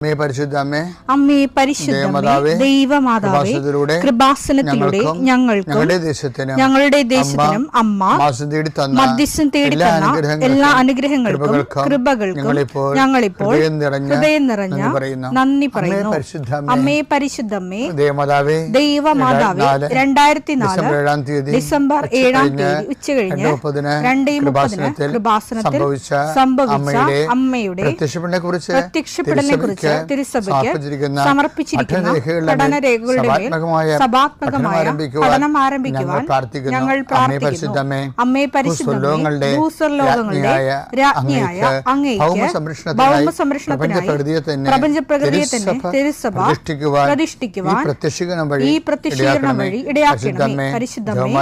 അമ്മേ പരിശുദ്ധമേ, ദൈവമാതാവേ, കൃപാസനത്തിലൂടെ ഞങ്ങളുടെ ദേശത്തിനും അമ്മ മധ്യസ്ഥം തേടി തന്ന എല്ലാ അനുഗ്രഹങ്ങൾക്കും കൃപകൾക്കും ഞങ്ങളിപ്പോൾ ഹൃദയം നിറഞ്ഞ നന്ദി പറയുന്നു. അമ്മേ പരിശുദ്ധമേ, ദൈവമാതാവേ, 2004 ഡിസംബർ 7 ഉച്ചകഴിഞ്ഞ് 2:30 കൃപാസനത്തിൽ സംഭവിച്ച അമ്മയുടെ പ്രത്യക്ഷപ്പെടലിനെ കുറിച്ച് തിരുസഭയ്ക്ക് സമർപ്പിച്ചിരിക്കുന്ന പഠനരേഖകളുടെ മേൽ സഭാത്മകമായ പഠനം ആരംഭിക്കുവാൻ ഞങ്ങൾ പ്രാർത്ഥിക്കുന്നു. അമ്മേ പരിശുദ്ധമേ, ഭൂസ്വർലോകങ്ങളുടെ രാജ്ഞിയായ അങ്ങേയ്ക്ക് ഭൗമസംരക്ഷണത്തിനായി പ്രപഞ്ചപ്രകൃതിയെ തന്നെ തിരുസഭ പ്രതിഷ്ഠിക്കുവാൻ ഈ പ്രത്യക്ഷീകരണം വഴി ഇടയാക്കണമേ. പരിശുദ്ധമേ,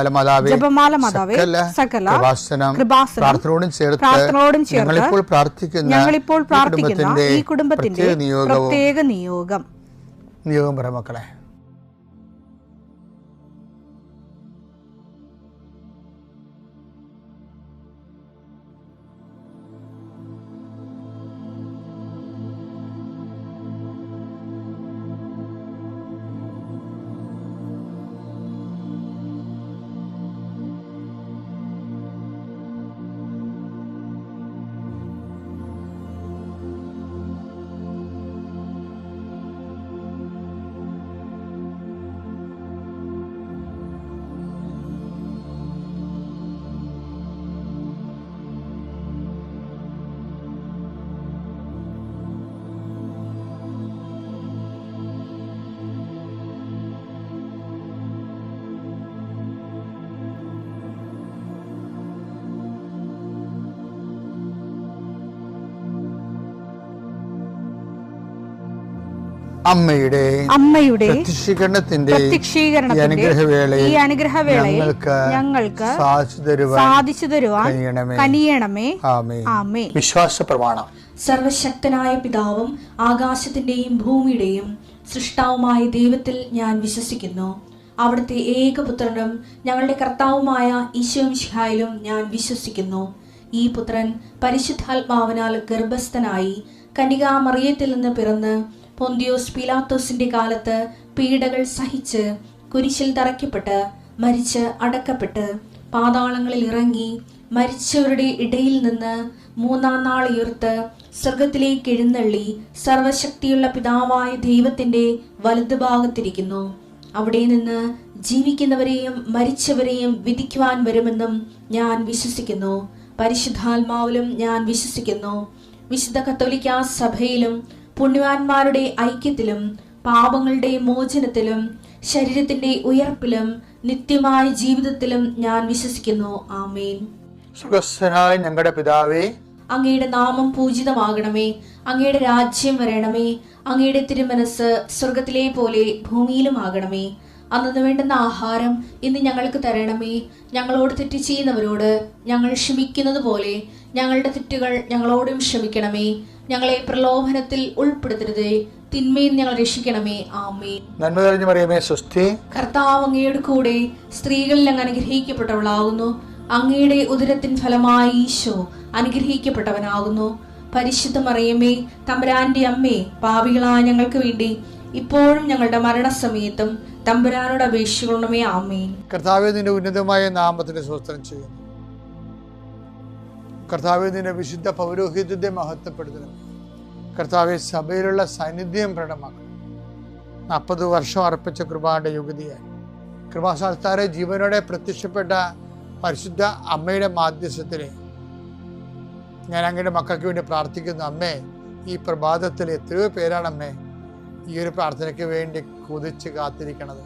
ജപമാല മാതാവേ, സകല കൃപാസനം പ്രാർത്ഥനയോടും ചേർത്ത് ഞങ്ങളിപ്പോൾ പ്രാർത്ഥിക്കുന്ന ഈ കുടുംബത്തിന്റെ പ്രത്യേക നിയോഗം പറ മക്കളെ. അമ്മയുടെ പ്രത്യക്ഷീകരണത്തിന്റെ ഈ അനുഗ്രഹവേളയിൽ ഞങ്ങൾക്ക് സാധിച്ചു തരുവാൻ കനിയണമേ. ആമേൻ. വിശ്വാസ പ്രമാണം. സർവശക്തനായ പിതാവും ആകാശത്തിന്റെയും ഭൂമിയുടെയും സൃഷ്ടാവുമായ ദൈവത്തിൽ ഞാൻ വിശ്വസിക്കുന്നു. അവിടുത്തെ ഏകപുത്രനും ഞങ്ങളുടെ കർത്താവുമായ ഈശോമിശിഹായിലും ഞാൻ വിശ്വസിക്കുന്നു. ഈ പുത്രൻ പരിശുദ്ധാത്മാവിനാൽ ഗർഭസ്ഥനായി കന്യകാമറിയത്തിൽ നിന്ന് പിറന്ന് പൊന്തിയോസ് പീലാത്തോസിന്റെ കാലത്ത് പീഡകൾ സഹിച്ച് കുരിശിൽ തറയ്ക്കപ്പെട്ട് മരിച്ച് അടക്കപ്പെട്ട് പാതാളങ്ങളിൽ ഇറങ്ങി മരിച്ചവരുടെ ഇടയിൽ നിന്ന് 3-ാം നാൾ ഉയർത്ത് സ്വർഗത്തിലേക്ക് എഴുന്നള്ളി സർവശക്തിയുള്ള പിതാവായ ദൈവത്തിന്റെ വലതുഭാഗത്തിരിക്കുന്നു. അവിടെ നിന്ന് ജീവിക്കുന്നവരെയും മരിച്ചവരെയും വിധിക്കുവാൻ വരുമെന്നും ഞാൻ വിശ്വസിക്കുന്നു. പരിശുദ്ധാത്മാവിലും ഞാൻ വിശ്വസിക്കുന്നു. വിശുദ്ധ കത്തോലിക്കാ സഭയിലും പുണ്യവാന്മാരുടെ ഐക്യത്തിലും പാപങ്ങളുടെ മോചനത്തിലും ശരീരത്തിന്റെ ഉയർപ്പിലും നിത്യമായ ജീവിതത്തിലും ഞാൻ വിശ്വസിക്കുന്നു. ആമേൻ. സുഖസ്ഥനായ ഞങ്ങളുടെ പിതാവേ, അങ്ങയുടെ നാമം പൂജിതമാകണമേ. അങ്ങയുടെ രാജ്യം വരണമേ. അങ്ങയുടെ തിരുമനസ് സ്വർഗത്തിലെ പോലെ ഭൂമിയിലുമാകണമേ. അന്നു വേണ്ടുന്ന ആഹാരം ഇന്ന് ഞങ്ങൾക്ക് തരണമേ. ഞങ്ങളോട് തെറ്റ് ചെയ്യുന്നവരോട് ഞങ്ങൾ ക്ഷമിക്കുന്നത് പോലെ ഞങ്ങളുടെ തെറ്റുകൾ ഞങ്ങളോടും ക്ഷമിക്കണമേ. ഞങ്ങളെ പ്രലോഭനത്തിൽ ഉൾപ്പെടുത്തരുതേ, തിന്മയിൽ ഞങ്ങൾ രക്ഷിക്കണമേ. ആമേൻ. നന്മ നിറഞ്ഞ മറിയമേ, സ്വസ്തി. കർത്താവ് അങ്ങയുടെ കൂടെ സ്ത്രീകളിൽ അങ്ങ് അനുഗ്രഹിക്കപ്പെട്ടവളാകുന്നു. അങ്ങയുടെ ഉദരത്തിൻ ഫലമായി ഈശോ അനുഗ്രഹിക്കപ്പെട്ടവനാകുന്നു. പരിശുദ്ധ മറിയമേ, തമ്പുരാന്റെ അമ്മേ, പാപികളായ ഞങ്ങൾക്ക് വേണ്ടി ഇപ്പോഴും ഞങ്ങളുടെ മരണസമയത്തും തമ്പുരാനോട് അപേക്ഷിക്കണമേ. ആമേൻ. കർത്താവേ, നിന്റെ ഉന്നതമായ നാമത്തിന് സ്തോത്രം ചെയ്യുന്നു. കർത്താവേ, നിന്റെ വിശുദ്ധ പൗരോഹിത്യത്തെ മഹത്വപ്പെടുത്തണം. കർത്താവെ, സഭയിലുള്ള സാന്നിധ്യം പ്രകടമാക്കണം. 40 വർഷം അർപ്പിച്ച കൃപാന്റെ യുഗതിയായി കൃപാസ്ഥാനത്താരെ ജീവനോടെ പ്രത്യക്ഷപ്പെട്ട പരിശുദ്ധ അമ്മയുടെ മാധ്യസ്ഥത്തിലെ ഞാൻ അങ്ങയുടെ മക്കൾക്ക് വേണ്ടി പ്രാർത്ഥിക്കുന്നു. അമ്മേ, ഈ പ്രഭാതത്തിൽ എത്രയോ പേരാണ് അമ്മേ ഈ ഒരു പ്രാർത്ഥനയ്ക്ക് വേണ്ടി കുതിച്ച് കാത്തിരിക്കണത്.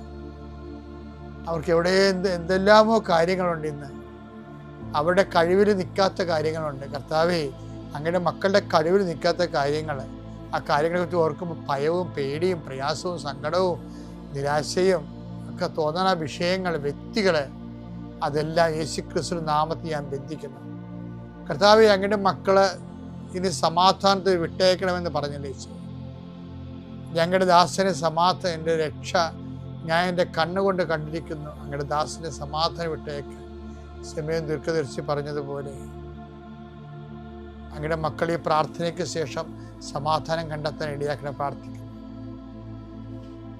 അവർക്ക് എവിടെ എന്തെല്ലാമോ കാര്യങ്ങളുണ്ട്. ഇന്ന് അവരുടെ കഴിവിൽ നിൽക്കാത്ത കാര്യങ്ങളുണ്ട്. കർത്താവേ, അങ്ങയുടെ മക്കളുടെ കഴിവിൽ നിൽക്കാത്ത കാര്യങ്ങൾ, ആ കാര്യങ്ങളെക്കുറിച്ച് ഓർക്കുമ്പോൾ ഭയവും പേടിയും പ്രയാസവും സങ്കടവും നിരാശയും ഒക്കെ തോന്നുന്ന വിഷയങ്ങൾ, വ്യക്തികൾ, അതെല്ലാം യേശുക്രിസ്തു നാമത്തിൽ ഞാൻ ബന്ധിക്കുന്നു. കർത്താവേ, അങ്ങയുടെ മക്കള് ഇനി സമാധാനത്തിൽ വിട്ടേക്കണമെന്ന് പറഞ്ഞില്ലേ യേശു. ഞങ്ങളുടെ ദാസനെ സമാധാനം, എൻ്റെ രക്ഷ ഞാൻ എൻ്റെ കണ്ണുകൊണ്ട് കണ്ടിരിക്കുന്നു. അങ്ങയുടെ ദാസനെ സമാധാനം വിട്ടേക്ക്. സമയം ദീർഘദർശി പറഞ്ഞതുപോലെ അങ്ങയുടെ മക്കൾ ഈ പ്രാർത്ഥനയ്ക്ക് ശേഷം സമാധാനം കണ്ടെത്താൻ ഇടയാക്കണം പ്രാർത്ഥിക്കുന്നു.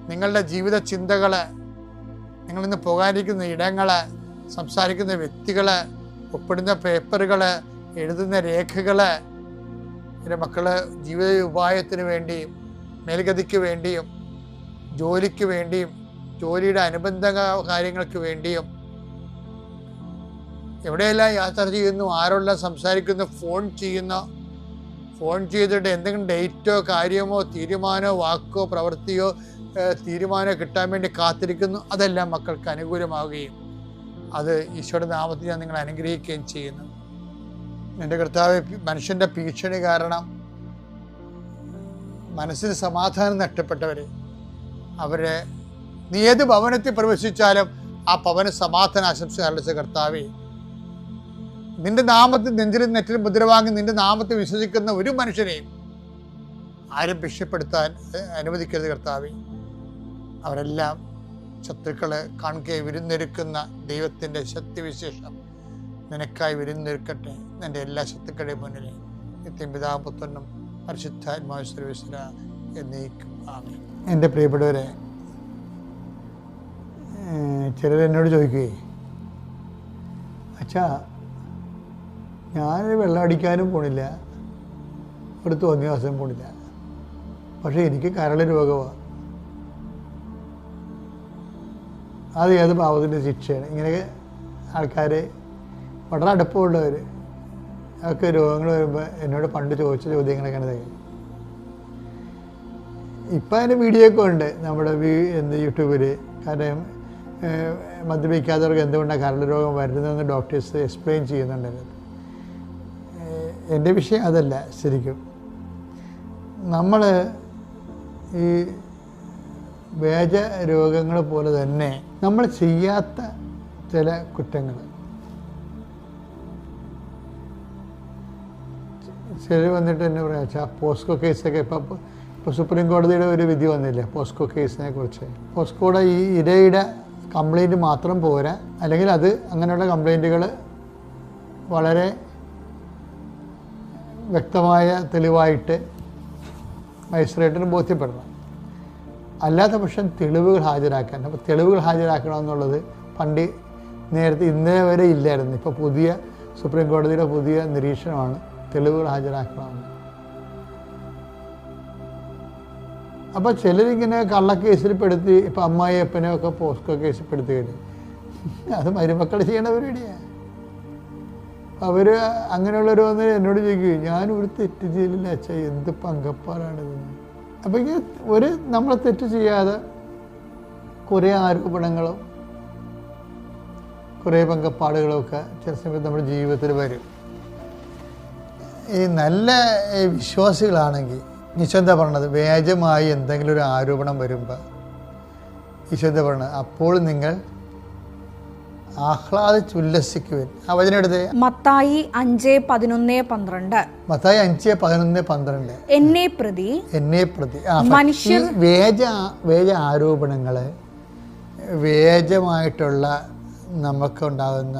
നിങ്ങളുടെ ജീവിത ചിന്തകള്, നിങ്ങളിന്ന് പോകാനിരിക്കുന്ന ഇടങ്ങള്, സംസാരിക്കുന്ന വ്യക്തികള്, ഒപ്പിടുന്ന പേപ്പറുകള്, എഴുതുന്ന രേഖകള്, എൻ്റെ മക്കള് ജീവിത ഉപായത്തിന് വേണ്ടിയും മേൽഗതിക്ക് വേണ്ടിയും ജോലിക്ക് വേണ്ടിയും ജോലിയുടെ അനുബന്ധ കാര്യങ്ങൾക്ക് വേണ്ടിയും എവിടെയെല്ലാം യാത്ര ചെയ്യുന്നു, ആരോടെല്ലാം സംസാരിക്കുന്നു, ഫോൺ ചെയ്തിട്ട് എന്തെങ്കിലും ഡേറ്റോ കാര്യമോ തീരുമാനമോ വാക്കോ പ്രവൃത്തിയോ തീരുമാനമോ കിട്ടാൻ വേണ്ടി കാത്തിരിക്കുന്നു. അതെല്ലാം മക്കൾക്ക് അനുകൂലമാവുകയും അത് ഈശോയുടെ നാമത്തിൽ ഞാൻ നിങ്ങളെ അനുഗ്രഹിക്കുകയും ചെയ്യുന്നു. എൻ്റെ കർത്താവ്, മനുഷ്യൻ്റെ ഭീഷണി കാരണം മനസ്സിന് സമാധാനം നഷ്ടപ്പെട്ടവരെ, അവരെ നീ ഏത് ഭവനത്തിൽ പ്രവേശിച്ചാലും ആ ഭവന സമാധാന ആശംസ അറിയിച്ച കർത്താവേ, നിന്റെ നാമത്തിൽ നെഞ്ചിലും നെറ്റിലും മുദ്ര വാങ്ങി നിന്റെ നാമത്തിൽ വിശ്വസിക്കുന്ന ഒരു മനുഷ്യനെയും ആരും ഭീഷണിപ്പെടുത്താൻ അനുവദിക്കരുത് കർത്താവേ. അവരെല്ലാം ശത്രുക്കളെ കാണുകെ വിരുന്നൊരുക്കുന്ന ദൈവത്തിൻ്റെ ശക്തിവിശേഷം നിനക്കായി വിരുന്നൊരുക്കട്ടെ. എൻ്റെ എല്ലാ ശത്രുക്കളുടെ മുന്നിൽ നിത്യം പിതാവും പുത്രനും പരിശുദ്ധാത്മാവും സർവ്വേശ്വര എന്നേക്കും ആമേൻ. എൻ്റെ പ്രിയപ്പെട്ടവരെ, ചിലരെന്നോട് ചോദിക്കുകയെ, അച്ഛാ ഞാൻ വെള്ളം അടിക്കാനും പോണില്ല, ഒരു തോന്നിയ ദിവസം പോണില്ല, പക്ഷേ എനിക്ക് കരൾ രോഗമാണ്, അത് ഏത് പാവത്തിൻ്റെ ശിക്ഷയാണ്? ഇങ്ങനെയൊക്കെ ആൾക്കാർ വളരെ അടുപ്പമുള്ളവർ ഒക്കെ രോഗങ്ങൾ വരുമ്പോൾ എന്നോട് പണ്ട് ചോദിച്ച ചോദ്യങ്ങളൊക്കെയാണ്. ഇപ്പം അതിൻ്റെ വീഡിയോ ഒക്കെ ഉണ്ട് നമ്മുടെ യൂട്യൂബിൽ. കാരണം മദ്യപിക്കാത്തവർക്ക് എന്തുകൊണ്ടാണ് കരൾ രോഗം വരുന്നതെന്ന് ഡോക്ടേഴ്സ് എക്സ്പ്ലെയിൻ ചെയ്യുന്നുണ്ടായിരുന്നു. എൻ്റെ വിഷയം അതല്ല. ശരിക്കും നമ്മൾ ഈ വേദ രോഗങ്ങൾ പോലെ തന്നെ നമ്മൾ ചെയ്യാത്ത ചില കുറ്റങ്ങൾ, ചിലർ വന്നിട്ട് എന്നെ പറയാം, വെച്ചാൽ പോസ്കോ കേസൊക്കെ ഇപ്പോൾ സുപ്രീം കോടതിയുടെ ഒരു വിധി വന്നില്ല പോസ്കോ കേസിനെ കുറിച്ച്. പോസ്കോയുടെ ഈ ഇരയുടെ കംപ്ലൈൻറ്റ് മാത്രം പോരാ, അല്ലെങ്കിൽ അത് അങ്ങനെയുള്ള കംപ്ലൈൻറ്റുകൾ വളരെ വ്യക്തമായ തെളിവായിട്ട് മജിസ്ട്രേറ്റിന് ബോധ്യപ്പെടണം. അല്ലാത്ത പക്ഷം തെളിവുകൾ ഹാജരാക്കാൻ. അപ്പോൾ തെളിവുകൾ ഹാജരാക്കണമെന്നുള്ളത് പണ്ട് നേരത്തെ ഇന്നേ വരെ ഇല്ലായിരുന്നു. ഇപ്പോൾ പുതിയ സുപ്രീം കോടതിയുടെ പുതിയ നിരീക്ഷണമാണ് തെളിവുകൾ ഹാജരാക്കണമെന്ന്. അപ്പോൾ ചിലരിങ്ങനെ കള്ളക്കേസിൽപ്പെടുത്തി, ഇപ്പോൾ അമ്മായി അപ്പനെയൊക്കെ പോസ്കോ കേസിൽപ്പെടുത്തി കഴിഞ്ഞു. അത് മരുമക്കൾ ചെയ്യേണ്ട പരിപാടിയാണ്. അവർ അങ്ങനെയുള്ളവർ വന്ന് എന്നോട് ചോദിക്കുകയും, ഞാനൊരു തെറ്റ് ചെയ്തില്ല അച്ഛാ, എന്ത് പങ്കപ്പാടാണിതെന്ന്. അപ്പോൾ ഇങ്ങനെ നമ്മൾ തെറ്റ് ചെയ്യാതെ കുറേ ആരോപണങ്ങളും കുറേ പങ്കപ്പാടുകളൊക്കെ ചില സമയത്ത് നമ്മുടെ ജീവിതത്തിൽ വരും. ഈ നല്ല വിശ്വാസികളാണെങ്കിൽ ഈശോ എന്താ പറഞ്ഞത്? വ്യാജമായി എന്തെങ്കിലും ഒരു ആരോപണം വരുമ്പോൾ ഈശോ എന്താ പറഞ്ഞത്? അപ്പോൾ നിങ്ങൾ ആഹ്ലാദിച്ചുല്ലസിക്കുവിൻ. ആ വചനം എടുത്ത് മത്തായി 5:11-12. മത്തായി 5:11-12. എന്നെ പ്രതി മനുഷ്യർ വേജ ആരോപണങ്ങള്, വേജമായിട്ടുള്ള നമുക്കുണ്ടാകുന്ന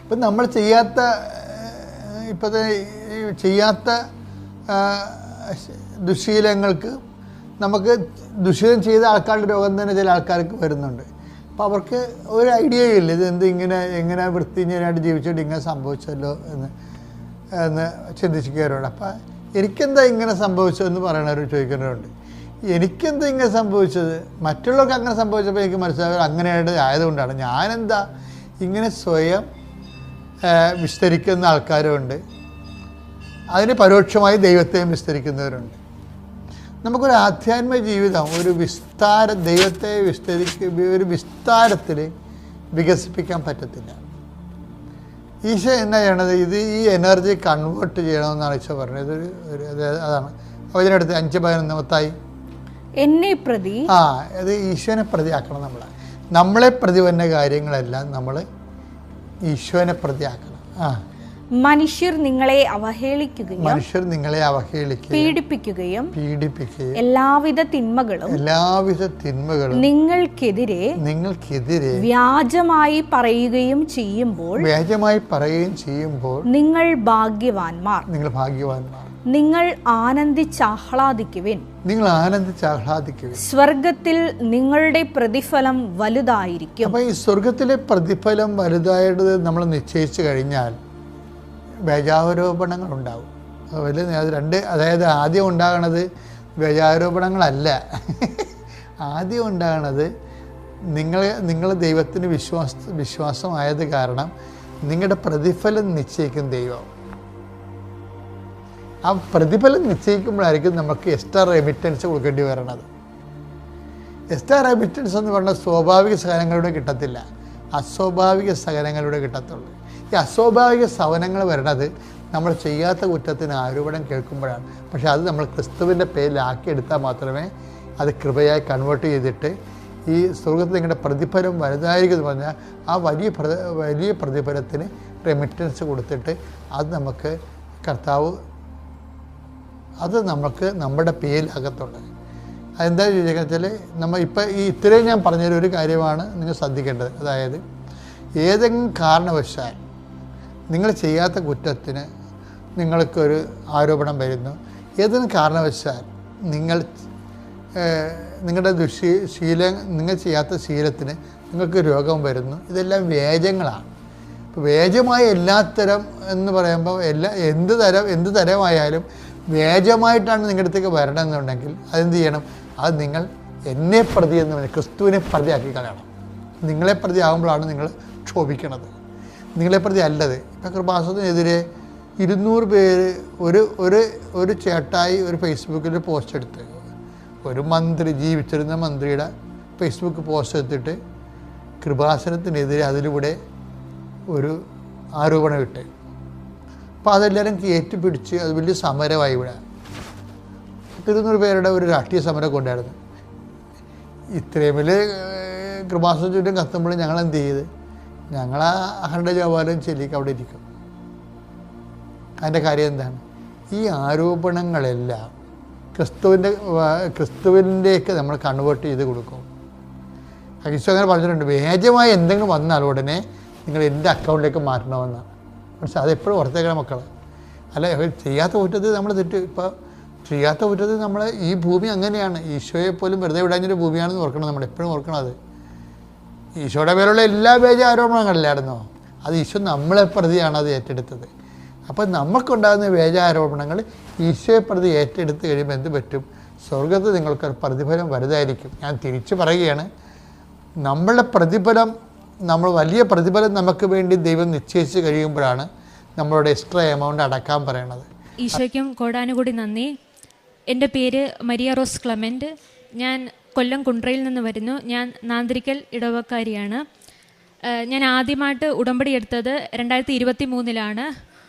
ഇപ്പം നമ്മൾ ചെയ്യാത്ത ദുശീലങ്ങൾക്ക് നമുക്ക് ദുശീലം ചെയ്ത ആൾക്കാരുടെ രോഗം തന്നെ ചില ആൾക്കാർക്ക് വരുന്നുണ്ട്. അപ്പോൾ അവർക്ക് ഒരു ഐഡിയയും ഇല്ല ഇത് എങ്ങനെ വൃത്തിഞ്ഞായിട്ട് ജീവിച്ചിട്ട് ഇങ്ങനെ സംഭവിച്ചല്ലോ എന്ന് ചിന്തിക്കുകയാറുണ്ട്. അപ്പം എനിക്കെന്താ ഇങ്ങനെ സംഭവിച്ചതെന്ന് പറയണവർ ചോദിക്കുന്നവരുണ്ട്. എനിക്കെന്താ ഇങ്ങനെ സംഭവിച്ചത്? മറ്റുള്ളവർക്ക് അങ്ങനെ സംഭവിച്ചപ്പോൾ എനിക്ക് മനസ്സിലാവുക അങ്ങനെയായിട്ട് ആയതുകൊണ്ടാണ്. ഞാനെന്താ ഇങ്ങനെ സ്വയം വിസ്തരിക്കുന്ന ആൾക്കാരുമുണ്ട്, അതിന് പരോക്ഷമായി ദൈവത്തെയും വിസ്തരിക്കുന്നവരുണ്ട്. നമുക്കൊരു ആധ്യാത്മിക ജീവിതം ദൈവത്തെ ഒരു വിസ്താരത്തിൽ വികസിപ്പിക്കാൻ പറ്റത്തില്ല. ഈശോ എന്നാ ചെയ്യണത്? ഈ എനർജി കൺവേർട്ട് ചെയ്യണമെന്നാണ് ഈശോ പറഞ്ഞത്. അതാണ് അതിനടുത്ത് 5:11 മത്തായി. എന്നെ പ്രതി അത് ഈശോനെ പ്രതിയാക്കണം. നമ്മളെ പ്രതി വന്ന കാര്യങ്ങളെല്ലാം നമ്മൾ ഈശോനെ പ്രതിയാക്കണം. മനുഷ്യർ നിങ്ങളെ അവഹേളിക്കുകയും പീഡിപ്പിക്കുകയും എല്ലാവിധ തിന്മകളും നിങ്ങൾക്കെതിരെ വ്യാജമായി പറയുകയും ചെയ്യുമ്പോൾ നിങ്ങൾ ഭാഗ്യവാന്മാർ. നിങ്ങൾ ആനന്ദിച്ചാഹ്ലാദിക്കുവിൻ. സ്വർഗത്തിൽ നിങ്ങളുടെ പ്രതിഫലം വലുതായിരിക്കും. അപ്പൊ ഈ സ്വർഗത്തിലെ പ്രതിഫലം വലുതായിട്ട് നമ്മൾ നിശ്ചയിച്ചു കഴിഞ്ഞാൽ വ്യാജാരോപണങ്ങൾ ഉണ്ടാവും. അതായത് ആദ്യം ഉണ്ടാകണത് വ്യാജാരോപണങ്ങളല്ല. ആദ്യം ഉണ്ടാകണത് നിങ്ങൾ ദൈവത്തിന് വിശ്വാസമായത് കാരണം നിങ്ങളുടെ പ്രതിഫലം നിശ്ചയിക്കും ദൈവം. ആ പ്രതിഫലം നിശ്ചയിക്കുമ്പോഴായിരിക്കും നമുക്ക് എക്സ്ട്രാ റെമിറ്റൻസ് കൊടുക്കേണ്ടി വരണത്. എക്സ്ട്രാ റെമിറ്റൻസ് എന്ന് പറഞ്ഞാൽ സ്വാഭാവിക സഹനങ്ങളിലൂടെ കിട്ടത്തില്ല, അസ്വാഭാവിക സഹനങ്ങളിലൂടെ കിട്ടത്തുള്ളൂ. ഈ അസ്വാഭാവിക സഹനങ്ങൾ വരണത് നമ്മൾ ചെയ്യാത്ത കുറ്റത്തിന് ആരോപണം കേൾക്കുമ്പോഴാണ്. പക്ഷെ അത് നമ്മൾ ക്രിസ്തുവിൻ്റെ പേരിലാക്കിയെടുത്താൽ മാത്രമേ അത് കൃപയായി കൺവേർട്ട് ചെയ്തിട്ട് ഈ സ്വർഗത്തിൽ നിങ്ങളുടെ പ്രതിഫലം വലുതായിരിക്കും എന്ന് പറഞ്ഞാൽ ആ വലിയ പ്രതിഫലത്തിന് റെമിറ്റൻസ് കൊടുത്തിട്ട് അത് നമുക്ക് നമ്മുടെ പേരിലാകത്തുള്ളൂ. അതെന്താ ചോദിച്ചാൽ നമ്മൾ ഇപ്പം ഇത്രയും ഞാൻ പറഞ്ഞൊരു കാര്യമാണ് നിങ്ങൾ ശ്രദ്ധിക്കേണ്ടത്. അതായത് ഏതെങ്കിലും കാരണവശാൽ നിങ്ങൾ ചെയ്യാത്ത കുറ്റത്തിന് നിങ്ങൾക്കൊരു ആരോപണം വരുന്നു, ഏതെങ്കിലും കാരണവശാൽ നിങ്ങളുടെ നിങ്ങൾ ചെയ്യാത്ത ശീലത്തിന് നിങ്ങൾക്ക് രോഗം വരുന്നു, ഇതെല്ലാം വ്യാജങ്ങളാണ്. ഇപ്പോൾ വ്യാജമായ എല്ലാത്തരം എന്ന് പറയുമ്പോൾ എന്ത് തരമായാലും വ്യാജമായിട്ടാണ് നിങ്ങളുടെ അടുത്തേക്ക് വരണമെന്നുണ്ടെങ്കിൽ അതെന്ത് ചെയ്യണം? അത് നിങ്ങൾ എന്നെ പ്രതി എന്ന് പറഞ്ഞാൽ ക്രിസ്തുവിനെ പ്രതിയാക്കി കളയണം. നിങ്ങളെ പ്രതി ആകുമ്പോഴാണ് നിങ്ങൾ ക്ഷോഭിക്കണത്, നിങ്ങളെ പ്രതി അല്ലത്. ഇപ്പം കൃപാസനത്തിനെതിരെ 200 പേര് ഒരു ചേട്ടായി ഒരു ഫേസ്ബുക്കിൽ പോസ്റ്റ് എടുത്ത്, ഒരു ജീവിച്ചിരുന്ന മന്ത്രിയുടെ ഫേസ്ബുക്ക് പോസ്റ്റ് എടുത്തിട്ട് കൃപാസനത്തിനെതിരെ അതിലൂടെ ഒരു ആരോപണം ഇട്ട്. അപ്പോൾ അതെല്ലാവരും കയറ്റിപ്പിടിച്ച് അത് വലിയ സമരമായി. ഇവിടെ 200 പേരുടെ ഒരു രാഷ്ട്രീയ സമരം കൊണ്ടായിരുന്നു. ഇത്രയും വലിയ കൃപാസന ചുറ്റും കത്തുമ്പോൾ ഞങ്ങൾ എന്ത് ചെയ്ത്, ഞങ്ങൾ ആ അഖണ്ഡ ജപാലം ചൊല്ലിക്ക് അവിടെ ഇരിക്കും. അതിൻ്റെ കാര്യം എന്താണ്? ഈ ആരോപണങ്ങളെല്ലാം ക്രിസ്തുവിൻ്റെയൊക്കെ നമ്മൾ കൺവേർട്ട് ചെയ്ത് കൊടുക്കും. ക്രിസ്തു അങ്ങനെ പറഞ്ഞിട്ടുണ്ട്, വ്യാജമായി എന്തെങ്കിലും വന്നാൽ ഉടനെ നിങ്ങൾ എൻ്റെ അക്കൗണ്ടിലേക്ക് മാറ്റണമെന്നാണ്. പക്ഷേ അതെപ്പോഴും ഓർത്തേക്കണം മക്കൾ. അല്ല, ചെയ്യാത്ത കുറ്റത്തിൽ നമ്മൾ ഇപ്പോൾ ചെയ്യാത്ത കുറ്റത്തിൽ നമ്മൾ ഈ ഭൂമി അങ്ങനെയാണ്, ഈശോയെ പോലും വെറുതെ വിടാഞ്ഞൊരു ഭൂമിയാണെന്ന് ഓർക്കണം. നമ്മൾ എപ്പോഴും ഓർക്കണം. അത് ഈശോയുടെ പേരുള്ള എല്ലാ വ്യാജ ആരോപണങ്ങളില്ലായിരുന്നോ, അത് ഈശോ നമ്മളെ പ്രതിയാണ് അത് ഏറ്റെടുത്തത്. അപ്പോൾ നമുക്കുണ്ടാകുന്ന വ്യാജ ആരോപണങ്ങൾ ഈശോയെ പ്രതി ഏറ്റെടുത്ത് കഴിയുമ്പോൾ എന്ത് പറ്റും? സ്വർഗത്ത് നിങ്ങൾക്ക് പ്രതിഫലം വലുതായിരിക്കും. ഞാൻ തിരിച്ചു പറയുകയാണ്, നമ്മളുടെ പ്രതിഫലം, വലിയ പ്രതിഫലം നമുക്ക് വേണ്ടി ദൈവം നിശ്ചയിച്ച് കഴിയുമ്പോഴാണ് നമ്മളോട് എക്സ്ട്രാ എമൗണ്ട് അടക്കാൻ പറയണത്. ഈശോയ്ക്കും കോടാനുകൂടി നന്ദി. എൻ്റെ പേര് മരിയ റോസ് ക്ലമൻറ്റ്. ഞാൻ കൊല്ലം കുണ്ട്രയിൽ നിന്ന് വരുന്നു. ഞാൻ നാന്തിരിക്കൽ ഇടവക്കാരിയാണ്. ഞാൻ ആദ്യമായിട്ട് ഉടമ്പടി എടുത്തത് 2023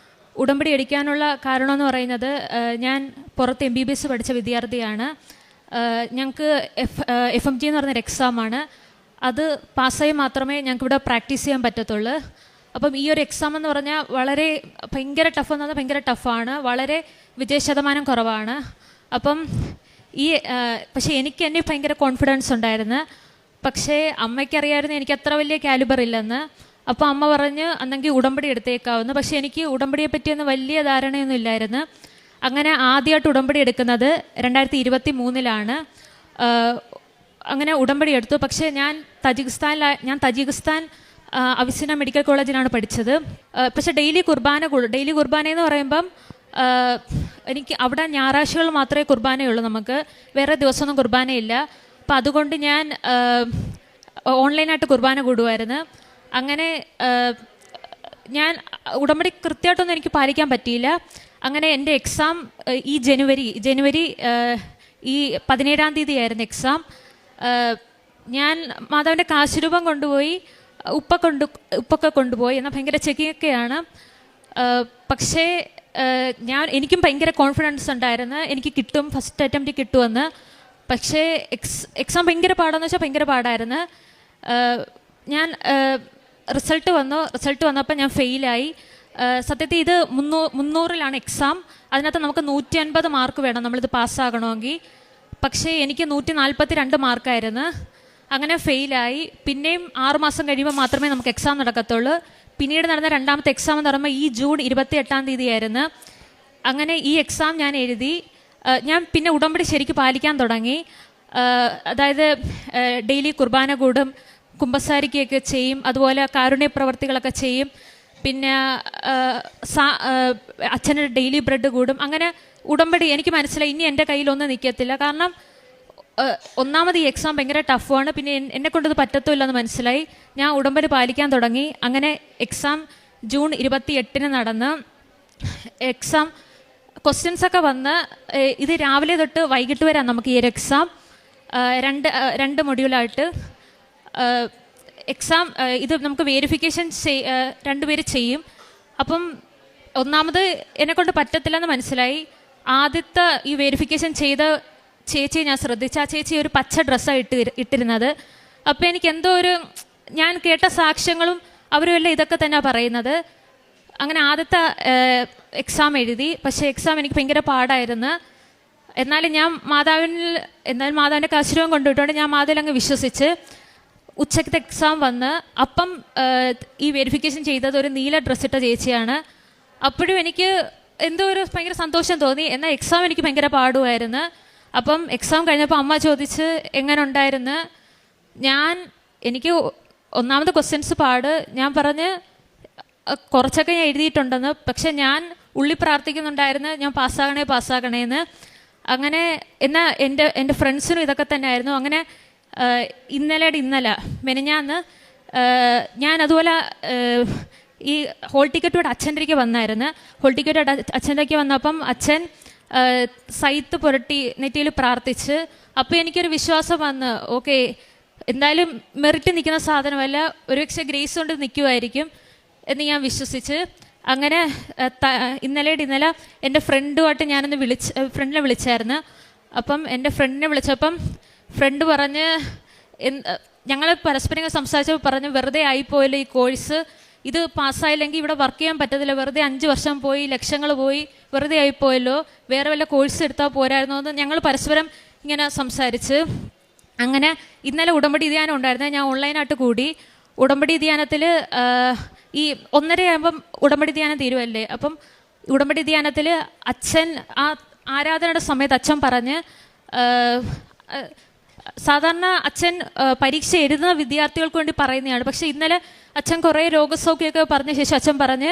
ഉടമ്പടി എടുക്കാനുള്ള കാരണമെന്ന് പറയുന്നത്, ഞാൻ പുറത്ത് MBBS പഠിച്ച വിദ്യാർത്ഥിയാണ്. ഞങ്ങൾക്ക് FMG എന്ന് പറഞ്ഞൊരു എക്സാമാണ്. അത് പാസ്സായി മാത്രമേ ഞങ്ങൾക്ക് ഇവിടെ പ്രാക്ടീസ് ചെയ്യാൻ പറ്റത്തുള്ളൂ. അപ്പം ഈ ഒരു എക്സാം എന്ന് പറഞ്ഞാൽ ഭയങ്കര ടഫ് എന്ന് പറഞ്ഞാൽ ഭയങ്കര ടഫാണ്. വളരെ വിജയശതമാനം കുറവാണ്. അപ്പം പക്ഷേ എനിക്ക് എന്നെ ഭയങ്കര കോൺഫിഡൻസ് ഉണ്ടായിരുന്നു. പക്ഷേ അമ്മയ്ക്കറിയായിരുന്നു എനിക്ക് അത്ര വലിയ കാലിബർ ഇല്ലെന്ന്. അപ്പോൾ അമ്മ പറഞ്ഞ് അന്നെങ്കിൽ ഉടമ്പടി എടുത്തേക്കാവുന്നു. പക്ഷേ എനിക്ക് ഉടമ്പടിയെ പറ്റിയൊന്നും വലിയ ധാരണയൊന്നും ഇല്ലായിരുന്നു. അങ്ങനെ ആദ്യമായിട്ട് ഉടമ്പടി എടുക്കുന്നത് 2023 അങ്ങനെ ഉടമ്പടി എടുത്തു. പക്ഷേ ഞാൻ തജിക്കിസ്ഥാൻ അവിസിന മെഡിക്കൽ കോളേജിലാണ് പഠിച്ചത്. പക്ഷേ ഡെയിലി കുർബാന എന്ന് പറയുമ്പം എനിക്ക് അവിടെ ഞായറാഴ്ചകൾ മാത്രമേ കുർബാനയുള്ളൂ, നമുക്ക് വേറെ ദിവസമൊന്നും കുർബാനയില്ല. അപ്പം അതുകൊണ്ട് ഞാൻ ഓൺലൈനായിട്ട് കുർബാന കൂടുമായിരുന്നു. അങ്ങനെ ഞാൻ ഉടമ്പടി കൃത്യമായിട്ടൊന്നും എനിക്ക് പാലിക്കാൻ പറ്റിയില്ല. അങ്ങനെ എൻ്റെ എക്സാം ഈ ജനുവരി 17 ആയിരുന്നു എക്സാം. ഞാൻ മാതാവിൻ്റെ കാശുരൂപം കൊണ്ടുപോയി, ഉപ്പൊക്കെ കൊണ്ടുപോയി. എന്നാൽ ഭയങ്കര ചെക്കിങ്ങൊക്കെയാണ്. പക്ഷേ എനിക്കും ഭയങ്കര കോൺഫിഡൻസ് ഉണ്ടായിരുന്നു, എനിക്ക് കിട്ടും, ഫസ്റ്റ് അറ്റംപ്റ്റ് കിട്ടുമെന്ന്. പക്ഷേ എക്സാം ഭയങ്കര പാടാന്ന് വെച്ചാൽ ഭയങ്കര പാടായിരുന്നു. ഞാൻ റിസൾട്ട് വന്നപ്പോൾ ഞാൻ ഫെയിലായി. സത്യത്തിൽ ഇത് 300-ലാണ് എക്സാം. അതിനകത്ത് നമുക്ക് 150 മാർക്ക് വേണം നമ്മളിത് പാസ്സാകണമെങ്കിൽ. പക്ഷേ എനിക്ക് 142 മാർക്കായിരുന്നു. അങ്ങനെ ഫെയിലായി. പിന്നെയും 6 മാസം കഴിയുമ്പോൾ മാത്രമേ നമുക്ക് എക്സാം നടക്കത്തുള്ളൂ. പിന്നീട് നടന്ന രണ്ടാമത്തെ എക്സാം എന്ന് പറയുമ്പോൾ ഈ ജൂൺ 28-ാം തീയതിയായിരുന്നു. അങ്ങനെ ഈ എക്സാം ഞാൻ എഴുതി. ഞാൻ പിന്നെ ഉടമ്പടി ശരിക്കും പാലിക്കാൻ തുടങ്ങി. അതായത് ഡെയിലി കുർബാന കൂടും, കുമ്പസാരിക്കുകയൊക്കെ ചെയ്യും, അതുപോലെ കാരുണ്യ പ്രവർത്തികളൊക്കെ ചെയ്യും. പിന്നെ അച്ഛന് ഡെയിലി ബ്രെഡ് കൂടും. അങ്ങനെ ഉടമ്പടി എനിക്ക് മനസ്സിലായി ഇനി എൻ്റെ കയ്യിലൊന്നും നിൽക്കത്തില്ല. കാരണം ഒന്നാമത് ഈ എക്സാം ഭയങ്കര ടഫാണ്. പിന്നെ എന്നെ കൊണ്ടത് പറ്റത്തില്ലെന്ന് മനസ്സിലായി. ഞാൻ ഉടമ്പടി പാലിക്കാൻ തുടങ്ങി. അങ്ങനെ എക്സാം ജൂൺ 28-ന് നടന്ന് എക്സാം ക്വസ്റ്റ്യൻസൊക്കെ വന്ന് ഇത് രാവിലെ തൊട്ട് വൈകിട്ട് വരെ നമുക്ക് ഈ ഒരു എക്സാം രണ്ട് മൊഡ്യൂളായിട്ട് എക്സാം. ഇത് നമുക്ക് വേരിഫിക്കേഷൻ 2 പേര് ചെയ്യും. അപ്പം ഒന്നാമത് എന്നെക്കൊണ്ട് പറ്റത്തില്ലെന്ന് മനസ്സിലായി. ആദ്യത്തെ ഈ വേരിഫിക്കേഷൻ ചെയ്ത ചേച്ചിയെ ഞാൻ ശ്രദ്ധിച്ചു. ആ ചേച്ചി ഒരു പച്ച ഡ്രസ്സാണ് ഇട്ടിരുന്നത്. അപ്പോൾ എനിക്ക് എന്തോ ഞാൻ കേട്ട സാക്ഷ്യങ്ങളും അവരും എല്ലാം ഇതൊക്കെ തന്നെയാണ് പറയുന്നത്. അങ്ങനെ ആദ്യത്തെ എക്സാം എഴുതി. പക്ഷേ എക്സാം എനിക്ക് ഭയങ്കര പാടായിരുന്നു. എന്നാലും ഞാൻ മാതാവിൻ്റെ ആശീർവാദം കൊണ്ടുവിട്ടുകൊണ്ട് ഞാൻ മാതാവിൽ അങ്ങ് വിശ്വസിച്ച് ഉച്ചക്കത്തെ എക്സാം വന്ന് അപ്പം ഈ വെരിഫിക്കേഷൻ ചെയ്തത് ഒരു നീല ഡ്രസ്സ് ഇട്ട ചേച്ചിയാണ്. അപ്പോഴും എനിക്ക് എന്തോ ഭയങ്കര സന്തോഷം തോന്നി. എന്നാൽ എക്സാം എനിക്ക് ഭയങ്കര പാടുമായിരുന്നു. അപ്പം എക്സാം കഴിഞ്ഞപ്പോൾ അമ്മ ചോദിച്ച് എങ്ങനെ ഉണ്ടായിരുന്നു. എനിക്ക് ഒന്നാമത് ക്വസ്റ്റ്യൻസ് പാട്. ഞാൻ പറഞ്ഞ് കുറച്ചൊക്കെ ഞാൻ എഴുതിയിട്ടുണ്ടെന്ന്. പക്ഷെ ഞാൻ ഉള്ളി പ്രാർത്ഥിക്കുന്നുണ്ടായിരുന്നു ഞാൻ പാസ്സാകണേന്ന്. അങ്ങനെ എന്നാൽ എൻ്റെ ഫ്രണ്ട്സിനും ഇതൊക്കെ തന്നെ ആയിരുന്നു. അങ്ങനെ ഇന്നലെ മെനഞ്ഞാന്ന് ഞാൻ അതുപോലെ ഈ ഹോൾ ടിക്കറ്റോടെ അച്ഛൻ്റെക്ക് വന്നായിരുന്നു. ഹോൾ ടിക്കറ്റോടെ അച്ഛൻ്റെക്ക് വന്നപ്പം അച്ഛൻ സൈത്ത് പുരട്ടി നെറ്റിയിൽ പ്രാർത്ഥിച്ച്. അപ്പോൾ എനിക്കൊരു വിശ്വാസം വന്ന് ഓക്കെ എന്തായാലും മെറിറ്റ് നിൽക്കുന്ന സാധനമല്ല, ഒരുപക്ഷെ ഗ്രേസ് കൊണ്ട് നിൽക്കുമായിരിക്കും എന്ന് ഞാൻ വിശ്വസിച്ച്. അങ്ങനെ ഇന്നലെ എൻ്റെ ഫ്രണ്ടുമായിട്ട് ഞാനൊന്ന് ഫ്രണ്ടിനെ വിളിച്ചായിരുന്നു. അപ്പം എൻ്റെ ഫ്രണ്ടിനെ വിളിച്ചപ്പം ഫ്രണ്ട് പറഞ്ഞ് ഞങ്ങൾ പരസ്പരം സംസാരിച്ചപ്പോൾ പറഞ്ഞ് വെറുതെ ആയിപ്പോയല്ലോ ഈ കോഴ്സ്, ഇത് പാസ്സായില്ലെങ്കിൽ ഇവിടെ വർക്ക് ചെയ്യാൻ പറ്റത്തില്ല, വെറുതെ 5 വർഷം പോയി, ലക്ഷങ്ങൾ പോയി, വെറുതെ ആയിപ്പോയല്ലോ, വേറെ വല്ല കോഴ്സ് എടുത്താൽ പോരായിരുന്നോ എന്ന് ഞങ്ങൾ പരസ്പരം ഇങ്ങനെ സംസാരിച്ച്. അങ്ങനെ ഇന്നലെ ഉടമ്പടി ധ്യാനം ഉണ്ടായിരുന്നു. ഞാൻ ഓൺലൈനായിട്ട് കൂടി. ഉടമ്പടി ധ്യാനത്തിൽ ഈ 1:30 ആകുമ്പം ഉടമ്പടി ധ്യാനം തീരുമല്ലേ. അപ്പം ഉടമ്പടി ധ്യാനത്തിൽ അച്ഛൻ ആ ആരാധനയുടെ സമയത്ത് അച്ഛൻ പറഞ്ഞ് സാധാരണ അച്ഛൻ പരീക്ഷ എഴുതുന്ന വിദ്യാർത്ഥികൾക്ക് വേണ്ടി പറയുന്നതാണ്. പക്ഷേ ഇന്നലെ അച്ഛൻ കുറേ രോഗസൗഖ്യമൊക്കെ പറഞ്ഞ ശേഷം അച്ഛൻ പറഞ്ഞ്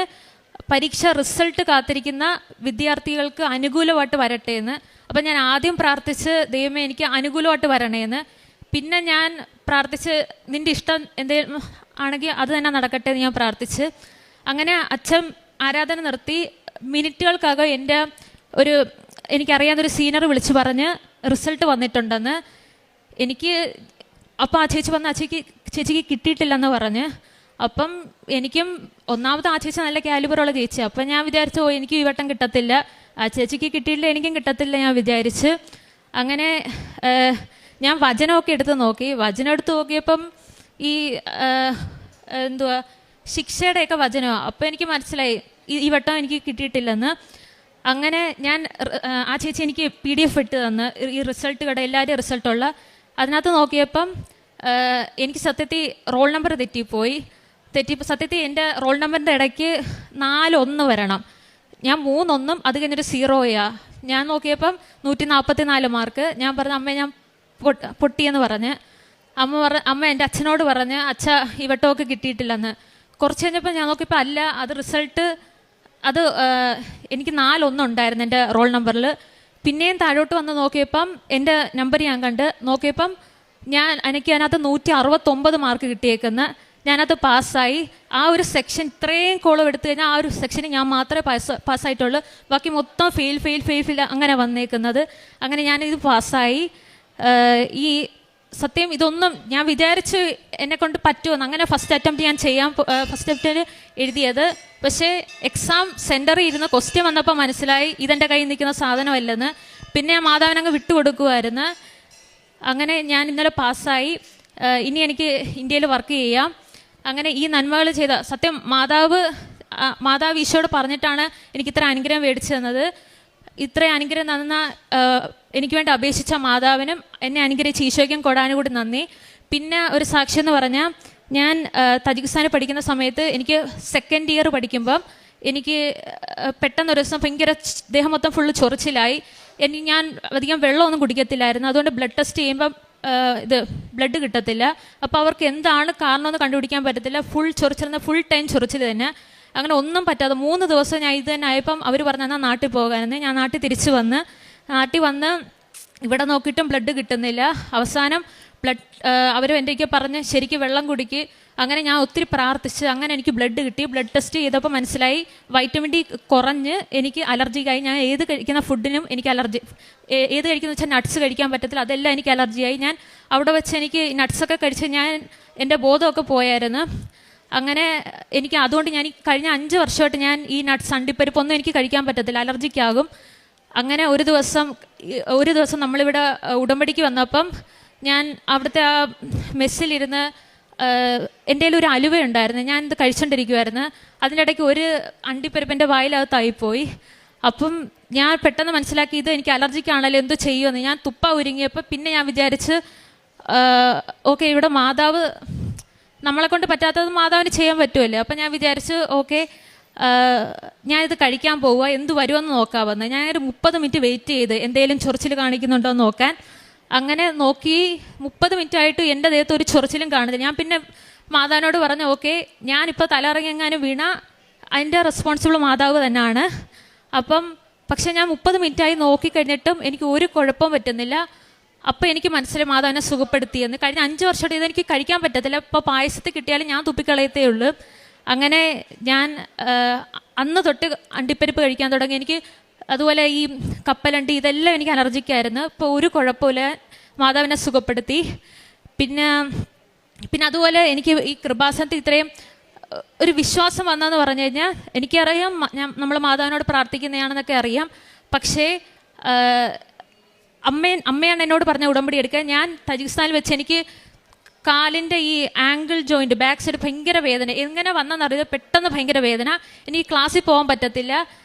പരീക്ഷ റിസൾട്ട് കാത്തിരിക്കുന്ന വിദ്യാർത്ഥികൾക്ക് അനുകൂലമായിട്ട് വരട്ടെ എന്ന്. അപ്പം ഞാൻ ആദ്യം പ്രാർത്ഥിച്ച് ദൈവമേ എനിക്ക് അനുകൂലമായിട്ട് വരണേന്ന്. പിന്നെ ഞാൻ പ്രാർത്ഥിച്ച് നിൻ്റെ ഇഷ്ടം എന്തെങ്കിലും ആണെങ്കിൽ അത് തന്നെ നടക്കട്ടെ എന്ന് ഞാൻ പ്രാർത്ഥിച്ച്. അങ്ങനെ അച്ഛൻ ആരാധന നിർത്തി. മിനിറ്റുകൾക്കകം എനിക്കറിയാവുന്നൊരു സീനിയർ വിളിച്ച് പറഞ്ഞ് റിസൾട്ട് വന്നിട്ടുണ്ടെന്ന്. അപ്പോൾ ആ ചേച്ചി വന്ന് ചേച്ചിക്ക് കിട്ടിയിട്ടില്ലെന്ന് പറഞ്ഞ്. അപ്പം എനിക്കും ഒന്നാമത് ആ ചേച്ചി നല്ല കാലിബറുള്ള ചേച്ചി. അപ്പം ഞാൻ വിചാരിച്ചു എനിക്ക് ഈ വട്ടം കിട്ടത്തില്ല, ആ ചേച്ചിക്ക് കിട്ടിയില്ല എനിക്കും കിട്ടത്തില്ല ഞാൻ വിചാരിച്ച്. അങ്ങനെ ഞാൻ വചനമൊക്കെ എടുത്ത് നോക്കി. വചനം എടുത്ത് നോക്കിയപ്പം ഈ ശിക്ഷയുടെയൊക്കെ വചനമാണ്. അപ്പോൾ എനിക്ക് മനസ്സിലായി ഈ വട്ടം എനിക്ക് കിട്ടിയിട്ടില്ലെന്ന്. അങ്ങനെ ആ ചേച്ചി എനിക്ക് PDF ഇട്ട് തന്ന് ഈ റിസൾട്ടുകളുടെ എല്ലാവരുടെയും റിസൾട്ടുള്ള. അതിനകത്ത് നോക്കിയപ്പം എനിക്ക് സത്യത്തിൽ റോൾ നമ്പർ തെറ്റിപ്പോയി. സത്യത്തിൽ എൻ്റെ റോൾ നമ്പറിൻ്റെ ഇടയ്ക്ക് 4 1 വരണം. ഞാൻ 3 1 അത് കഴിഞ്ഞൊരു 0 ഞാൻ നോക്കിയപ്പം 144 മാർക്ക്. ഞാൻ പറഞ്ഞു അമ്മ ഞാൻ പൊട്ടിയെന്ന് പറഞ്ഞ്. അമ്മ എൻ്റെ അച്ഛനോട് പറഞ്ഞ് അച്ഛ ഈ വട്ടമൊക്കെ കിട്ടിയിട്ടില്ലെന്ന്. കുറച്ച് കഴിഞ്ഞപ്പോൾ ഞാൻ നോക്കിയപ്പോൾ അല്ല, അത് റിസൾട്ട് എനിക്ക് 4 1 ഉണ്ടായിരുന്നു എൻ്റെ റോൾ നമ്പറിൽ. പിന്നെയും താഴോട്ട് വന്ന് നോക്കിയപ്പം എൻ്റെ നമ്പർ ഞാൻ കണ്ട് നോക്കിയപ്പം എനിക്ക് അതിനകത്ത് 169 മാർക്ക് കിട്ടിയേക്കുന്ന. ഞാനത് പാസ്സായി. ആ ഒരു സെക്ഷൻ ഇത്രയും കോളം എടുത്തു കഴിഞ്ഞാൽ ആ ഒരു സെക്ഷന് ഞാൻ മാത്രമേ പാസ്സായിട്ടുള്ളൂ. ബാക്കി മൊത്തം ഫെയിൽ അങ്ങനെ വന്നേക്കുന്നത്. അങ്ങനെ ഞാനിത് പാസ്സായി. ഈ സത്യം ഇതൊന്നും ഞാൻ വിചാരിച്ച് എന്നെക്കൊണ്ട് പറ്റുമെന്ന്. അങ്ങനെ ഫസ്റ്റ് അറ്റംപ്റ്റ് എഴുതിയത്. പക്ഷേ എക്സാം സെൻറ്ററിൽ ഇരുന്ന് ക്വസ്റ്റ്യൻ വന്നപ്പോൾ മനസ്സിലായി ഇതെൻ്റെ കയ്യിൽ നിൽക്കുന്ന സാധനമല്ലെന്ന്. പിന്നെ ഞാൻ മാതാവിനങ്ങ് വിട്ടുകൊടുക്കുമായിരുന്നു. അങ്ങനെ ഞാൻ ഇന്നലെ പാസ്സായി. ഇനി എനിക്ക് ഇന്ത്യയിൽ വർക്ക് ചെയ്യാം. അങ്ങനെ ഈ നന്മകൾ ചെയ്ത സത്യം മാതാവ് മാതാവ് ഈശോയോട് പറഞ്ഞിട്ടാണ് എനിക്ക് ഇത്ര അനുഗ്രഹം മേടിച്ചു തന്നത്. ഇത്ര അനുഗ്രഹം തന്ന എനിക്ക് വേണ്ടി അപേക്ഷിച്ച മാതാവിനും എന്നെ അനുഗ്രഹിച്ച ഈശോയ്ക്കും കൊടാനുകൂടി നന്ദി. പിന്നെ ഒരു സാക്ഷി എന്ന് പറഞ്ഞാൽ, ഞാൻ തജിക്കിസ്ഥാനിൽ പഠിക്കുന്ന സമയത്ത് എനിക്ക് സെക്കൻഡ് ഇയർ പഠിക്കുമ്പം എനിക്ക് പെട്ടെന്നൊരു ദിവസം ഭയങ്കര ദേഹം മൊത്തം ഫുള്ള് ചൊറിച്ചിലായി. ഞാൻ അധികം വെള്ളമൊന്നും കുടിക്കത്തില്ലായിരുന്നു. അതുകൊണ്ട് ബ്ലഡ് ടെസ്റ്റ് ചെയ്യുമ്പം ബ്ലഡ് കിട്ടത്തില്ല. അപ്പോൾ അവർക്ക് എന്താണ് കാരണമെന്ന് കണ്ടുപിടിക്കാൻ പറ്റത്തില്ല. ഫുൾ ടൈം ചൊറിച്ചിൽ തന്നെ. അങ്ങനെ ഒന്നും പറ്റാതെ 3 ദിവസം ഞാൻ ഇത് തന്നെ ആയപ്പം അവർ പറഞ്ഞു എന്നാൽ നാട്ടിൽ പോകാനെന്ന്. ഞാൻ നാട്ടിൽ തിരിച്ചു വന്ന് ഇവിടെ നോക്കിയിട്ടും ബ്ലഡ് കിട്ടുന്നില്ല. അവസാനം അവർ എൻ്റെ പറഞ്ഞ് ശരിക്കും വെള്ളം കുടിക്ക്. അങ്ങനെ ഞാൻ ഒത്തിരി പ്രാർത്ഥിച്ച് അങ്ങനെ എനിക്ക് ബ്ലഡ് കിട്ടി. ബ്ലഡ് ടെസ്റ്റ് ചെയ്തപ്പോൾ മനസ്സിലായി വൈറ്റമിൻ ഡി കുറഞ്ഞ് എനിക്ക് അലർജിക്കായി. ഞാൻ ഏത് കഴിക്കുന്ന ഫുഡിനും എനിക്ക് അലർജി. ഏത് കഴിക്കുന്ന വെച്ചാൽ നട്ട്സ് കഴിക്കാൻ പറ്റത്തില്ല, അതെല്ലാം എനിക്ക് അലർജിയായി. ഞാൻ അവിടെ വെച്ച് എനിക്ക് നട്ട്സൊക്കെ കഴിച്ച് എൻ്റെ ബോധമൊക്കെ പോയായിരുന്നു. അങ്ങനെ എനിക്ക് അതുകൊണ്ട് ഞാൻ കഴിഞ്ഞ 5 വർഷമായിട്ട് ഞാൻ ഈ നട്ട്സ് അണ്ടിപ്പരിപ്പൊന്നും എനിക്ക് കഴിക്കാൻ പറ്റത്തില്ല, അലർജിക്കാകും. അങ്ങനെ ഒരു ദിവസം നമ്മളിവിടെ ഉടമ്പടിക്ക് വന്നപ്പം ഞാൻ അവിടുത്തെ ആ മെസ്സിലിരുന്ന് എൻ്റെ ഒരു അലുവ ഉണ്ടായിരുന്നു. ഞാൻ ഇത് കഴിച്ചുകൊണ്ടിരിക്കുമായിരുന്നു. അതിൻ്റെ ഇടയ്ക്ക് ഒരു അണ്ടിപ്പരിപ്പിൻ്റെ വായിലകത്തായിപ്പോയി. അപ്പം ഞാൻ പെട്ടെന്ന് മനസ്സിലാക്കി ഇത് എനിക്ക് അലർജിക്കാണല്ലോ, എന്ത് ചെയ്യുമെന്ന്. ഞാൻ തുപ്പ ഒരുങ്ങിയപ്പോൾ പിന്നെ ഞാൻ വിചാരിച്ച് ഓക്കെ, ഇവിടെ മാതാവ് നമ്മളെ കൊണ്ട് പറ്റാത്തത് മാതാവിന് ചെയ്യാൻ പറ്റുമല്ലോ. അപ്പം ഞാൻ വിചാരിച്ച് ഓക്കെ, ഞാനിത് കഴിക്കാൻ പോവുക, എന്ത് വരുമെന്ന് നോക്കാമെന്ന്. ഞാനൊരു 30 മിനിറ്റ് വെയിറ്റ് ചെയ്ത് എന്തെങ്കിലും ചൊറിച്ചിൽ കാണിക്കുന്നുണ്ടോ എന്ന് നോക്കാൻ. അങ്ങനെ നോക്കി 30 മിനിറ്റ് ആയിട്ട് എൻ്റെ ദേഹത്ത് ഒരു ചൊറിച്ചിലും കാണുന്നില്ല. ഞാൻ പിന്നെ മാതാവിനോട് പറഞ്ഞു ഓക്കെ, ഞാനിപ്പോൾ തലയിറങ്ങിയെങ്ങാനും വീണ അതിൻ്റെ റെസ്പോൺസിബിൾ മാതാവ് തന്നെയാണ്. പക്ഷെ ഞാൻ 30 മിനിറ്റായി നോക്കിക്കഴിഞ്ഞിട്ടും എനിക്ക് ഒരു കുഴപ്പവും പറ്റുന്നില്ല. അപ്പോൾ എനിക്ക് മനസ്സിലായി മാതാവിനെ സുഖപ്പെടുത്തിയെന്ന്. കഴിഞ്ഞ 5 വർഷമായിട്ട് ഇതെനിക്ക് കഴിക്കാൻ പറ്റത്തില്ല. ഇപ്പോൾ പായസത്തിൽ കിട്ടിയാലും ഞാൻ തുപ്പിക്കളയത്തേ ഉള്ളൂ. അങ്ങനെ ഞാൻ അന്ന് തൊട്ട് അണ്ടിപ്പരിപ്പ് കഴിക്കാൻ തുടങ്ങി. എനിക്ക് അതുപോലെ ഈ കപ്പലണ്ടി ഇതെല്ലാം എനിക്ക് അലർജിക്കായിരുന്നു. ഇപ്പോൾ ഒരു കുഴപ്പമില്ല, മാതാവിനെ സുഖപ്പെടുത്തി. പിന്നെ അതുപോലെ എനിക്ക് ഈ കൃപാസനത്തിൽ ഇത്രയും ഒരു വിശ്വാസം വന്നതെന്ന് പറഞ്ഞു കഴിഞ്ഞാൽ, എനിക്കറിയാം നമ്മൾ മാതാവിനോട് പ്രാർത്ഥിക്കുന്നതാണെന്നൊക്കെ അറിയാം. പക്ഷേ അമ്മയാണ് എന്നോട് പറഞ്ഞ ഉടമ്പടി എടുക്കാൻ. ഞാൻ തജിക്കിസ്ഥാനിൽ വെച്ച് എനിക്ക് കാലിൻ്റെ ഈ ആംഗിൾ ജോയിൻറ്റ് ബാക്ക് സൈഡ് ഭയങ്കര വേദന. എങ്ങനെ വന്നെന്നറിയാം, പെട്ടെന്ന് ഭയങ്കര വേദന. എനിക്ക് ക്ലാസ്സിൽ പോകാൻ പറ്റത്തില്ല.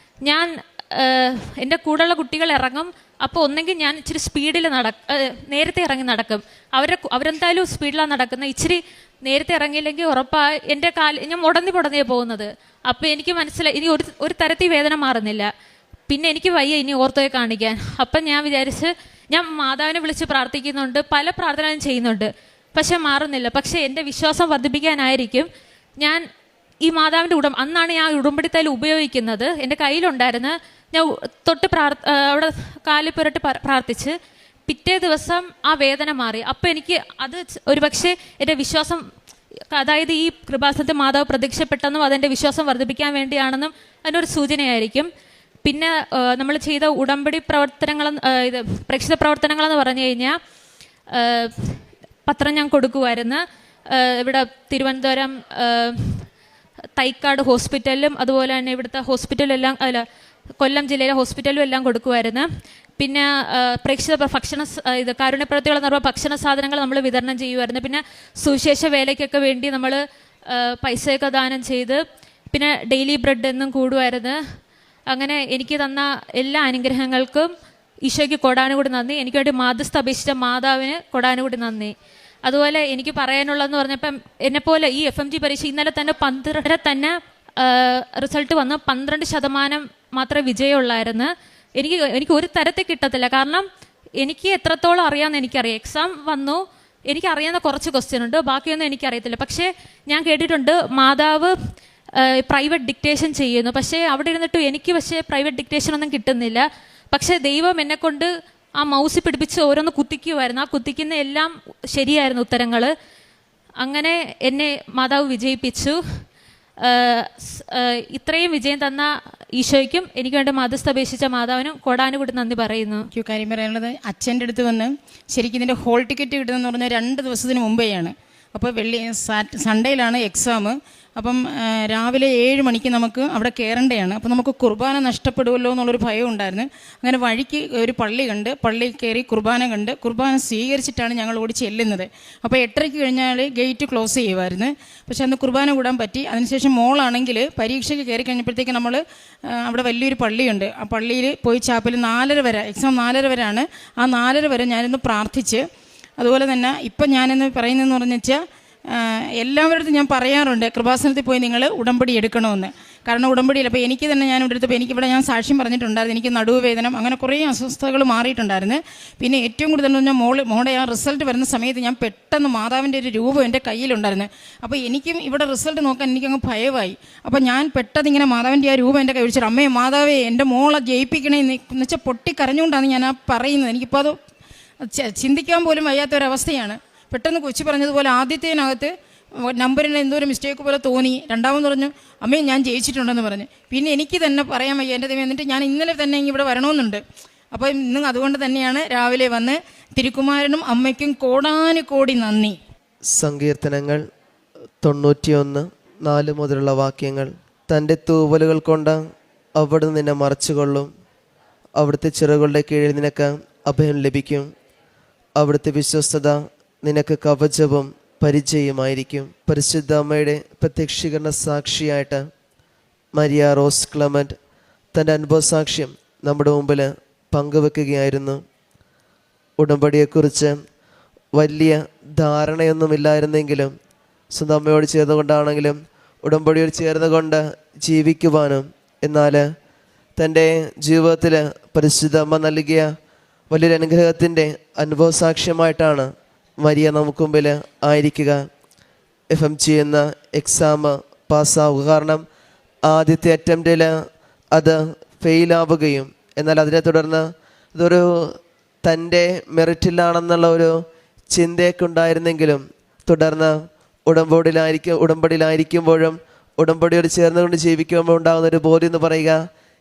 ഞാൻ എൻ്റെ കൂടെയുള്ള കുട്ടികൾ ഇറങ്ങും. അപ്പോൾ ഒന്നെങ്കിൽ ഞാൻ ഇച്ചിരി സ്പീഡിൽ നേരത്തെ ഇറങ്ങി നടക്കും. അവരെന്തായാലും സ്പീഡിലാണ് നടക്കുന്നത്. ഇച്ചിരി നേരത്തെ ഇറങ്ങിയില്ലെങ്കിൽ ഉറപ്പായി എൻ്റെ ഞാൻ മുടന്നിയാണ് പോകുന്നത്. അപ്പോൾ എനിക്ക് മനസ്സിലായി ഇനി ഒരു തരത്തിൽ വേദന മാറുന്നില്ല. പിന്നെ എനിക്ക് വയ്യ ഇനി ഓർത്തോയെ കാണിക്കാൻ. അപ്പം ഞാൻ വിചാരിച്ച് ഞാൻ മാതാവിനെ വിളിച്ച് പ്രാർത്ഥിക്കുന്നുണ്ട്, പല പ്രാർത്ഥനകളും ചെയ്യുന്നുണ്ട്, പക്ഷെ മാറുന്നില്ല. പക്ഷേ എൻ്റെ വിശ്വാസം വർദ്ധിപ്പിക്കാനായിരിക്കും ഞാൻ ഈ മാതാവിൻ്റെ അന്നാണ് ഞാൻ ഉടമ്പടി തൈലം ഉപയോഗിക്കുന്നത്. എൻ്റെ കയ്യിലുണ്ടായിരുന്നു. ഞാൻ അവിടെ കാലിൽ പുരട്ട് പ്രാർത്ഥിച്ച് പിറ്റേ ദിവസം ആ വേദന മാറി. അപ്പോൾ എനിക്ക് അത് ഒരു പക്ഷേ എൻ്റെ വിശ്വാസം, അതായത് ഈ കൃപാസനത്തിൽ മാതാവ് പ്രത്യക്ഷപ്പെട്ടെന്നും അതെൻ്റെ വിശ്വാസം വർദ്ധിപ്പിക്കാൻ വേണ്ടിയാണെന്നും അതിനൊരു സൂചനയായിരിക്കും. പിന്നെ നമ്മൾ ചെയ്ത ഉടമ്പടി പ്രേക്ഷിത പ്രവർത്തനങ്ങളെന്ന് പറഞ്ഞു കഴിഞ്ഞാൽ, പത്രം ഞാൻ കൊടുക്കുമായിരുന്നു. ഇവിടെ തിരുവനന്തപുരം തൈക്കാട് ഹോസ്പിറ്റലിലും അതുപോലെ തന്നെ ഇവിടുത്തെ ഹോസ്പിറ്റലെല്ലാം കൊല്ലം ജില്ലയിലെ ഹോസ്പിറ്റലിലും എല്ലാം കൊടുക്കുമായിരുന്നു. പിന്നെ പ്രേക്ഷിത കാരുണ്യപ്രവൃത്തികളെന്ന് പറയുമ്പോൾ ഭക്ഷണ സാധനങ്ങൾ നമ്മൾ വിതരണം ചെയ്യുമായിരുന്നു. പിന്നെ സുവിശേഷ വേലയ്ക്കൊക്കെ വേണ്ടി നമ്മൾ പൈസയൊക്കെ ദാനം ചെയ്ത് പിന്നെ ഡെയിലി ബ്രെഡ് എന്നും കൂടുമായിരുന്നു. അങ്ങനെ എനിക്ക് തന്ന എല്ലാ അനുഗ്രഹങ്ങൾക്കും ഈശോയ്ക്ക് കൊടാനുകൂടി നന്ദി. എനിക്ക് വേണ്ടി മാധ്യസ്ഥ അപേക്ഷിച്ച മാതാവിന് കൊടാനുകൂടി നന്ദി. അതുപോലെ എനിക്ക് പറയാനുള്ളതെന്ന് പറഞ്ഞപ്പം എന്നെപ്പോലെ ഈ FMG പരീക്ഷ ഇന്നലെ തന്നെ 12 തന്നെ റിസൾട്ട് വന്ന് 12% മാത്രമേ വിജയമുള്ളായിരുന്നു. എനിക്ക് ഒരു തരത്തിൽ കിട്ടത്തില്ല. കാരണം എനിക്ക് എത്രത്തോളം അറിയാമെന്ന് എനിക്കറിയാം. എക്സാം വന്നു, എനിക്കറിയാവുന്ന കുറച്ച് ക്വസ്റ്റ്യൻ ഉണ്ട്, ബാക്കിയൊന്നും എനിക്കറിയത്തില്ല. പക്ഷേ ഞാൻ കേട്ടിട്ടുണ്ട് മാതാവ് പ്രൈവറ്റ് ഡിക്റ്റേഷൻ ചെയ്യുന്നു. പക്ഷേ അവിടെ ഇരുന്നിട്ട് എനിക്ക് പ്രൈവറ്റ് ഡിക്റ്റേഷൻ ഒന്നും കിട്ടുന്നില്ല. പക്ഷേ ദൈവം എന്നെക്കൊണ്ട് ആ മൗസ് പിടിപ്പിച്ച് ഓരോന്ന് കുത്തിക്കുമായിരുന്നു. ആ കുത്തിക്കുന്ന എല്ലാം ശരിയായിരുന്നു ഉത്തരങ്ങൾ. അങ്ങനെ എന്നെ മാതാവ് വിജയിപ്പിച്ചു. ഇത്രയും വിജയം തന്ന ഈശോയ്ക്കും എനിക്ക് വേണ്ടി മധ്യസ്ഥ അപേക്ഷിച്ച മാതാവിനും കൊടാനുകൂടി നന്ദി പറയുന്നു. കാര്യം പറയാനുള്ളത്, അച്ഛൻ്റെ അടുത്ത് വന്ന് ശരിക്കും ഇതിൻ്റെ ഹോൾ ടിക്കറ്റ് കിട്ടുന്നതെന്ന് പറഞ്ഞാൽ 2 ദിവസത്തിന് മുമ്പെയാണ്. അപ്പോൾ സൺഡേയിലാണ് എക്സാം. അപ്പം രാവിലെ 7 മണിക്ക് നമുക്ക് അവിടെ കയറേണ്ടതാണ്. അപ്പോൾ നമുക്ക് കുർബാന നഷ്ടപ്പെടുമല്ലോ എന്നുള്ളൊരു ഭയം ഉണ്ടായിരുന്നു. അങ്ങനെ വഴിക്ക് ഒരു പള്ളി കണ്ട്, പള്ളിയിൽ കയറി കുർബാന കണ്ട്, കുർബാന സ്വീകരിച്ചിട്ടാണ് ഞങ്ങൾ ഓടി ചെല്ലുന്നത്. അപ്പോൾ 8:30 കഴിഞ്ഞാൽ ഗേറ്റ് ക്ലോസ് ചെയ്യുമായിരുന്നു. പക്ഷെ അന്ന് കുർബാന കൂടാൻ പറ്റി. അതിനുശേഷം മോളാണെങ്കിൽ പരീക്ഷയ്ക്ക് കയറി കഴിഞ്ഞപ്പോഴത്തേക്ക് നമ്മൾ അവിടെ വലിയൊരു പള്ളിയുണ്ട്. ആ പള്ളിയിൽ പോയി ചാപ്പലിൽ 4:30 വരെ, എക്സാം 4:30 വരെയാണ്. ആ 4:30 വരെ ഞാനിന്ന് പ്രാർത്ഥിച്ച്, അതുപോലെ തന്നെ ഇപ്പം ഞാനിന്ന് പറയുന്നതെന്ന് പറഞ്ഞു വെച്ചാൽ എല്ലാവരുടെ ഞാൻ പറയാറുണ്ട്, കൃപാസനത്തിൽ പോയി നിങ്ങൾ ഉടമ്പടി എടുക്കണമെന്ന്. കാരണം ഉടമ്പടിയിൽ അപ്പോൾ എനിക്ക് തന്നെ ഞാൻ ഇവിടെ എടുത്തപ്പോൾ എനിക്കിവിടെ ഞാൻ സാക്ഷ്യം പറഞ്ഞിട്ടുണ്ടായിരുന്നു, എനിക്ക് നടുവേദന അങ്ങനെ കുറേ അസ്വസ്ഥതകൾ മാറിയിട്ടുണ്ടായിരുന്നു. പിന്നെ ഏറ്റവും കൂടുതൽ പറഞ്ഞാൽ മോളുടെ ആ റിസൾട്ട് വരുന്ന സമയത്ത് ഞാൻ പെട്ടെന്ന് മാതാവിൻ്റെ ഒരു രൂപം എൻ്റെ കയ്യിലുണ്ടായിരുന്നു. അപ്പോൾ എനിക്കും ഇവിടെ റിസൾട്ട് നോക്കാൻ എനിക്കങ്ങ് ഭയമായി. അപ്പോൾ ഞാൻ പെട്ടെന്ന് ഇങ്ങനെ മാതാവിൻ്റെ ആ രൂപം എൻ്റെ കൈ വിളിച്ചിട്ട്, അമ്മേ മാതാവേ എൻ്റെ മോളെ ജയിപ്പിക്കണേ എന്ന് വെച്ചാൽ പൊട്ടിക്കരഞ്ഞുകൊണ്ടാണ് ഞാൻ ആ പറയുന്നത്. എനിക്കിപ്പോൾ അത് ചിന്തിക്കാൻ പോലും വയ്യാത്തൊരവസ്ഥയാണ്. പെട്ടെന്ന് കൊച്ചി പറഞ്ഞതുപോലെ ആദ്യത്തേനകത്ത് നമ്പറിന് എന്തോ ഒരു മിസ്റ്റേക്ക് പോലെ തോന്നി. രണ്ടാമത് പറഞ്ഞു അമ്മേ ഞാൻ ജയിച്ചിട്ടുണ്ടെന്ന് പറഞ്ഞ്. പിന്നെ എനിക്ക് തന്നെ പറയാൻ വയ്യ എൻ്റെ ദൈവം. എന്നിട്ട് ഞാൻ ഇന്നലെ തന്നെ ഇവിടെ വരണമെന്നുണ്ട്. അപ്പോൾ ഇന്ന് അതുകൊണ്ട് തന്നെയാണ് രാവിലെ വന്ന് തിരുക്കുമാരനും അമ്മയ്ക്കും കോടാനുകോടി നന്ദി. സങ്കീർത്തനങ്ങൾ 91:4 മുതലുള്ള വാക്യങ്ങൾ. തൻ്റെ തൂവലുകൾ കൊണ്ട് അവിടുന്ന് നിന്നെ മറച്ചുകൊള്ളും, അവിടുത്തെ ചിറകുകളുടെ കീഴിൽ നിനക്ക് അഭയം ലഭിക്കും, അവിടുത്തെ വിശ്വസ്തത നിനക്ക് കവചവും പരിചയമായിരിക്കും. പരിശുദ്ധ അമ്മയുടെ പ്രത്യക്ഷീകരണ സാക്ഷിയായിട്ട് മരിയ റോസ് ക്ലമന്റ് തൻ്റെ അനുഭവ സാക്ഷ്യം നമ്മുടെ മുമ്പിൽ പങ്കുവെക്കുകയായിരുന്നു. ഉടമ്പടിയെക്കുറിച്ച് വലിയ ധാരണയൊന്നുമില്ലായിരുന്നെങ്കിലും സ്വന്തം അമ്മയോട് ചേർന്നുകൊണ്ടാണെങ്കിലും ഉടമ്പടിയോട് ചേർന്നുകൊണ്ട് ജീവിക്കുവാനും, എന്നാൽ തൻ്റെ ജീവിതത്തിൽ പരിശുദ്ധ അമ്മ നൽകിയ വലിയൊരു അനുഗ്രഹത്തിൻ്റെ അനുഭവ സാക്ഷ്യമായിട്ടാണ് മരിയ നമുക്ക് മുമ്പിൽ ആയിരിക്കുക. FMG എന്ന എക്സാം പാസ്സാവുക. കാരണം ആദ്യത്തെ അറ്റംപ്റ്റിൽ അത് ഫെയിലാവുകയും, എന്നാൽ അതിനെ തുടർന്ന് ഇതൊരു തൻ്റെ മെറിറ്റിലാണെന്നുള്ള ഒരു ചിന്തയൊക്കെ ഉണ്ടായിരുന്നെങ്കിലും തുടർന്ന് ഉടമ്പടിയിലായിരിക്കുമ്പോഴും ഉടമ്പടിയോട് ചേർന്നുകൊണ്ട് ജീവിക്കുമ്പോൾ ഉണ്ടാകുന്നൊരു ബോധ്യം എന്ന് പറയുക,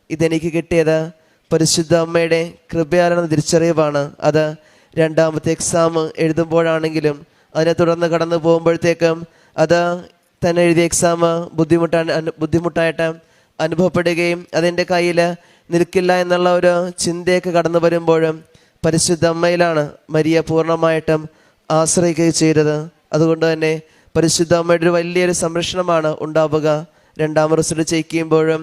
ഇതെനിക്ക് കിട്ടിയത് പരിശുദ്ധ അമ്മയുടെ കൃപയാലെന്ന തിരിച്ചറിവാണ്. അത് രണ്ടാമത്തെ എക്സാം എഴുതുമ്പോഴാണെങ്കിലും അതിനെ തുടർന്ന് കടന്നു പോകുമ്പോഴത്തേക്കും അത് തന്നെ എഴുതിയ എക്സാം ബുദ്ധിമുട്ടായിട്ട് അനുഭവപ്പെടുകയും അതെൻ്റെ കയ്യിൽ നിൽക്കില്ല എന്നുള്ള ഒരു ചിന്തയൊക്കെ കടന്നു വരുമ്പോഴും പരിശുദ്ധ അമ്മയിലാണ് മരിയ പൂർണ്ണമായിട്ടും ആശ്രയിക്കുകയും ചെയ്തത്. അതുകൊണ്ട് തന്നെ പരിശുദ്ധ അമ്മയുടെ ഒരു വലിയൊരു സംരക്ഷണമാണ് ഉണ്ടാവുക. രണ്ടാം റിസൾട്ട് ചെക്ക് ചെയ്യുമ്പോഴും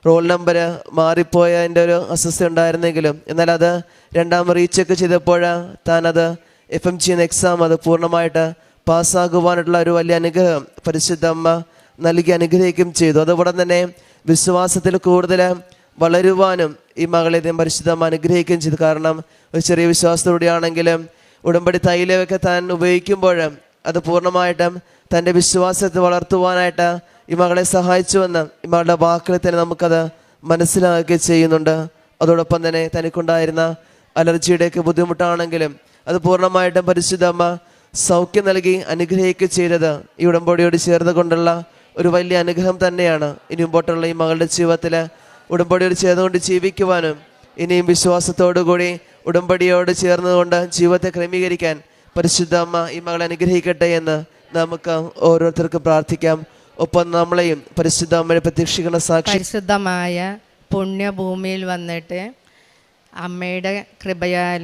റോൾ നമ്പർ മാറിപ്പോയതിൻ്റെ ഒരു അസ്വസ്ഥ ഉണ്ടായിരുന്നെങ്കിലും, എന്നാൽ അത് രണ്ടാം റീചെക്ക് ചെയ്തപ്പോൾ താനത് FMG എന്ന എക്സാം അത് പൂർണ്ണമായിട്ട് പാസ്സാകുവാനുള്ള ഒരു വലിയ അനുഗ്രഹം പരിശുദ്ധ അമ്മ നൽകി അനുഗ്രഹിക്കുകയും ചെയ്തു. അതുപോലെ തന്നെ വിശ്വാസത്തിൽ കൂടുതൽ വളരുവാനും ഈ മകളെ പരിശുദ്ധ അമ്മ അനുഗ്രഹിക്കുകയും ചെയ്തു. കാരണം ഒരു ചെറിയ വിശ്വാസത്തോടെയാണെങ്കിലും ഉടമ്പടി തൈലമൊക്കെ താൻ ഉപയോഗിക്കുമ്പോൾ അത് പൂർണ്ണമായിട്ടും തൻ്റെ വിശ്വാസത്തെ വളർത്തുവാനായിട്ട് ഈ മകളെ സഹായിച്ചുവെന്ന് ഈ മകളുടെ വാക്കുകളിൽ തന്നെ നമുക്കത് മനസ്സിലാക്കുകയും ചെയ്യുന്നുണ്ട്. അതോടൊപ്പം തന്നെ തനിക്കുണ്ടായിരുന്ന അലർജിയുടെയൊക്കെ ബുദ്ധിമുട്ടാണെങ്കിലും അത് പൂർണ്ണമായിട്ടും പരിശുദ്ധ അമ്മ സൗഖ്യം നൽകി അനുഗ്രഹിക്കുകയും ചെയ്തത് ഈ ഉടമ്പടിയോട് ചേർന്ന് കൊണ്ടുള്ള ഒരു വലിയ അനുഗ്രഹം തന്നെയാണ്. ഇനി മുമ്പോട്ടുള്ള ഈ മകളുടെ ജീവിതത്തിൽ ഉടമ്പടിയോട് ചേർന്നുകൊണ്ട് ജീവിക്കുവാനും ഇനിയും വിശ്വാസത്തോടു കൂടി ഉടമ്പടിയോട് ചേർന്നുകൊണ്ട് ജീവിതത്തെ ക്രമീകരിക്കാൻ പരിശുദ്ധ അമ്മ ഈ മകളെ അനുഗ്രഹിക്കട്ടെ എന്ന് നമുക്ക് ഓരോരുത്തർക്കും പ്രാർത്ഥിക്കാം. ഒപ്പം നമ്മളെയും പരിശുദ്ധ അമ്മയുടെ പ്രത്യക്ഷീകരണ സാക്ഷി പരിശുദ്ധമായ പുണ്യഭൂമിയിൽ വന്നിട്ട് അമ്മയുടെ കൃപയാൽ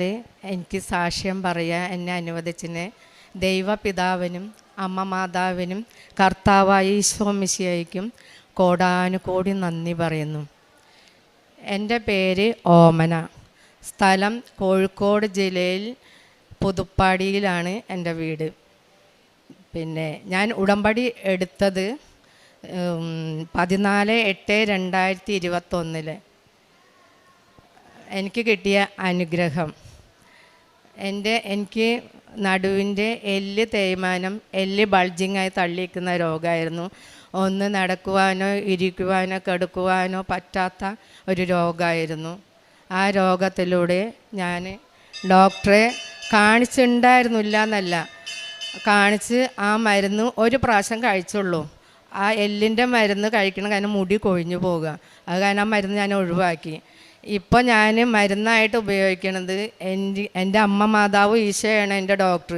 എനിക്ക് സാക്ഷ്യം പറയാൻ എന്നെ അനുവദിച്ചിന് ദൈവപിതാവിനും അമ്മ മാതാവിനും കർത്താവായ ഈശോ മിശിഹായ്ക്കും കോടാനുകോടി നന്ദി പറയുന്നു. എൻ്റെ പേര് ഓമന. സ്ഥലം കോഴിക്കോട് ജില്ലയിൽ പുതുപ്പാടിയിലാണ് എൻ്റെ വീട്. പിന്നെ ഞാൻ ഉടമ്പടി എടുത്തത് 14/8/2021 എനിക്ക് കിട്ടിയ അനുഗ്രഹം. എനിക്ക് നടുവിൻ്റെ എല്ല് തേയ്മാനം, എല്ല് ബൾജിങ്ങായി തള്ളിയിരിക്കുന്ന രോഗമായിരുന്നു. ഒന്ന് നടക്കുവാനോ ഇരിക്കുവാനോ കിടക്കുവാനോ പറ്റാത്ത ഒരു രോഗമായിരുന്നു. ആ രോഗത്തിലൂടെ ഞാൻ ഡോക്ടറെ കാണിച്ചിട്ടുണ്ടായിരുന്നില്ല എന്നല്ല, കാണിച്ച് ആ മരുന്ന് ഒരു പ്രാവശ്യം കഴിച്ചുള്ളൂ. ആ എല്ലിൻ്റെ മരുന്ന് കഴിക്കണം, കാരണം മുടി കൊഴിഞ്ഞു പോവുക. അത് കാരണം ആ മരുന്ന് ഞാൻ ഒഴിവാക്കി. ഇപ്പോൾ ഞാൻ മരുന്നായിട്ട് ഉപയോഗിക്കണത് എൻ്റെ അമ്മ മാതാവ് ഈശോയാണ് എൻ്റെ ഡോക്ടർ.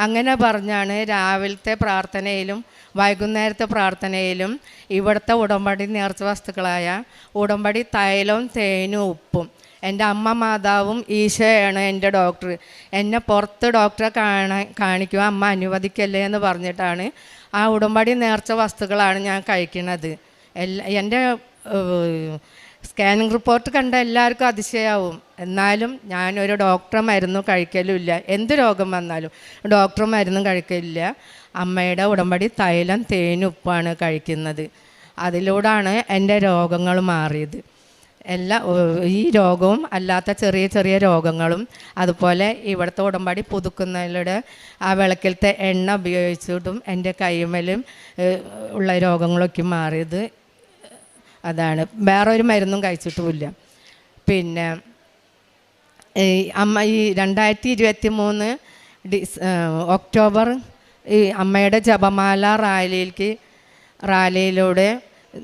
അങ്ങനെ പറഞ്ഞാണ് രാവിലത്തെ പ്രാർത്ഥനയിലും വൈകുന്നേരത്തെ പ്രാർത്ഥനയിലും ഇവിടുത്തെ ഉടമ്പടി നേർച്ച വസ്തുക്കളായ ഉടമ്പടി തൈലവും തേനും ഉപ്പും, എൻ്റെ അമ്മ മാതാവും ഈശോയാണ് എൻ്റെ ഡോക്ടർ, എന്നെ പുറത്ത് ഡോക്ടറെ കാണിക്കുക അമ്മ അനുവദിക്കല്ലേ എന്ന് പറഞ്ഞിട്ടാണ് ആ ഉടമ്പടി നേർച്ച വസ്തുക്കളാണ് ഞാൻ കഴിക്കുന്നത്. എൻ്റെ സ്കാനിങ് റിപ്പോർട്ട് കണ്ട എല്ലാവർക്കും അതിശയാവും. എന്നാലും ഞാനൊരു ഡോക്ടറെ മരുന്നും കഴിക്കലുമില്ല. എന്ത് രോഗം വന്നാലും ഡോക്ടറെ മരുന്നും കഴിക്കലില്ല. അമ്മയുടെ ഉടമ്പടി തൈലം തേനും ഉപ്പാണ് കഴിക്കുന്നത്. അതിലൂടെയാണ് എൻ്റെ രോഗങ്ങൾ മാറിയത്. ഈ രോഗവും അല്ലാത്ത ചെറിയ ചെറിയ രോഗങ്ങളും അതുപോലെ ഇവിടുത്തെ ഉടമ്പടി പുതുക്കുന്നതിലൂടെ ആ വിളക്കിലത്തെ എണ്ണ ഉപയോഗിച്ചിട്ടും എൻ്റെ കൈമലും ഉള്ള രോഗങ്ങളൊക്കെ മാറിയത്. അതാണ്, വേറൊരു മരുന്നും കഴിച്ചിട്ടുമില്ല. പിന്നെ അമ്മ ഈ 2023 ഒക്ടോബർ ഈ അമ്മയുടെ ജപമാല റാലിയിലൂടെ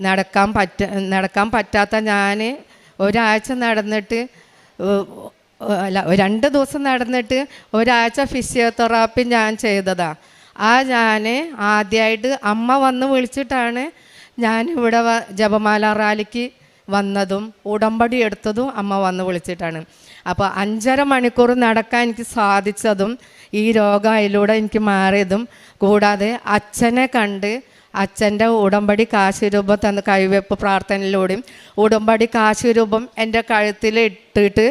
നടക്കാൻ പറ്റാത്ത ഞാൻ ഒരാഴ്ച നടന്നിട്ട് 2 ദിവസം നടന്നിട്ട് ഒരാഴ്ച ഫിസിയോതെറാപ്പി ഞാൻ ചെയ്തതാണ്. ഞാൻ ആദ്യമായിട്ട് അമ്മ വന്ന് വിളിച്ചിട്ടാണ് ഞാനിവിടെ ജപമാല റാലിക്ക് വന്നതും ഉടമ്പടി എടുത്തതും അമ്മ വന്ന് വിളിച്ചിട്ടാണ്. അപ്പോൾ 5.5 മണിക്കൂർ നടക്കാൻ എനിക്ക് സാധിച്ചതും ഈ രോഗം അതിലൂടെ എനിക്ക് മാറിയതും കൂടാതെ അച്ഛനെ കണ്ട് അച്ഛൻ്റെ ഉടമ്പടി കാശുരൂപം തന്ന കൈവെപ്പ് പ്രാർത്ഥനയിലൂടെയും ഉടമ്പടി കാശുരൂപം എൻ്റെ കഴുത്തിൽ ഇട്ടിട്ട്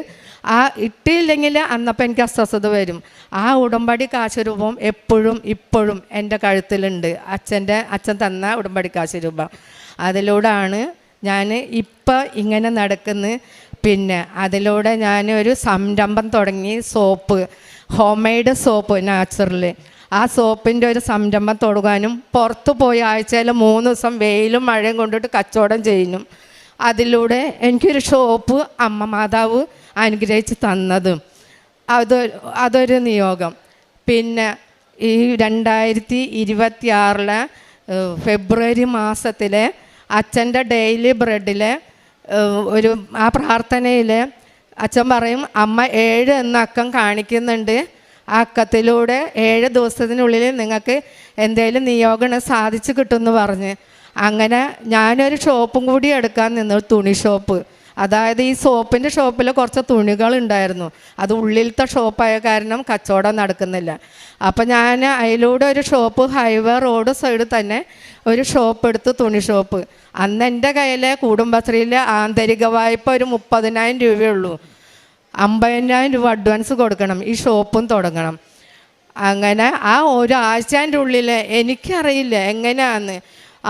ഇട്ടില്ലെങ്കിൽ അന്നപ്പം എനിക്ക് അസ്വസ്ഥത വരും. ആ ഉടമ്പടി കാശുരൂപം ഇപ്പോഴും എൻ്റെ കഴുത്തിലുണ്ട്. അച്ഛൻ തന്ന ഉടമ്പടി കാശുരൂപം. അതിലൂടെയാണ് ഞാൻ ഇപ്പം ഇങ്ങനെ നടക്കുന്നത്. പിന്നെ അതിലൂടെ ഞാൻ ഒരു സംരംഭം തുടങ്ങി, soap, home made soap natural. ആ സോപ്പിൻ്റെ ഒരു സംരംഭം തുടങ്ങാനും പുറത്ത് പോയി ആഴ്ചയിൽ 3 ദിവസം വെയിലും മഴയും കൊണ്ടിട്ട് കച്ചവടം ചെയ്യുന്നു. അതിലൂടെ എനിക്കൊരു ഷോപ്പ് അമ്മ മാതാവ് അനുഗ്രഹിച്ച് തന്നതും അതൊരു നിയോഗം. പിന്നെ ഈ 2026 ഫെബ്രുവരി മാസത്തിലെ അച്ഛൻ്റെ ഡെയിലി ബ്രെഡിൽ ആ പ്രാർത്ഥനയിൽ അച്ഛൻ പറയും അമ്മ 7 എന്ന അക്കം കാണിക്കുന്നുണ്ട്. ആ അക്കത്തിലൂടെ 7 ദിവസത്തിനുള്ളിൽ നിങ്ങൾക്ക് എന്തെങ്കിലും നിയോഗം സാധിച്ചു കിട്ടുമെന്ന് പറഞ്ഞ് അങ്ങനെ ഞാനൊരു ഷോപ്പും കൂടി എടുക്കാൻ നിന്നു, തുണി ഷോപ്പ്. അതായത് ഈ സോപ്പിൻ്റെ ഷോപ്പിൽ കുറച്ച് തുണികളുണ്ടായിരുന്നു. അത് ഉള്ളിലത്തെ ഷോപ്പായ കാരണം കച്ചവടം നടക്കുന്നില്ല. അപ്പം ഞാൻ അതിലൂടെ ഒരു ഷോപ്പ്, ഹൈവേ റോഡ് സൈഡിൽ തന്നെ ഒരു ഷോപ്പ് എടുത്ത്, തുണി ഷോപ്പ്. അന്ന് എൻ്റെ കയ്യിലെ കുടുംബശ്രീയിലെ ആന്തരിക വായ്പ ഒരു 30,000 രൂപയുള്ളൂ. 50,000 രൂപ അഡ്വാൻസ് കൊടുക്കണം, ഈ ഷോപ്പും തുടങ്ങണം. അങ്ങനെ ആ ഒരാഴ്ചൻ്റെ ഉള്ളിൽ എനിക്കറിയില്ല എങ്ങനെയാണെന്ന്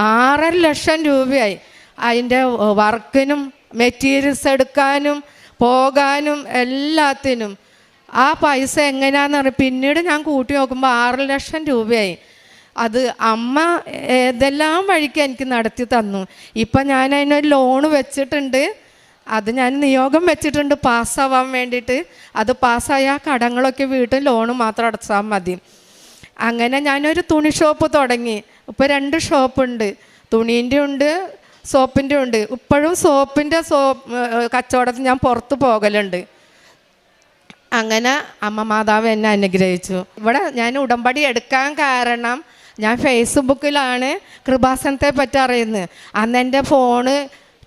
6.5 ലക്ഷം രൂപയായി. അതിൻ്റെ വർക്കിനും മെറ്റീരിയൽസ് എടുക്കാനും പോകാനും എല്ലാത്തിനും. ആ പൈസ എങ്ങനെയാണെന്ന് പറയും. പിന്നീട് ഞാൻ കൂട്ടി നോക്കുമ്പോൾ 6 ലക്ഷം രൂപയായി. അത് അമ്മ ഏതെല്ലാം വഴിക്ക് എനിക്ക് നടത്തി തന്നു. ഇപ്പം ഞാൻ അതിനൊരു ലോണ് വെച്ചിട്ടുണ്ട്. അത് ഞാൻ നിയോഗം വെച്ചിട്ടുണ്ട് പാസ്സാവാൻ വേണ്ടിയിട്ട്. അത് പാസ്സായ ആ കടങ്ങളൊക്കെ വീട്ടിൽ ലോണ് മാത്രം അടച്ചാൽ മതി. അങ്ങനെ ഞാനൊരു തുണി ഷോപ്പ് തുടങ്ങി. ഇപ്പോൾ 2 ഷോപ്പുണ്ട്, തുണീൻ്റെ ഉണ്ട്, സോപ്പിൻ്റെ ഉണ്ട്. ഇപ്പോഴും സോപ്പിൻ്റെ കച്ചവടത്തിൽ ഞാൻ പുറത്ത് പോകലുണ്ട്. അങ്ങനെ അമ്മ മാതാവ് എന്നെ അനുഗ്രഹിച്ചു. ഇവിടെ ഞാൻ ഉടമ്പടി എടുക്കാൻ കാരണം ഞാൻ ഫേസ്ബുക്കിലാണ് കൃപാസനത്തെ പറ്റി അറിയുന്നത്. അന്ന് എൻ്റെ ഫോണ്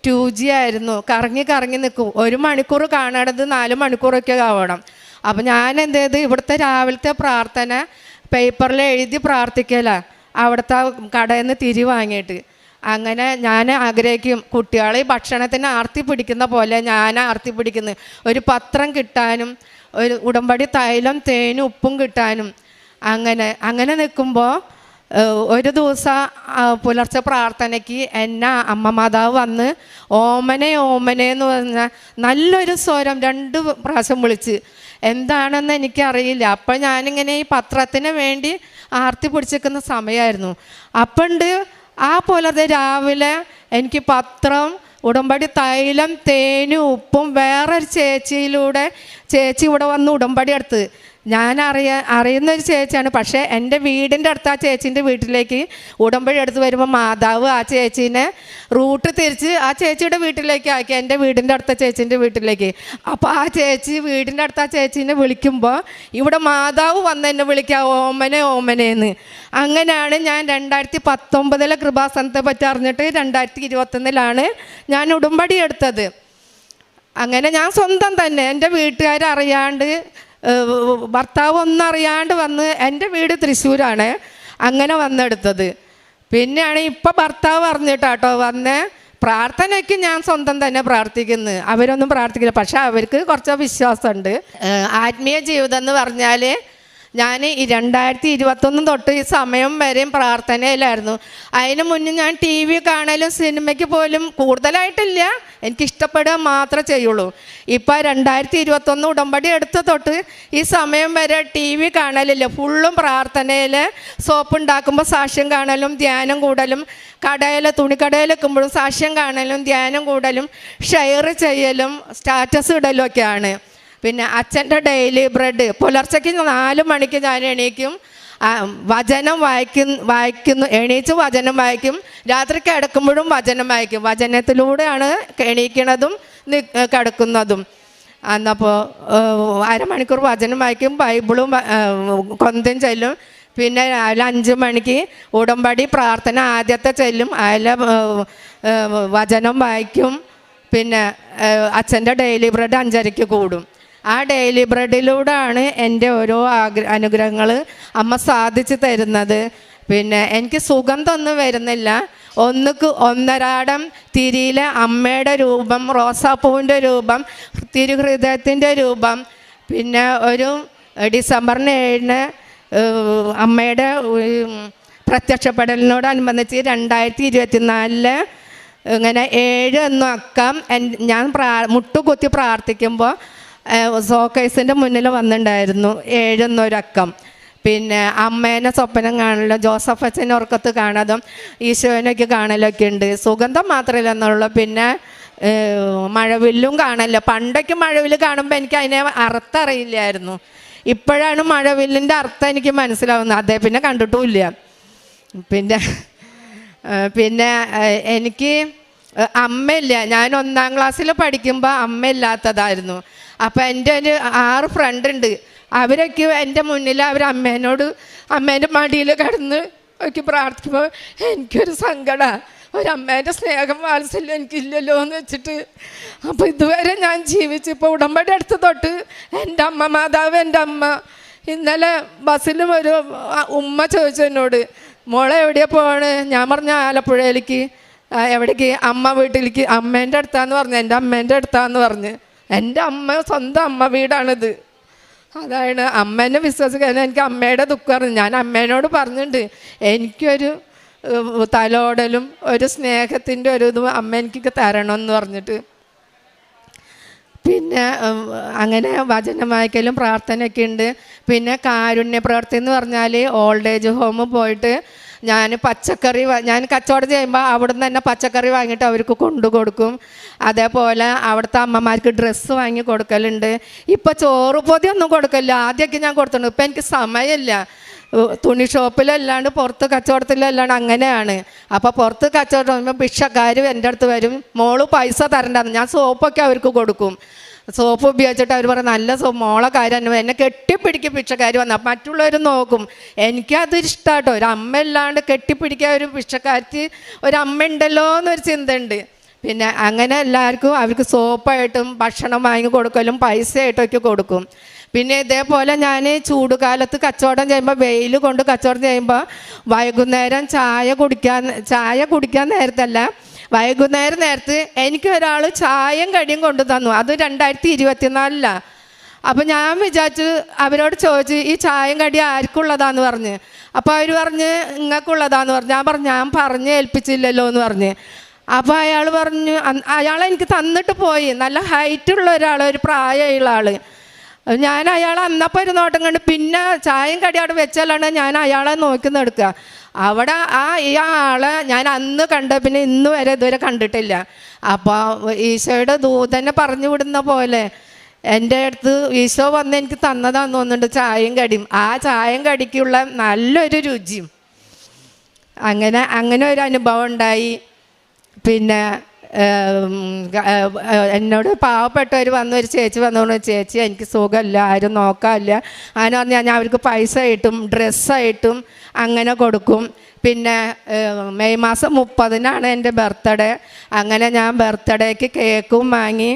2G ആയിരുന്നു. കറങ്ങി നിൽക്കും. 1 മണിക്കൂർ കാണേണ്ടത് 4 മണിക്കൂറൊക്കെ ആവണം. അപ്പം ഞാൻ എന്ത് ചെയ്ത് ഇവിടുത്തെ രാവിലത്തെ പ്രാർത്ഥന പേപ്പറിൽ എഴുതി പ്രാർത്ഥിക്കല, അവിടുത്തെ കടയിൽ നിന്ന് തിരി വാങ്ങിയിട്ട്. അങ്ങനെ ഞാൻ ആഗ്രഹിക്കും കുട്ടികളെ ഭക്ഷണത്തിന് ആർത്തി പിടിക്കുന്ന പോലെ ഞാൻ ആർത്തി പിടിക്കുന്നത്. ഒരു പത്രം കിട്ടാനും ഒരു ഉടമ്പടി തൈലം തേനും ഉപ്പും കിട്ടാനും. അങ്ങനെ നിൽക്കുമ്പോൾ ഒരു ദിവസം പുലർച്ചെ പ്രാർത്ഥനയ്ക്ക് എന്നെ അമ്മ മാതാവ് വന്ന് ഓമനെ എന്ന് പറഞ്ഞാൽ നല്ലൊരു സ്വരം 2 പ്രാവശ്യം വിളിച്ച്. എന്താണെന്ന് എനിക്കറിയില്ല. അപ്പം ഞാനിങ്ങനെ ഈ പത്രത്തിന് വേണ്ടി ആർത്തി പിടിച്ചിരിക്കുന്ന സമയമായിരുന്നു. അപ്പണ്ട് ആ പുലർച്ചെ രാവിലെ എനിക്ക് പത്രം, ഉടമ്പടി തൈലം തേനും ഉപ്പും വേറൊരു ചേച്ചി ഇവിടെ വന്ന് ഉടമ്പടി എടുത്ത് ഞാൻ അറിയുന്ന ഒരു ചേച്ചിയാണ്. പക്ഷേ എൻ്റെ വീടിൻ്റെ അടുത്ത് ആ ചേച്ചീൻ്റെ വീട്ടിലേക്ക് ഉടമ്പടി എടുത്ത് വരുമ്പോൾ മാതാവ് ആ ചേച്ചീനെ റൂട്ട് തിരിച്ച് ആ ചേച്ചിയുടെ വീട്ടിലേക്ക് ആക്കി, എൻ്റെ വീടിൻ്റെ അടുത്ത ചേച്ചീൻ്റെ വീട്ടിലേക്ക്. അപ്പോൾ ആ ചേച്ചി വീടിൻ്റെ അടുത്ത് ആ ചേച്ചീനെ വിളിക്കുമ്പോൾ ഇവിടെ മാതാവ് വന്ന് എന്നെ വിളിക്കുക, ഓമനെ ഓമനേന്ന്. അങ്ങനെയാണ് ഞാൻ 2019 കൃപാസനത്തെ പറ്റി അറിഞ്ഞിട്ട് 2021 ഞാൻ ഉടമ്പടി എടുത്തത്. അങ്ങനെ ഞാൻ സ്വന്തം തന്നെ എൻ്റെ വീട്ടുകാരറിയാണ്ട്, ഭർത്താവ് ഒന്നും അറിയാണ്ട് വന്ന്, എൻ്റെ വീട് തൃശ്ശൂരാണ്, അങ്ങനെ വന്നെടുത്തത്. പിന്നെയാണ് ഇപ്പം ഭർത്താവ് അറിഞ്ഞിട്ടാട്ടോ വന്ന്. പ്രാർത്ഥനയ്ക്ക് ഞാൻ സ്വന്തം തന്നെ പ്രാർത്ഥിക്കുന്നു, അവരൊന്നും പ്രാർത്ഥിക്കില്ല. പക്ഷെ അവർക്ക് കുറച്ച് വിശ്വാസമുണ്ട്. ആത്മീയ ജീവിതം എന്ന് പറഞ്ഞാൽ ഞാൻ ഈ 2021 തൊട്ട് ഈ സമയം വരെയും പ്രാർത്ഥനയിലായിരുന്നു. അതിന് മുന്നേ ഞാൻ TV കാണലും സിനിമയ്ക്ക് പോലും കൂടുതലായിട്ടില്ല, എനിക്കിഷ്ടപ്പെടുക മാത്രമേ ചെയ്യുള്ളൂ. ഇപ്പോൾ 2021 ഉടമ്പടി എടുത്ത തൊട്ട് ഈ സമയം വരെ TV കാണലില്ല, ഫുള്ളും പ്രാർത്ഥനയിൽ. സോപ്പ് ഉണ്ടാക്കുമ്പോൾ സാക്ഷ്യം കാണലും ധ്യാനം കൂടലും, തുണിക്കടയിൽ വെക്കുമ്പോഴും സാക്ഷ്യം കാണലും ധ്യാനം കൂടലും ഷെയർ ചെയ്യലും സ്റ്റാറ്റസ് ഇടലും ഒക്കെയാണ്. പിന്നെ അച്ഛൻ്റെ ഡെയിലി ബ്രെഡ് പുലർച്ചയ്ക്ക് 4 മണിക്ക് ഞാൻ എണീക്കും, വചനം വായിക്കുന്നു, എണീച്ച് വചനം വായിക്കും. രാത്രി കിടക്കുമ്പോഴും വചനം വായിക്കും. വചനത്തിലൂടെയാണ് എണീക്കണതും കിടക്കുന്നതും. അന്നപ്പോൾ 1/2 മണിക്കൂർ വചനം വായിക്കും, ബൈബിളും കൊന്തം ചെല്ലും. പിന്നെ രാവിലെ 5 മണിക്ക് ഉടമ്പടി പ്രാർത്ഥന ആദ്യത്തെ ചെല്ലും, അതിൽ വചനം വായിക്കും. പിന്നെ അച്ഛൻ്റെ ഡെയിലി ബ്രെഡ് 5:30 കൂടും. ആ ഡെയിലി ബ്രെഡിലൂടെയാണ് എൻ്റെ ഓരോ അനുഗ്രഹങ്ങൾ അമ്മ സാധിച്ചു തരുന്നത്. പിന്നെ എനിക്ക് സുഗന്ധമൊന്നും വരുന്നില്ല. 1 തിരിയിലെ അമ്മയുടെ രൂപം, റോസാപ്പൂവിൻ്റെ രൂപം, തിരുഹൃദയത്തിൻ്റെ രൂപം. പിന്നെ ഒരു ഡിസംബർ 7 അമ്മയുടെ പ്രത്യക്ഷപ്പെടലിനോടനുബന്ധിച്ച് 2024 ഇങ്ങനെ 7 എന്ന അക്കം ഞാൻ മുട്ടുകുത്തി പ്രാർത്ഥിക്കുമ്പോൾ സോക്കേസിൻ്റെ മുന്നിൽ വന്നിട്ടുണ്ടായിരുന്നു 7 എന്നൊരക്കം. പിന്നെ അമ്മേനെ സ്വപ്നം കാണലും ജോസഫ് അച്ഛനെ ഉറക്കത്ത് കാണാതും ഈശോനൊക്കെ കാണലൊക്കെ ഉണ്ട്. സുഗന്ധം മാത്രമല്ല എന്നുള്ളൂ. പിന്നെ മഴവില്ലും കാണല്ല. പണ്ടൊക്കെ മഴവില്ല് കാണുമ്പോൾ എനിക്ക് അതിനെ അർത്ഥറിയില്ലായിരുന്നു. ഇപ്പോഴാണ് മഴവില്ലിൻ്റെ അർത്ഥം എനിക്ക് മനസ്സിലാവുന്നത്. അതേ പിന്നെ കണ്ടിട്ടുമില്ല. പിന്നെ എനിക്ക് അമ്മയില്ല. ഞാൻ 1-ാം ക്ലാസ്സിൽ പഠിക്കുമ്പോൾ അമ്മയില്ലാത്തതായിരുന്നു. അപ്പോൾ എൻ്റെ ഒരു 6 ഫ്രണ്ട് ഉണ്ട്. അവരൊക്കെ എൻ്റെ മുന്നിൽ അമ്മേൻ്റെ മടിയിൽ കിടന്ന് ഒക്കെ പ്രാർത്ഥിക്കുമ്പോൾ എനിക്കൊരു സങ്കടമാണ്. ഒരമ്മേൻ്റെ സ്നേഹം വാത്സല്യം എനിക്കില്ലല്ലോ എന്ന് വെച്ചിട്ട്. അപ്പോൾ ഇതുവരെ ഞാൻ ജീവിച്ചിപ്പോൾ ഉടമ്പടി എടുത്ത് തൊട്ട് എൻ്റെ അമ്മ മാതാവ്, എൻ്റെ അമ്മ. ഇന്നലെ ബസ്സിലും ഒരു ഉമ്മ ചോദിച്ചു എന്നോട്, മോളെ എവിടെയാണ് പോവാണ്? ഞാൻ പറഞ്ഞ ആലപ്പുഴയിലേക്ക്. എവിടേക്ക്? അമ്മ വീട്ടിലേക്ക്. അമ്മേൻ്റെ അടുത്താന്ന് പറഞ്ഞു. എൻ്റെ അമ്മേൻ്റെ അടുത്താന്ന് പറഞ്ഞ്. എൻ്റെ അമ്മ സ്വന്തം അമ്മ വീടാണിത്. അതാണ് അമ്മേനെ വിശ്വസിക്കാൻ എനിക്ക് അമ്മയുടെ ദുഃഖം. ഞാൻ അമ്മേനോട് പറഞ്ഞിട്ടുണ്ട്, എനിക്കൊരു തലോടലും ഒരു സ്നേഹത്തിൻ്റെ ഒരു ഇതും അമ്മ എനിക്ക് തരണമെന്ന് പറഞ്ഞിട്ട്. പിന്നെ അങ്ങനെ വചനം വായിക്കലും പ്രാർത്ഥനയൊക്കെ ഉണ്ട്. പിന്നെ കാരുണ്യ പ്രവർത്തി എന്ന് പറഞ്ഞാൽ ഓൾഡ് ഏജ് ഹോം പോയിട്ട് ഞാൻ കച്ചവടം ചെയ്യുമ്പോൾ അവിടുന്ന് തന്നെ പച്ചക്കറി വാങ്ങിയിട്ട് അവർക്ക് കൊണ്ടു കൊടുക്കും. അതേപോലെ അവിടുത്തെ അമ്മമാർക്ക് ഡ്രസ്സ് വാങ്ങി കൊടുക്കലുണ്ട്. ഇപ്പോൾ ചോറ് പൊതിയൊന്നും കൊടുക്കില്ല. ആദ്യമൊക്കെ ഞാൻ കൊടുത്തിട്ടുണ്ട്. ഇപ്പം എനിക്ക് സമയമില്ല. തുണി ഷോപ്പിലല്ലാണ്ട് പുറത്ത് കച്ചവടത്തിലല്ലാണ്ട് അങ്ങനെയാണ്. അപ്പോൾ പുറത്ത് കച്ചവടം ചെയ്യുമ്പോൾ ഭിക്ഷക്കാർ എൻ്റെ അടുത്ത് വരും, മോള് പൈസ തരണ്ടെന്ന്. ഞാൻ സോപ്പൊക്കെ അവർക്ക് കൊടുക്കും. സോപ്പ് ഉപയോഗിച്ചിട്ട് അവർ പറയും നല്ല സോപ്പ്, മോളെ കാര്യം എന്നെ കെട്ടിപ്പിടിക്കും. ഭിക്ഷക്കാർ വന്നാൽ മറ്റുള്ളവർ നോക്കും. എനിക്കത് ഇഷ്ടമാട്ടോ. ഒരു അമ്മ ഇല്ലാണ്ട് കെട്ടിപ്പിടിക്കാൻ ഒരു ഭിക്ഷക്കാർക്ക് ഒരമ്മ ഉണ്ടല്ലോ എന്നൊരു ചിന്തയുണ്ട്. പിന്നെ അങ്ങനെ എല്ലാവർക്കും അവർക്ക് സോപ്പായിട്ടും ഭക്ഷണം വാങ്ങി കൊടുക്കലും പൈസയായിട്ടൊക്കെ കൊടുക്കും. പിന്നെ ഇതേപോലെ ഞാൻ ചൂടുകാലത്ത് കച്ചവടം ചെയ്യുമ്പോൾ, വെയിൽ കൊണ്ട് കച്ചവടം ചെയ്യുമ്പോൾ വൈകുന്നേരം ചായ കുടിക്കാൻ നേരത്തല്ല, വൈകുന്നേരം നേരത്ത് എനിക്ക് ഒരാൾ ചായയും കടിയും കൊണ്ടു തന്നു. അത് 2024. അപ്പോൾ ഞാൻ വിചാരിച്ചു, അവരോട് ചോദിച്ചു ഈ ചായയും കടി ആർക്കുള്ളതാന്ന് പറഞ്ഞ്. അപ്പോൾ അവർ പറഞ്ഞ് നിങ്ങൾക്കുള്ളതാന്ന് പറഞ്ഞു. ഞാൻ പറഞ്ഞ് ഏൽപ്പിച്ചില്ലല്ലോ എന്ന് പറഞ്ഞ്. അപ്പോൾ അയാൾ പറഞ്ഞു, അയാളെനിക്ക് തന്നിട്ട് പോയി. നല്ല ഹൈറ്റുള്ള ഒരാൾ, ഒരു പ്രായമുള്ള ആൾ. ഞാൻ അയാളെ അന്നപ്പോൾ ഒരു നോട്ടം കണ്ട് പിന്നെ ചായയും കടി അവിടെ വെച്ചാലാണ് ഞാൻ അയാളെ നോക്കി നടക്കുക. അവിടെ ഈ ആളെ ഞാൻ അന്ന് കണ്ട പിന്നെ ഇതുവരെ കണ്ടിട്ടില്ല. അപ്പോൾ ഈശോയുടെ ദൂതനെ പറഞ്ഞു വിടുന്ന പോലെ എൻ്റെ അടുത്ത് ഈശോ വന്ന് എനിക്ക് തന്നതാന്ന് തോന്നുന്നുണ്ട് ചായയും കടിയും. ആ ചായയും കടിക്കുള്ള നല്ലൊരു രുചിയും. അങ്ങനെ ഒരു അനുഭവം ഉണ്ടായി. പിന്നെ എന്നോട് പാവപ്പെട്ടവർ ഒരു ചേച്ചി വന്നു, ചേച്ചി എനിക്ക് സുഖമില്ല, ആരും നോക്കാനില്ല. അങ്ങനെ പറഞ്ഞാൽ ഞാൻ അവർക്ക് പൈസ ആയിട്ടും ഡ്രസ്സായിട്ടും അങ്ങനെ കൊടുക്കും. പിന്നെ മെയ് മാസം 30-നാണ് എൻ്റെ ബർത്ത്ഡേ. അങ്ങനെ ഞാൻ ബർത്ത്ഡേക്ക് കേക്കും വാങ്ങി,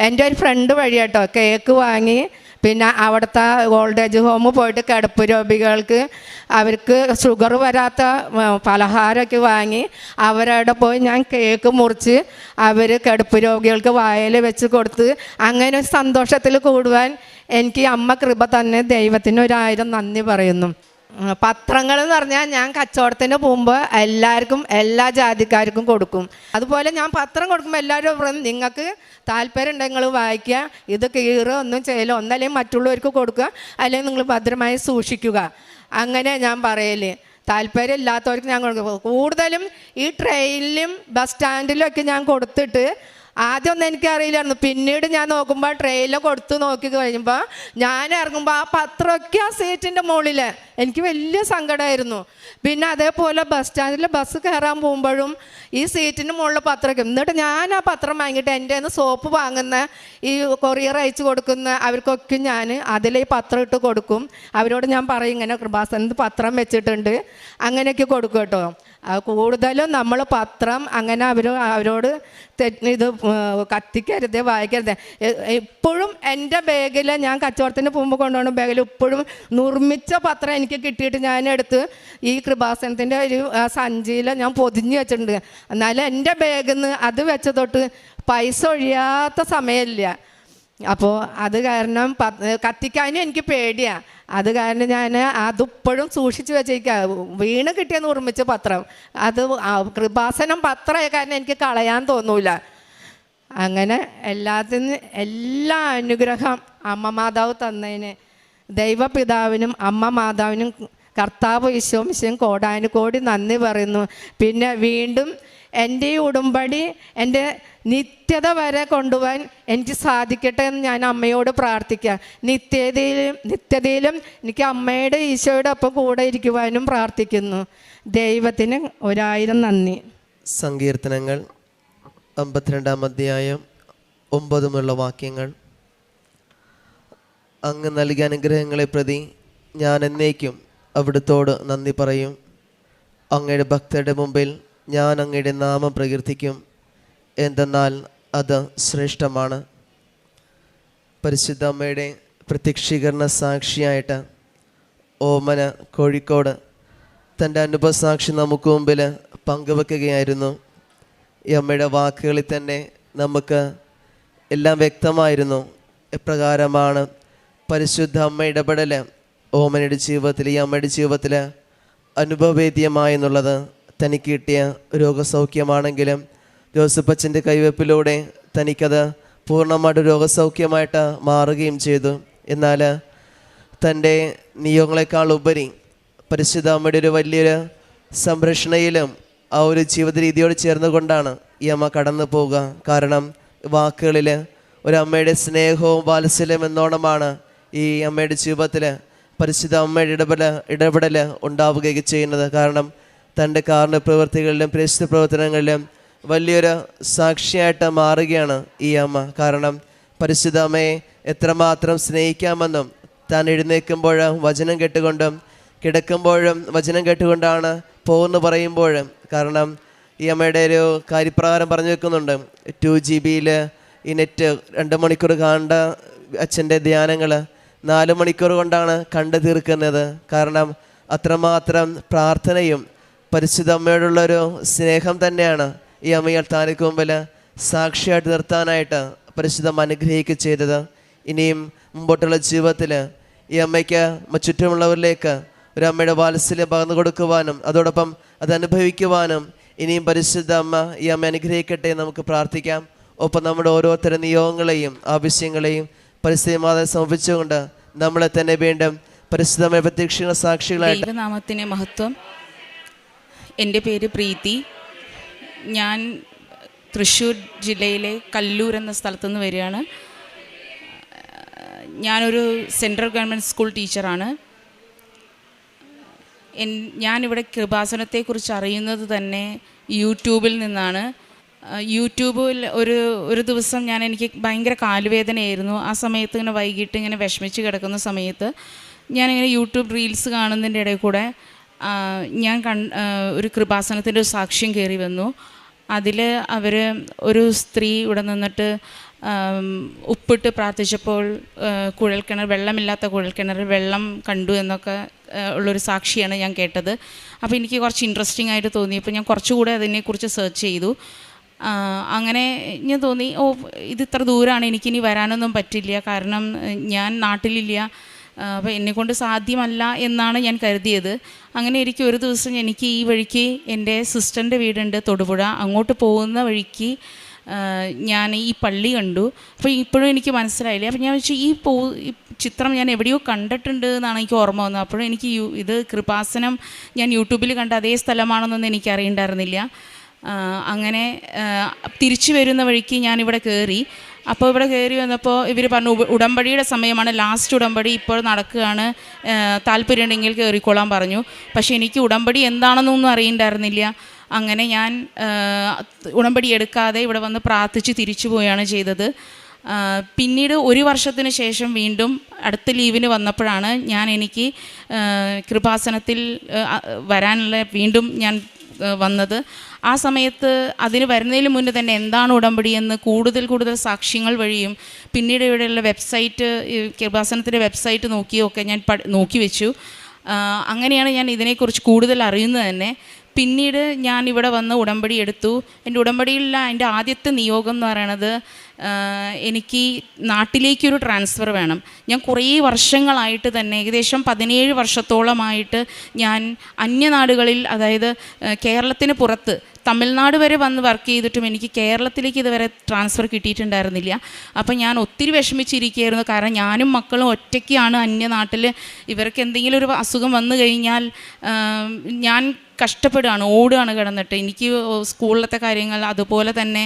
എൻ്റെ ഒരു ഫ്രണ്ട് വഴി കേട്ടോ കേക്ക് വാങ്ങി. പിന്നെ അവിടുത്തെ ഓൾഡ് ഏജ് ഹോമിൽ പോയിട്ട് കിടപ്പ് രോഗികൾക്ക് അവർക്ക് ഷുഗർ വരാത്ത പലഹാരമൊക്കെ വാങ്ങി അവരവിടെ പോയി ഞാൻ കേക്ക് മുറിച്ച് അവർ കിടപ്പ് രോഗികൾക്ക് വായിൽ വെച്ച് കൊടുത്ത് അങ്ങനെ സന്തോഷത്തിൽ കൂടുവാൻ എനിക്ക് അമ്മ കൃപ തന്നെ. ദൈവത്തിന് 1000 നന്ദി പറയുന്നു. പത്രങ്ങൾ എന്ന് പറഞ്ഞാൽ ഞാൻ കച്ചവടത്തിന് പോകുമ്പോൾ എല്ലാവർക്കും എല്ലാ ജാതിക്കാർക്കും കൊടുക്കും. അതുപോലെ ഞാൻ പത്രം കൊടുക്കുമ്പോൾ എല്ലാവരും പറയും നിങ്ങൾക്ക് താല്പര്യം ഉണ്ടെങ്കിൽ നിങ്ങൾ വായിക്കുക, ഇത് കീറുക ഒന്നും ചെയ്യില്ല, ഒന്നല്ലെങ്കിൽ മറ്റുള്ളവർക്ക് കൊടുക്കുക, അല്ലെങ്കിൽ നിങ്ങൾ ഭദ്രമായി സൂക്ഷിക്കുക. അങ്ങനെ ഞാൻ പറയല്. താല്പര്യം ഇല്ലാത്തവർക്ക് ഞാൻ കൊടുക്കും. കൂടുതലും ഈ ട്രെയിനിലും ബസ് സ്റ്റാൻഡിലും ഒക്കെ ഞാൻ കൊടുത്തിട്ട് ആദ്യമൊന്നും എനിക്കറിയില്ലായിരുന്നു. പിന്നീട് ഞാൻ നോക്കുമ്പോൾ ട്രെയിനിൽ കൊടുത്ത് നോക്കി കഴിയുമ്പോൾ ഞാൻ ഇറങ്ങുമ്പോൾ ആ പത്രമൊക്കെ ആ സീറ്റിൻ്റെ മുകളിൽ എനിക്ക് വലിയ സങ്കടമായിരുന്നു. പിന്നെ അതേപോലെ ബസ് സ്റ്റാൻഡിൽ ബസ് കയറാൻ പോകുമ്പോഴും ഈ സീറ്റിൻ്റെ മുകളിൽ പത്രമൊക്കെ. എന്നിട്ട് ഞാൻ ആ പത്രം വാങ്ങിയിട്ട് എൻ്റെ നിന്ന് സോപ്പ് വാങ്ങുന്ന ഈ കൊറിയർ അയച്ചു കൊടുക്കുന്ന അവർക്കൊക്കെ ഞാൻ അതിൽ ഈ പത്രം ഇട്ട് കൊടുക്കും. അവരോട് ഞാൻ പറയും ഇങ്ങനെ കൃപാസനത്ത് പത്രം വെച്ചിട്ടുണ്ട്, അങ്ങനെയൊക്കെ കൊടുക്കും കേട്ടോ. കൂടുതലും നമ്മൾ പത്രം അങ്ങനെ അവരോട് ഇത് കത്തിക്കരുത്, വായിക്കരുത്. ഇപ്പോഴും എൻ്റെ ബാഗിൽ ഞാൻ കച്ചവടത്തിന് പോകുമ്പോൾ കൊണ്ടുപോകുന്ന ബാഗിൽ ഇപ്പോഴും നിർമ്മിച്ച പത്രം എനിക്ക് കിട്ടിയിട്ട് ഞാനെടുത്ത് ഈ കൃപാസനത്തിൻ്റെ ഒരു സഞ്ചിയിൽ ഞാൻ പൊതിഞ്ഞ് വെച്ചിട്ടുണ്ട്. എന്നാലും എൻ്റെ ബാഗിൽ നിന്ന് അത് വെച്ച തൊട്ട് പൈസ ഒഴിയാത്ത സമയമില്ല. അപ്പോൾ അത് കാരണം കത്തിക്കാനും എനിക്ക് പേടിയാണ്. അത് കാരണം ഞാൻ അതിപ്പോഴും സൂക്ഷിച്ച് വെച്ചേക്കുക. വീണ് കിട്ടിയ നിർമ്മിച്ച പത്രം അത് കൃപാസനം പത്രമായ കാരണം എനിക്ക് കളയാൻ തോന്നൂല. അങ്ങനെ എല്ലാ അനുഗ്രഹം അമ്മ മാതാവ് തന്നതിന് ദൈവപിതാവിനും അമ്മ മാതാവിനും കർത്താവ് ഈശോമിശിയും കോടാനുകോടി നന്ദി പറയുന്നു. പിന്നെ വീണ്ടും എൻ്റെ ഈ ഉടമ്പടി എൻ്റെ നിത്യത വരെ കൊണ്ടുപോകാൻ എനിക്ക് സാധിക്കട്ടെ എന്ന് ഞാൻ അമ്മയോട് പ്രാർത്ഥിക്കാം. നിത്യതയിലും എനിക്ക് അമ്മയുടെ ഈശോയുടെ ഒപ്പം കൂടെ ഇരിക്കുവാനും പ്രാർത്ഥിക്കുന്നു. ദൈവത്തിന് 1000 നന്ദി. സങ്കീർത്തനങ്ങൾ 52-ാം അധ്യായം 9 വാക്യങ്ങൾ. അങ്ങ് നൽകിയ അനുഗ്രഹങ്ങളെ പ്രതി ഞാൻ എന്നേക്കും അവിടുത്തോട് നന്ദി പറയും. അങ്ങയുടെ ഭക്തരുടെ മുമ്പിൽ ഞാൻ അങ്ങയുടെ നാമം പ്രകീർത്തിക്കും, എന്തെന്നാൽ അത് ശ്രേഷ്ഠമാണ്. പരിശുദ്ധ അമ്മയുടെ പ്രത്യക്ഷീകരണ സാക്ഷിയായിട്ട് ഓമന കോഴിക്കോട് തൻ്റെ അനുഭവസാക്ഷി നമുക്ക് മുമ്പിൽ പങ്കുവെക്കുകയായിരുന്നു. ഈ അമ്മയുടെ വാക്കുകളിൽ തന്നെ നമുക്ക് എല്ലാം വ്യക്തമായിരുന്നു എപ്രകാരമാണ് പരിശുദ്ധ അമ്മ ഇടപെടൽ ഓമനയുടെ ജീവിതത്തിൽ, ഈ അമ്മയുടെ ജീവിതത്തിൽ അനുഭവവേദ്യമായെന്നുള്ളത്. തനിക്ക് കിട്ടിയ രോഗസൗഖ്യമാണെങ്കിലും ജോസഫച്ചൻ്റെ കൈവെപ്പിലൂടെ തനിക്കത് പൂർണ്ണമായിട്ട് രോഗസൗഖ്യമായിട്ട് മാറുകയും ചെയ്തു. എന്നാൽ തൻ്റെ നിയോഗങ്ങളെക്കാൾ ഉപരി പരിശുദ്ധ അമ്മയുടെ ഒരു വലിയൊരു സംരക്ഷണയിലും ആ ഒരു ജീവിത രീതിയോട് ചേർന്നുകൊണ്ടാണ് ഈ അമ്മ കടന്നു പോവുക. കാരണം വാക്കുകളിൽ ഒരമ്മയുടെ സ്നേഹവും വാത്സല്യം എന്നോണമാണ് ഈ അമ്മയുടെ ജീവിതത്തിൽ പരിശുദ്ധ അമ്മയുടെ ഇടപെടൽ ഉണ്ടാവുകയൊക്കെ ചെയ്യുന്നത്. കാരണം തൻ്റെ കാരുണ്യ പ്രവൃത്തികളിലും പ്രേക്ഷിത പ്രവർത്തനങ്ങളിലും വലിയൊരു സാക്ഷിയായിട്ട് മാറുകയാണ് ഈ അമ്മ. കാരണം പരിശുദ്ധ അമ്മയെ എത്രമാത്രം സ്നേഹിക്കാമെന്നും താൻ എഴുന്നേൽക്കുമ്പോൾ വചനം കേട്ടുകൊണ്ടും കിടക്കുമ്പോഴും വചനം കേട്ടുകൊണ്ടാണ് പോകുന്നു പറയുമ്പോഴും. കാരണം ഈ അമ്മയുടെ ഒരു കാര്യപ്രകാരം പറഞ്ഞു വെക്കുന്നുണ്ട്, 2 GB ഈ നെറ്റ് 2 മണിക്കൂർ കാണേണ്ട അച്ഛൻ്റെ ധ്യാനങ്ങൾ 4 മണിക്കൂർ കൊണ്ടാണ് കണ്ടു തീർക്കുന്നത്. കാരണം അത്രമാത്രം പ്രാർത്ഥനയും പരിശുദ്ധ അമ്മയോടുള്ളൊരു സ്നേഹം തന്നെയാണ് ഈ അമ്മയെ താനക്ക് മുമ്പിൽ സാക്ഷിയായിട്ട് നിർത്താനായിട്ട് പരിശുദ്ധം അനുഗ്രഹിക്കുക ചെയ്തത്. ഇനിയും മുമ്പോട്ടുള്ള ജീവിതത്തിൽ ഈ അമ്മയ്ക്ക് ചുറ്റുമുള്ളവരിലേക്ക് ഒരു അമ്മയുടെ വാത്സല്യം പകർന്നു കൊടുക്കുവാനും അതോടൊപ്പം അത് അനുഭവിക്കുവാനും ഇനിയും പരിശുദ്ധ അമ്മ ഈ അമ്മ അനുഗ്രഹിക്കട്ടെ നമുക്ക് പ്രാർത്ഥിക്കാം. ഒപ്പം നമ്മുടെ ഓരോരുത്തരുടെ നിയോഗങ്ങളെയും ആവശ്യങ്ങളെയും പരിശുദ്ധ മാതാവിനെ സമർപ്പിച്ചുകൊണ്ട് നമ്മളെ തന്നെ വീണ്ടും പരിശുദ്ധമായ പ്രത്യക്ഷ സാക്ഷികളായി. ദൈവനാമത്തിന് മഹത്വം. എൻ്റെ പേര് പ്രീതി. ഞാൻ തൃശ്ശൂർ ജില്ലയിലെ കല്ലൂർ എന്ന സ്ഥലത്തുനിന്ന് വരികയാണ്. ഞാനൊരു സെൻട്രൽ ഗവൺമെൻറ് സ്കൂൾ ടീച്ചറാണ്. ഞാനിവിടെ കൃപാസനത്തെക്കുറിച്ച് അറിയുന്നത് തന്നെ യൂട്യൂബിൽ നിന്നാണ്. യൂട്യൂബിൽ ഒരു ദിവസം എനിക്ക് ഭയങ്കര കാലുവേദനയായിരുന്നു. ആ സമയത്ത് ഇങ്ങനെ വൈകിട്ട് ഇങ്ങനെ വിഷമിച്ച് കിടക്കുന്ന സമയത്ത് ഞാനിങ്ങനെ യൂട്യൂബ് റീൽസ് കാണുന്നതിൻ്റെ ഇടയിൽ കൂടെ ഞാൻ ഒരു കൃപാസനത്തിൻ്റെ ഒരു സാക്ഷ്യം കയറി വന്നു. അതിൽ അവർ ഒരു സ്ത്രീ ഇവിടെ നിന്നിട്ട് ഉപ്പിട്ട് പ്രാർത്ഥിച്ചപ്പോൾ കുഴൽക്കിണർ, വെള്ളമില്ലാത്ത കുഴൽക്കിണറിൽ വെള്ളം കണ്ടു എന്നൊക്കെ ഉള്ളൊരു സാക്ഷിയാണ് ഞാൻ കേട്ടത്. അപ്പോൾ എനിക്ക് കുറച്ച് ഇൻട്രസ്റ്റിംഗ് ആയിട്ട് തോന്നി. അപ്പോൾ ഞാൻ കുറച്ചുകൂടെ അതിനെക്കുറിച്ച് സെർച്ച് ചെയ്തു. അങ്ങനെ ഞാൻ തോന്നി, ഇത് ഇത്ര ദൂരമാണ്, എനിക്കിനി വരാനൊന്നും പറ്റില്ല, കാരണം ഞാൻ നാട്ടിലില്ല, അപ്പോൾ എന്നെക്കൊണ്ട് സാധ്യമല്ല എന്നാണ് ഞാൻ കരുതിയത്. അങ്ങനെ ഒരു ദിവസം എനിക്ക് ഈ വഴിക്ക് എൻ്റെ സിസ്റ്ററിൻ്റെ വീടുണ്ട് തൊടുപുഴ, അങ്ങോട്ട് പോകുന്ന വഴിക്ക് ഞാൻ ഈ പള്ളി കണ്ടു. അപ്പോൾ ഇപ്പോഴും എനിക്ക് മനസ്സിലായില്ല. അപ്പോൾ ഞാൻ വെച്ചു ഈ ചിത്രം ഞാൻ എവിടെയോ കണ്ടിട്ടുണ്ട് എന്നാണ് എനിക്ക് ഓർമ്മ വന്നത്. അപ്പോഴും എനിക്ക് ഇത് കൃപാസനം ഞാൻ യൂട്യൂബിൽ കണ്ട അതേ സ്ഥലമാണെന്നൊന്നും എനിക്ക് അറിയണ്ടായിരുന്നില്ല. അങ്ങനെ തിരിച്ചു വരുന്ന വഴിക്ക് ഞാനിവിടെ കയറി. അപ്പോൾ ഇവിടെ കയറി വന്നപ്പോൾ ഇവർ പറഞ്ഞു ഉടമ്പടിയുടെ സമയമാണ്, ലാസ്റ്റ് ഉടമ്പടി ഇപ്പോൾ നടക്കുകയാണ്, താല്പര്യമുണ്ടെങ്കിൽ കയറിക്കൊള്ളാൻ പറഞ്ഞു. പക്ഷേ എനിക്ക് ഉടമ്പടി എന്താണെന്നൊന്നും അറിയണ്ടായിരുന്നില്ല. അങ്ങനെ ഞാൻ ഉടമ്പടി എടുക്കാതെ ഇവിടെ വന്ന് പ്രാർത്ഥിച്ച് തിരിച്ചു പോവുകയാണ് ചെയ്തത്. പിന്നീട് 1 വർഷത്തിന് ശേഷം വീണ്ടും അടുത്ത ലീവിന് വന്നപ്പോഴാണ് എനിക്ക് കൃപാസനത്തിൽ വരാനുള്ള വീണ്ടും ഞാൻ വന്നത്. ആ സമയത്ത് അതിന് വരുന്നതിന് മുന്നേ തന്നെ എന്താണ് ഉടമ്പടി എന്ന് കൂടുതൽ സാക്ഷ്യങ്ങൾ വഴിയും പിന്നീട് ഇവിടെയുള്ള വെബ്സൈറ്റ്, കൃപാസനത്തിൻ്റെ വെബ്സൈറ്റ് നോക്കിയൊക്കെ ഞാൻ നോക്കി വെച്ചു. അങ്ങനെയാണ് ഞാൻ ഇതിനെക്കുറിച്ച് കൂടുതൽ അറിയുന്നത് തന്നെ. പിന്നീട് ഞാൻ ഇവിടെ വന്ന് ഉടമ്പടി എടുത്തു. എൻ്റെ ഉടമ്പടിയിലുള്ള എൻ്റെ ആദ്യത്തെ നിയോഗം എന്ന് പറയണത്, എനിക്ക് നാട്ടിലേക്കൊരു ട്രാൻസ്ഫർ വേണം. ഞാൻ കുറേ വർഷങ്ങളായിട്ട് തന്നെ, ഏകദേശം 17 വർഷത്തോളമായിട്ട് ഞാൻ അന്യനാടുകളിൽ, അതായത് കേരളത്തിന് പുറത്ത് തമിഴ്നാട് വരെ വന്ന് വർക്ക് ചെയ്തിട്ടും എനിക്ക് കേരളത്തിലേക്ക് ഇതുവരെ ട്രാൻസ്ഫർ കിട്ടിയിട്ടുണ്ടായിരുന്നില്ല. അപ്പം ഞാൻ ഒത്തിരി വിഷമിച്ചിരിക്കുകയായിരുന്നു. കാരണം ഞാനും മക്കളും ഒറ്റയ്ക്കാണ് അന്യനാട്ടിൽ. ഇവർക്ക് എന്തെങ്കിലും ഒരു അസുഖം വന്നു കഴിഞ്ഞാൽ ഞാൻ കഷ്ടപ്പെടുകയാണ്, ഓടുകയാണ് കിടന്നിട്ട്. എനിക്ക് സ്കൂളിലത്തെ കാര്യങ്ങൾ, അതുപോലെ തന്നെ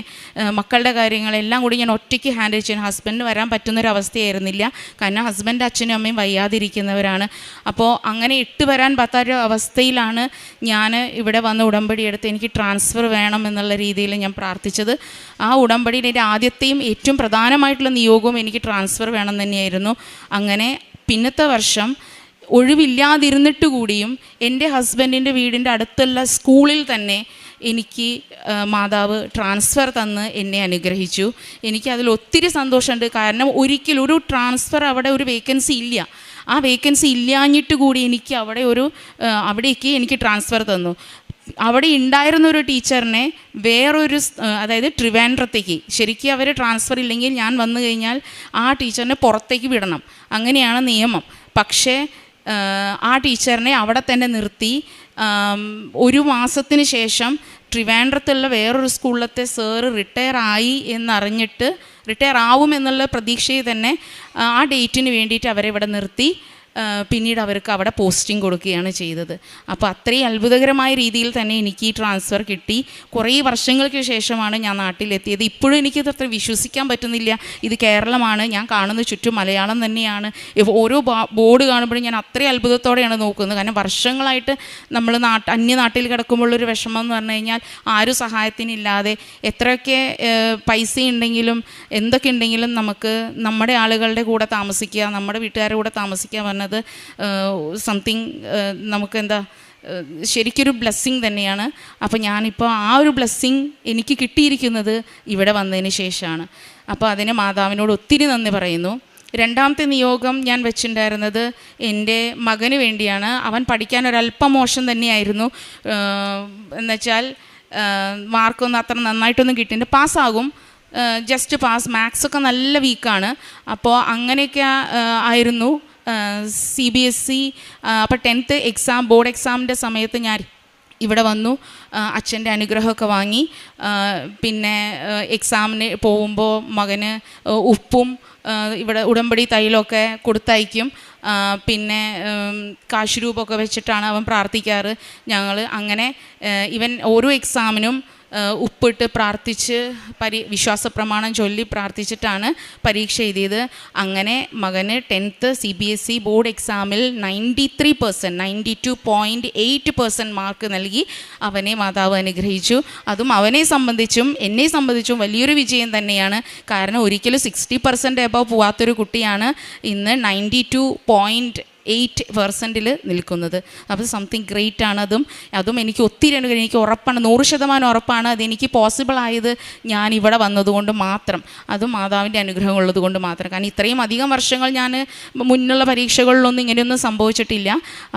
മക്കളുടെ കാര്യങ്ങളെല്ലാം കൂടി ഞാൻ ഒറ്റയ്ക്ക് ഹാൻഡിൽ ചെയ്യണം. ഹസ്ബൻഡിന് വരാൻ പറ്റുന്നൊരവസ്ഥയായിരുന്നില്ല, കാരണം ഹസ്ബൻഡ് അച്ഛനും അമ്മയും വയ്യാതിരിക്കുന്നവരാണ്. അപ്പോൾ അങ്ങനെ ഇട്ട് വരാൻ പറ്റാത്ത അവസ്ഥയിലാണ് ഞാൻ ഇവിടെ വന്ന് ഉടമ്പടി എടുത്ത് എനിക്ക് ട്രാൻസ്ഫർ വേണം എന്നുള്ള രീതിയിൽ ഞാൻ പ്രാർത്ഥിച്ചത്. ആ ഉടമ്പടിയിൽ എൻ്റെ ആദ്യത്തെയും ഏറ്റവും പ്രധാനമായിട്ടുള്ള നിയോഗവും എനിക്ക് ട്രാൻസ്ഫർ വേണം തന്നെയായിരുന്നു. അങ്ങനെ പിന്നത്തെ വർഷം ഒഴിവില്ലാതിരുന്നിട്ട് കൂടിയും എൻ്റെ ഹസ്ബൻഡിൻ്റെ വീടിൻ്റെ അടുത്തുള്ള സ്കൂളിൽ തന്നെ എനിക്ക് മാതാവ് ട്രാൻസ്ഫർ തന്ന് എന്നെ അനുഗ്രഹിച്ചു. എനിക്കതിൽ ഒത്തിരി സന്തോഷമുണ്ട്. കാരണം ഒരിക്കലും ഒരു ട്രാൻസ്ഫർ, അവിടെ ഒരു വേക്കൻസി ഇല്ല. ആ വേക്കൻസി ഇല്ലാഞ്ഞിട്ട് കൂടി എനിക്ക് അവിടേക്ക് എനിക്ക് ട്രാൻസ്ഫർ തന്നു. അവിടെ ഉണ്ടായിരുന്നൊരു ടീച്ചറിനെ വേറൊരു, അതായത് ട്രിവാൻഡ്രത്തേക്ക്, ശരിക്കും അവർ ട്രാൻസ്ഫർ ഇല്ലെങ്കിൽ ഞാൻ വന്നു കഴിഞ്ഞാൽ ആ ടീച്ചറിനെ പുറത്തേക്ക് വിടണം, അങ്ങനെയാണ് നിയമം. പക്ഷേ ആ ടീച്ചറിനെ അവിടെ തന്നെ നിർത്തി. 1 മാസത്തിന് ശേഷം ട്രിവാൻഡ്രത്തുള്ള വേറൊരു സ്കൂളിലത്തെ സാറ് റിട്ടയർ ആവുമെന്നുള്ള പ്രതീക്ഷയിൽ തന്നെ ആ ഡേറ്റിന് വേണ്ടിയിട്ട് അവരെ ഇവിടെ നിർത്തി. പിന്നീട് അവർക്ക് അവിടെ പോസ്റ്റിംഗ് കൊടുക്കുകയാണ് ചെയ്തത്. അപ്പോൾ അത്രയും അത്ഭുതകരമായ രീതിയിൽ തന്നെ എനിക്ക് ഈ ട്രാൻസ്ഫർ കിട്ടി. കുറേ വർഷങ്ങൾക്ക് ശേഷമാണ് ഞാൻ നാട്ടിലെത്തിയത്. ഇപ്പോഴും എനിക്കത് അത്ര വിശ്വസിക്കാൻ പറ്റുന്നില്ല. ഇത് കേരളമാണ്, ഞാൻ കാണുന്ന ചുറ്റും മലയാളം തന്നെയാണ്. ഓരോ ബോർഡ് കാണുമ്പോഴും ഞാൻ അത്രയും അത്ഭുതത്തോടെയാണ് നോക്കുന്നത്. കാരണം വർഷങ്ങളായിട്ട് നമ്മൾ അന്യനാട്ടിൽ കിടക്കുമ്പോഴൊരു വിഷമം എന്ന് പറഞ്ഞു കഴിഞ്ഞാൽ ആരും സഹായത്തിനില്ലാതെ, എത്രയൊക്കെ പൈസ ഉണ്ടെങ്കിലും എന്തൊക്കെ ഉണ്ടെങ്കിലും നമുക്ക് നമ്മുടെ ആളുകളുടെ കൂടെ താമസിക്കുക, നമ്മുടെ വീട്ടുകാരുടെ കൂടെ താമസിക്കുക പറഞ്ഞത് സംതിങ് നമുക്ക് ശരിക്കൊരു ബ്ലെസ്സിങ് തന്നെയാണ്. അപ്പോൾ ഞാനിപ്പോൾ ആ ഒരു ബ്ലെസ്സിങ് എനിക്ക് കിട്ടിയിരിക്കുന്നത് ഇവിടെ വന്നതിന് ശേഷമാണ്. അപ്പോൾ അതിന് മാതാവിനോട് ഒത്തിരി നന്ദി പറയുന്നു. രണ്ടാമത്തെ നിയോഗം ഞാൻ വെച്ചിട്ടുണ്ടായിരുന്നത് എൻ്റെ മകന് വേണ്ടിയാണ്. അവൻ പഠിക്കാൻ ഒരല്പം മോശം തന്നെയായിരുന്നു. എന്നുവെച്ചാൽ മാർക്കൊന്നും അത്ര നന്നായിട്ടൊന്നും കിട്ടിയിട്ടുണ്ട്, പാസ്സാകും, ജസ്റ്റ് പാസ്, മാത്സൊക്കെ നല്ല വീക്കാണ്. അപ്പോൾ അങ്ങനെയൊക്കെ ആയിരുന്നു. CBSE അപ്പോൾ 10th എക്സാം, ബോർഡ് എക്സാമിൻ്റെ സമയത്ത് ഞാൻ ഇവിടെ വന്നു, അച്ഛൻ്റെ അനുഗ്രഹമൊക്കെ വാങ്ങി. പിന്നെ എക്സാമിന് പോകുമ്പോൾ മകന് ഉപ്പും ഇവിടെ ഉടമ്പടി തൈലമൊക്കെ കൊടുത്തയക്കും. പിന്നെ കാശ് രൂപമൊക്കെ വെച്ചിട്ടാണ് അവൻ പ്രാർത്ഥിക്കാറ്. ഞങ്ങൾ അങ്ങനെ ഇവൻ ഓരോ എക്സാമിനും ഉപ്പിട്ട് പ്രാർത്ഥിച്ച് വിശ്വാസ പ്രമാണം ചൊല്ലി പ്രാർത്ഥിച്ചിട്ടാണ് പരീക്ഷ എഴുതിയത്. അങ്ങനെ മകന് 10th CBSE ബോർഡ് എക്സാമിൽ 93%, 92.8% മാർക്ക് നൽകി അവനെ മാതാവ് അനുഗ്രഹിച്ചു. അതും അവനെ സംബന്ധിച്ചും എന്നെ സംബന്ധിച്ചും വലിയൊരു വിജയം തന്നെയാണ്. കാരണം ഒരിക്കലും 60% എബവ് പോവാത്തൊരു കുട്ടിയാണ് ഇന്ന് 92.8% നിൽക്കുന്നത്. അപ്പോൾ സംതിങ് ഗ്രേറ്റ് ആണ്. അതും എനിക്ക് ഒത്തിരി എനിക്ക് ഉറപ്പാണ്, 100% ഉറപ്പാണ് അതെനിക്ക് പോസിബിൾ ആയത് ഞാൻ ഇവിടെ വന്നതുകൊണ്ട് മാത്രം. അതും മാതാവിൻ്റെ അനുഗ്രഹം ഉള്ളത് കൊണ്ട് മാത്രം. കാരണം ഇത്രയും അധികം വർഷങ്ങൾ ഞാൻ മുന്നുള്ള പരീക്ഷകളിലൊന്നും ഇങ്ങനെയൊന്നും സംഭവിച്ചിട്ടില്ല.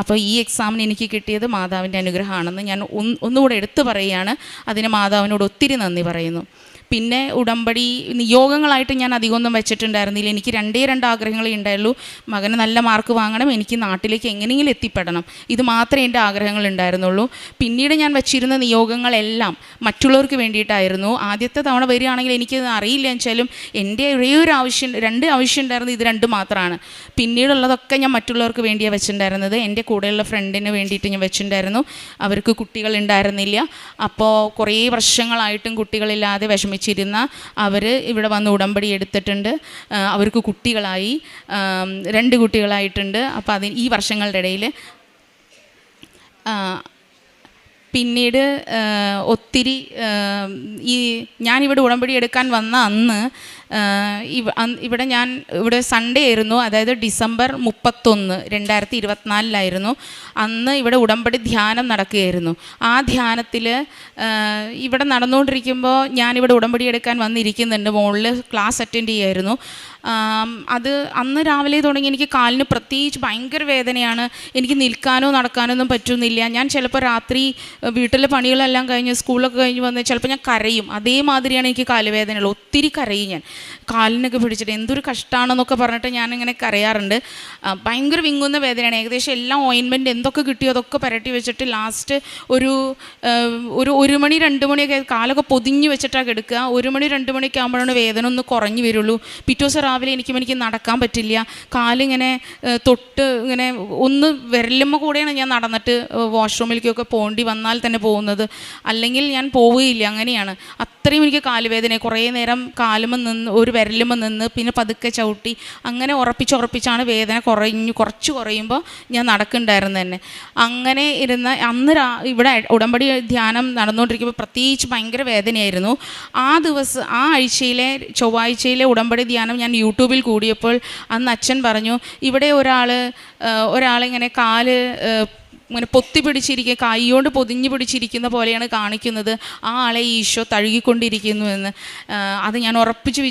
അപ്പോൾ ഈ എക്സാമിന് എനിക്ക് കിട്ടിയത് മാതാവിൻ്റെ അനുഗ്രഹമാണെന്ന് ഞാൻ ഒന്നുകൂടെ എടുത്തു പറയുകയാണ്. അതിന് മാതാവിനോട് ഒത്തിരി നന്ദി പറയുന്നു. പിന്നെ ഉടമ്പടി നിയോഗങ്ങളായിട്ട് ഞാൻ അധികമൊന്നും വെച്ചിട്ടുണ്ടായിരുന്നില്ല. എനിക്ക് 2 ആഗ്രഹങ്ങളേ ഉണ്ടായുള്ളൂ. മകന് നല്ല മാർക്ക് വാങ്ങണം, എനിക്ക് നാട്ടിലേക്ക് എങ്ങനെയെങ്കിലും എത്തിപ്പെടണം. ഇത് മാത്രമേ എൻ്റെ ആഗ്രഹങ്ങൾ ഉണ്ടായിരുന്നുള്ളൂ. പിന്നീട് ഞാൻ വെച്ചിരുന്ന നിയോഗങ്ങളെല്ലാം മറ്റുള്ളവർക്ക് വേണ്ടിയിട്ടായിരുന്നു. ആദ്യത്തെ തവണ വരികയാണെങ്കിൽ എനിക്കത് അറിയില്ല വെച്ചാലും എൻ്റെ ഒരേ ആവശ്യം 2 ആവശ്യം ഉണ്ടായിരുന്നു, ഇത് 2 മാത്രമാണ്. പിന്നീടുള്ളതൊക്കെ ഞാൻ മറ്റുള്ളവർക്ക് വേണ്ടിയാണ് വെച്ചിട്ടുണ്ടായിരുന്നത്. എൻ്റെ കൂടെയുള്ള ഫ്രണ്ടിന് വേണ്ടിയിട്ട് ഞാൻ വെച്ചിട്ടുണ്ടായിരുന്നു. അവർക്ക് കുട്ടികളുണ്ടായിരുന്നില്ല. അപ്പോൾ കുറേ വർഷങ്ങളായിട്ടും കുട്ടികളില്ലാതെ വിഷമിച്ചിരുന്ന അവർ ഇവിടെ വന്ന് ഉടമ്പടി എടുത്തിട്ടുണ്ട്. അവർക്ക് കുട്ടികളായി, 2 കുട്ടികളായിട്ടുണ്ട്. അപ്പോൾ ഈ വർഷങ്ങളുടെ ഇടയിൽ പിന്നീട് ഒത്തിരി ഞാനിവിടെ ഉടമ്പടി എടുക്കാൻ വന്ന അന്ന് ഇവിടെ സൺഡേ ആയിരുന്നു, അതായത് December 31, 2024 അന്ന് ഇവിടെ ഉടമ്പടി ധ്യാനം നടക്കുകയായിരുന്നു. ആ ധ്യാനത്തിൽ ഇവിടെ നടന്നുകൊണ്ടിരിക്കുമ്പോൾ ഞാനിവിടെ ഉടമ്പടി എടുക്കാൻ വന്നിരിക്കുന്നുണ്ട്, മുകളിൽ ക്ലാസ് അറ്റൻഡ് ചെയ്യായിരുന്നു. അത് അന്ന് രാവിലെ തുടങ്ങി എനിക്ക് കാലിന് പ്രത്യേകിച്ച് ഭയങ്കര വേദനയാണ്. എനിക്ക് നിൽക്കാനോ നടക്കാനോ ഒന്നും പറ്റുന്നില്ല. ഞാൻ ചിലപ്പോൾ രാത്രി വീട്ടിലെ പണികളെല്ലാം കഴിഞ്ഞ് സ്കൂളൊക്കെ കഴിഞ്ഞ് വന്ന് ചിലപ്പോൾ ഞാൻ കരയും. അതേമാതിരിയാണ് എനിക്ക് കാലുവേദനകൾ. ഒത്തിരി കരയും ഞാൻ, കാലിനൊക്കെ പിടിച്ചിട്ട് എന്തൊരു കഷ്ടമാണെന്നൊക്കെ പറഞ്ഞിട്ട് ഞാനിങ്ങനെ കരയാറുണ്ട്. ഭയങ്കര വിങ്ങുന്ന വേദനയാണ്. ഏകദേശം എല്ലാ ഓയിൻമെൻറ്റ് എന്തൊക്കെ കിട്ടിയോ അതൊക്കെ പുരട്ടി വെച്ചിട്ട് ലാസ്റ്റ് ഒരു 1 മണി 2 മണിയൊക്കെ കാലൊക്കെ പൊതിഞ്ഞ് വെച്ചിട്ടാണ് കിടക്കുക. 1 മണി 2 മണിയൊക്കെ ആകുമ്പോഴാണ് വേദന ഒന്ന് കുറഞ്ഞു വരുള്ളൂ. പിറ്റേ ദിവസം രാവിലെ എനിക്ക് നടക്കാൻ പറ്റില്ല. കാലിങ്ങനെ തൊട്ട് ഇങ്ങനെ ഒന്ന് വിരലുമ്മ കൂടെയാണ് ഞാൻ നടന്നിട്ട് വാഷ്റൂമിലേക്കൊക്കെ പോകേണ്ടി വന്നാൽ തന്നെ പോകുന്നത്, അല്ലെങ്കിൽ ഞാൻ പോവുകയില്ല. അങ്ങനെയാണ്, അത്രയും എനിക്ക് കാലുവേദന. കുറേ നേരം കാലുമ്മ നിന്ന് ഒരു വിരലുമ്മ നിന്ന് പിന്നെ പതുക്കെ ചവിട്ടി അങ്ങനെ ഉറപ്പിച്ചാണ് വേദന കുറച്ച് കുറയുമ്പോൾ ഞാൻ നടക്കുന്നുണ്ടായിരുന്നു തന്നെ. അങ്ങനെ ഇരുന്ന അന്ന് ഇവിടെ ഉടമ്പടി ധ്യാനം നടന്നുകൊണ്ടിരിക്കുമ്പോൾ പ്രത്യേകിച്ച് ഭയങ്കര വേദനയായിരുന്നു. ആ ആഴ്ചയിലെ ചൊവ്വാഴ്ചയിലെ ഉടമ്പടി ധ്യാനം ഞാൻ യൂട്യൂബിൽ കൂടിയപ്പോൾ അന്ന് അച്ഛൻ പറഞ്ഞു, ഇവിടെ ഒരാളിങ്ങനെ കാല് ഇങ്ങനെ പൊത്തി പിടിച്ചിരിക്കുക, കൈയോണ്ട് പൊതിഞ്ഞു പിടിച്ചിരിക്കുന്ന പോലെയാണ് കാണിക്കുന്നത്. ആ ആളെ ഈശോ തഴുകിക്കൊണ്ടിരിക്കുന്നു എന്ന്. അത് ഞാൻ ഉറപ്പിച്ച്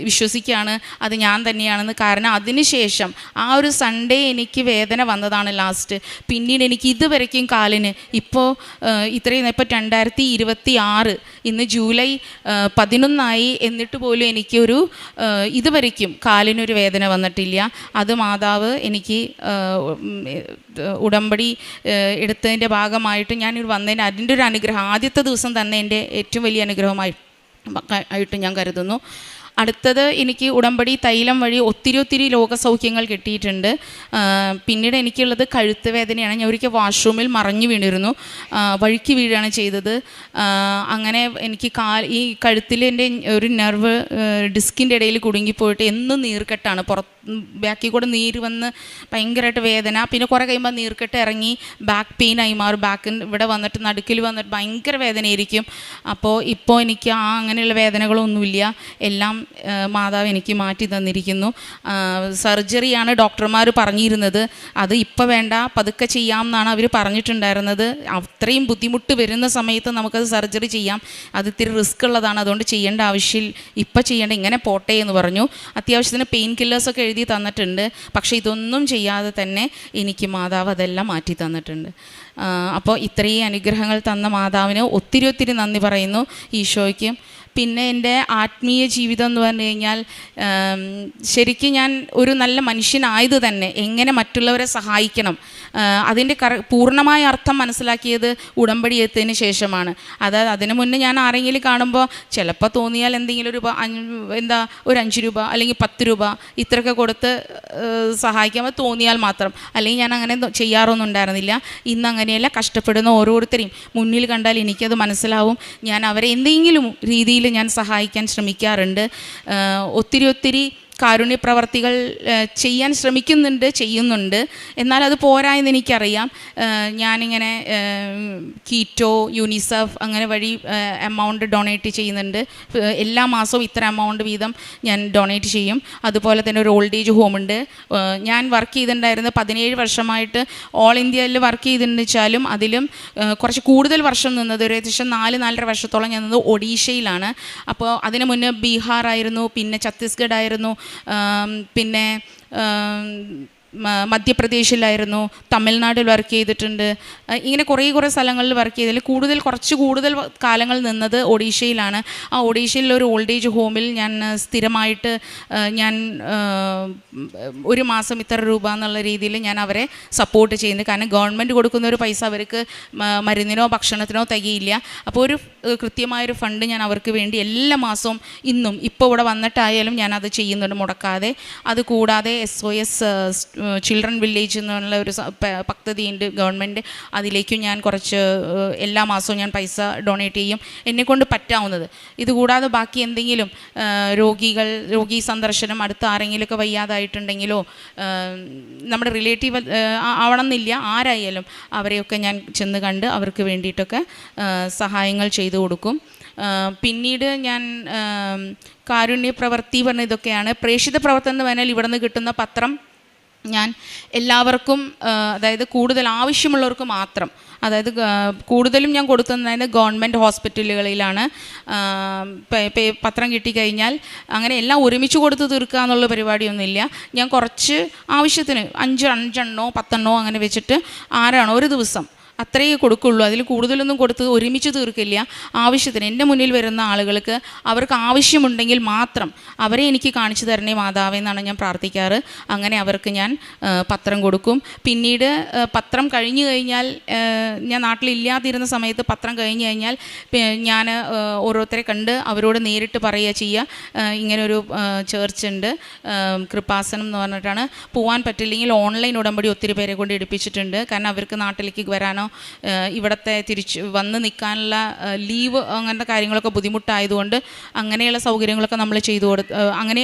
വിശ്വസിക്കുകയാണ് അത് ഞാൻ തന്നെയാണെന്ന്. കാരണം അതിനുശേഷം ആ ഒരു സൺഡേ എനിക്ക് വേദന വന്നതാണ് ലാസ്റ്റ്. പിന്നീട് എനിക്ക് ഇതുവരയ്ക്കും കാലിന് ഇപ്പോൾ 2026 ഇന്ന് ജൂലൈ 11 എന്നിട്ട് പോലും എനിക്കൊരു ഇതുവരയ്ക്കും കാലിനൊരു വേദന വന്നിട്ടില്ല. അത് മാതാവ് എനിക്ക് ഉടമ്പടി എടുത്തതിൻ്റെ ഭാഗമായിട്ട് ഞാനിവിടെ വന്നതിന് അതിൻ്റെ ഒരു അനുഗ്രഹം ആദ്യത്തെ ദിവസം തന്നെ എൻ്റെ ഏറ്റവും വലിയ അനുഗ്രഹമായിട്ട് ഞാൻ കരുതുന്നു. അടുത്തത് എനിക്ക് ഉടമ്പടി തൈലം വഴി ഒത്തിരി രോഗസൗഖ്യങ്ങൾ കിട്ടിയിട്ടുണ്ട്. പിന്നീട് എനിക്കുള്ളത് കഴുത്ത് വേദനയാണ്. ഞാൻ ഒരിക്കൽ വാഷ്റൂമിൽ മറിഞ്ഞു വീണിരുന്നു, വഴുക്കി വീഴുകയാണ് ചെയ്തത്. അങ്ങനെ എനിക്ക് ഈ കഴുത്തിൽ എൻ്റെ ഒരു നെർവ് ഡിസ്കിൻ്റെ ഇടയിൽ കുടുങ്ങിപ്പോയിട്ട് എന്നും നീർക്കെട്ടാണ്. ബാക്കിൽ കൂടെ നീര് വന്ന് ഭയങ്കരമായിട്ട് വേദന. പിന്നെ കുറേ കഴിയുമ്പോൾ നീർക്കെട്ട് ഇറങ്ങി ബാക്ക് പെയിനായി മാറും. ഇവിടെ വന്നിട്ട് നടുക്കിൽ വന്നിട്ട് ഭയങ്കര വേദനയായിരിക്കും. ഇപ്പോൾ എനിക്ക് അങ്ങനെയുള്ള വേദനകളൊന്നുമില്ല. എല്ലാം മാതാവ് എനിക്ക് മാറ്റി തന്നിരിക്കുന്നു. സർജറിയാണ് ഡോക്ടർമാർ പറഞ്ഞിരുന്നത്. അത് ഇപ്പോൾ വേണ്ട, പതുക്കെ ചെയ്യാമെന്നാണ് അവർ പറഞ്ഞിട്ടുണ്ടായിരുന്നത്. അത്രയും ബുദ്ധിമുട്ട് വരുന്ന സമയത്ത് നമുക്കത് സർജറി ചെയ്യാം, അത് ഇത്തിരി റിസ്ക് ഉള്ളതാണ്, അതുകൊണ്ട് ചെയ്യേണ്ട ആവശ്യം ഇപ്പം ചെയ്യേണ്ട, ഇങ്ങനെ പോട്ടെ എന്ന് പറഞ്ഞു. അത്യാവശ്യത്തിന് പെയിൻ കില്ലേഴ്സൊക്കെ എഴുതി തന്നിട്ടുണ്ട്. പക്ഷേ ഇതൊന്നും ചെയ്യാതെ തന്നെ എനിക്ക് മാതാവ് അതെല്ലാം മാറ്റി തന്നിട്ടുണ്ട്. അപ്പോൾ ഇത്രയും അനുഗ്രഹങ്ങൾ തന്ന മാതാവിന് ഒത്തിരി നന്ദി പറയുന്നു, ഈശോയ്ക്കും. പിന്നെ എൻ്റെ ആത്മീയ ജീവിതം എന്ന് പറഞ്ഞു കഴിഞ്ഞാൽ ശരിക്കും ഞാൻ ഒരു നല്ല മനുഷ്യനായത് തന്നെ എങ്ങനെ മറ്റുള്ളവരെ സഹായിക്കണം അതിൻ്റെ പൂർണ്ണമായ അർത്ഥം മനസ്സിലാക്കിയത് ഉടമ്പടി എത്തിയതിന് ശേഷമാണ്. അതായത് അതിന് മുന്നേ ഞാൻ ആരെങ്കിലും കാണുമ്പോൾ ചിലപ്പോൾ തോന്നിയാൽ എന്തെങ്കിലും ഒരു ഒരു 5 രൂപ അല്ലെങ്കിൽ 10 രൂപ ഇത്രയൊക്കെ കൊടുത്ത് സഹായിക്കാൻ തോന്നിയാൽ മാത്രം, അല്ലെങ്കിൽ ഞാൻ അങ്ങനെ ചെയ്യാറൊന്നും ഉണ്ടായിരുന്നില്ല. ഇന്ന് അങ്ങനെയല്ല, കഷ്ടപ്പെടുന്ന ഓരോരുത്തരെയും മുന്നിൽ കണ്ടാൽ എനിക്കത് മനസ്സിലാവും. ഞാൻ അവരെ എന്തെങ്കിലും രീതിയിൽ ഞാൻ സഹായിക്കാൻ ശ്രമിക്കാറുണ്ട്. ഒത്തിരി കാരുണ്യ പ്രവർത്തികൾ ചെയ്യാൻ ചെയ്യുന്നുണ്ട്. എന്നാൽ അത് പോരാ എന്ന് എനിക്കറിയാം. ഞാനിങ്ങനെ കീറ്റോ, യൂണിസെഫ് അങ്ങനെ വഴി എമൗണ്ട് ഡൊണേറ്റ് ചെയ്യുന്നുണ്ട്. എല്ലാ മാസവും ഇത്ര എമൗണ്ട് വീതം ഞാൻ ഡൊണേറ്റ് ചെയ്യും. അതുപോലെ തന്നെ ഒരു ഓൾഡ് ഏജ് ഹോമുണ്ട്. ഞാൻ വർക്ക് ചെയ്തിട്ടുണ്ടായിരുന്ന 17 വർഷമായിട്ട് ഓൾ ഇന്ത്യയിൽ വർക്ക് ചെയ്തിട്ടുണ്ടെച്ചാലും അതിലും കുറച്ച് കൂടുതൽ വർഷം നിന്നത്, ഒരു ഏകദേശം 4-4.5 വർഷത്തോളം ഞാൻ നിന്നത് ഒഡീഷയിലാണ്. അപ്പോൾ അതിന് മുന്നേ ബീഹാർ ആയിരുന്നു, പിന്നെ ഛത്തീസ്ഗഡ് ആയിരുന്നു, പിന്നെ മധ്യപ്രദേശിലായിരുന്നു, തമിഴ്നാട്ടിൽ വർക്ക് ചെയ്തിട്ടുണ്ട്. ഇങ്ങനെ കുറേ സ്ഥലങ്ങളിൽ വർക്ക് ചെയ്തതിൽ കുറച്ച് കൂടുതൽ കാലങ്ങൾ നിന്നത് ഒഡീഷയിലാണ്. ആ ഒഡീഷയിലൊരു ഓൾഡ് ഏജ് ഹോമിൽ ഞാൻ സ്ഥിരമായിട്ട് ഒരു മാസം ഇത്ര രൂപ എന്നുള്ള രീതിയിൽ ഞാൻ അവരെ സപ്പോർട്ട് ചെയ്യുന്നു. കാരണം ഗവൺമെൻറ് കൊടുക്കുന്ന ഒരു പൈസ അവർക്ക് മരുന്നിനോ ഭക്ഷണത്തിനോ തികയില്ല. അപ്പോൾ ഒരു കൃത്യമായൊരു ഫണ്ട് ഞാൻ അവർക്ക് വേണ്ടി എല്ലാ മാസവും ഇന്നും ഇപ്പോൾ ഇവിടെ വന്നിട്ടായാലും ഞാനത് ചെയ്യുന്നുണ്ട് മുടക്കാതെ. അതുകൂടാതെ SOS ചിൽഡ്രൻ വില്ലേജ് എന്നുള്ള ഒരു പദ്ധതിയുണ്ട് ഗവൺമെൻറ്. അതിലേക്കും ഞാൻ കുറച്ച് എല്ലാ മാസവും ഞാൻ പൈസ ഡൊണേറ്റ് ചെയ്യും, എന്നെക്കൊണ്ട് പറ്റാവുന്നത്. ഇതുകൂടാതെ ബാക്കി എന്തെങ്കിലും രോഗി സന്ദർശനം, അടുത്ത ആരെങ്കിലുമൊക്കെ വയ്യാതായിട്ടുണ്ടെങ്കിലോ, നമ്മുടെ റിലേറ്റീവ് ആവണമെന്നില്ല, ആരായാലും അവരെയൊക്കെ ഞാൻ ചെന്ന് കണ്ട് അവർക്ക് വേണ്ടിയിട്ടൊക്കെ സഹായങ്ങൾ ചെയ്തു കൊടുക്കും. പിന്നീട് ഞാൻ കാരുണ്യ പ്രവൃത്തി പറഞ്ഞ ഇതൊക്കെയാണ്. പ്രേക്ഷിത പ്രവർത്തനം എന്ന് പറഞ്ഞാൽ ഇവിടെ നിന്ന് കിട്ടുന്ന പത്രം ഞാൻ എല്ലാവർക്കും, അതായത് കൂടുതൽ ആവശ്യമുള്ളവർക്ക് മാത്രം, അതായത് കൂടുതലും ഞാൻ കൊടുക്കുന്നത് ഗവൺമെൻറ് ഹോസ്പിറ്റലുകളിലാണ്. പത്രം കിട്ടിക്കഴിഞ്ഞാൽ അങ്ങനെ എല്ലാം ഒരുമിച്ച് കൊടുത്ത് തീർക്കുക എന്നുള്ള പരിപാടിയൊന്നുമില്ല. ഞാൻ കുറച്ച് ആവശ്യത്തിന് 5 എണ്ണോ 10 എണ്ണോ അങ്ങനെ വെച്ചിട്ട് ആരാണോ ഒരു ദിവസം അത്രയേ കൊടുക്കുള്ളൂ. അതിൽ കൂടുതലൊന്നും കൊടുത്ത് ഒരുമിച്ച് തീർക്കില്ല. ആവശ്യത്തിന് എൻ്റെ മുന്നിൽ വരുന്ന ആളുകൾക്ക് അവർക്ക് ആവശ്യമുണ്ടെങ്കിൽ മാത്രം അവരെ എനിക്ക് കാണിച്ചു തരണേ മാതാവേ എന്നാണ് ഞാൻ പ്രാർത്ഥിക്കാറ്. അങ്ങനെ അവർക്ക് ഞാൻ പത്രം കൊടുക്കും. പിന്നീട് പത്രം കഴിഞ്ഞു കഴിഞ്ഞാൽ, ഞാൻ നാട്ടിലില്ലാതിരുന്ന സമയത്ത് പത്രം കഴിഞ്ഞു കഴിഞ്ഞാൽ ഞാൻ ഓരോരുത്തരെ കണ്ട് അവരോട് നേരിട്ട് പറയുക ചെയ്യുക, ഇങ്ങനൊരു ചേർച്ച് ഉണ്ട് കൃപാസനം എന്ന് പറഞ്ഞിട്ടാണ്. പോകാൻ പറ്റില്ലെങ്കിൽ ഓൺലൈൻ ഉടമ്പടി ഒത്തിരി പേരെ കൊണ്ട് എടുപ്പിച്ചിട്ടുണ്ട്. കാരണം അവർക്ക് നാട്ടിലേക്ക് വരാനോ ഇവിടത്തെ തിരിച്ച് വന്ന് നിൽക്കാനുള്ള ലീവ് അങ്ങനത്തെ കാര്യങ്ങളൊക്കെ ബുദ്ധിമുട്ടായതുകൊണ്ട് അങ്ങനെയുള്ള സൗകര്യങ്ങളൊക്കെ നമ്മൾ ചെയ്തു അങ്ങനെ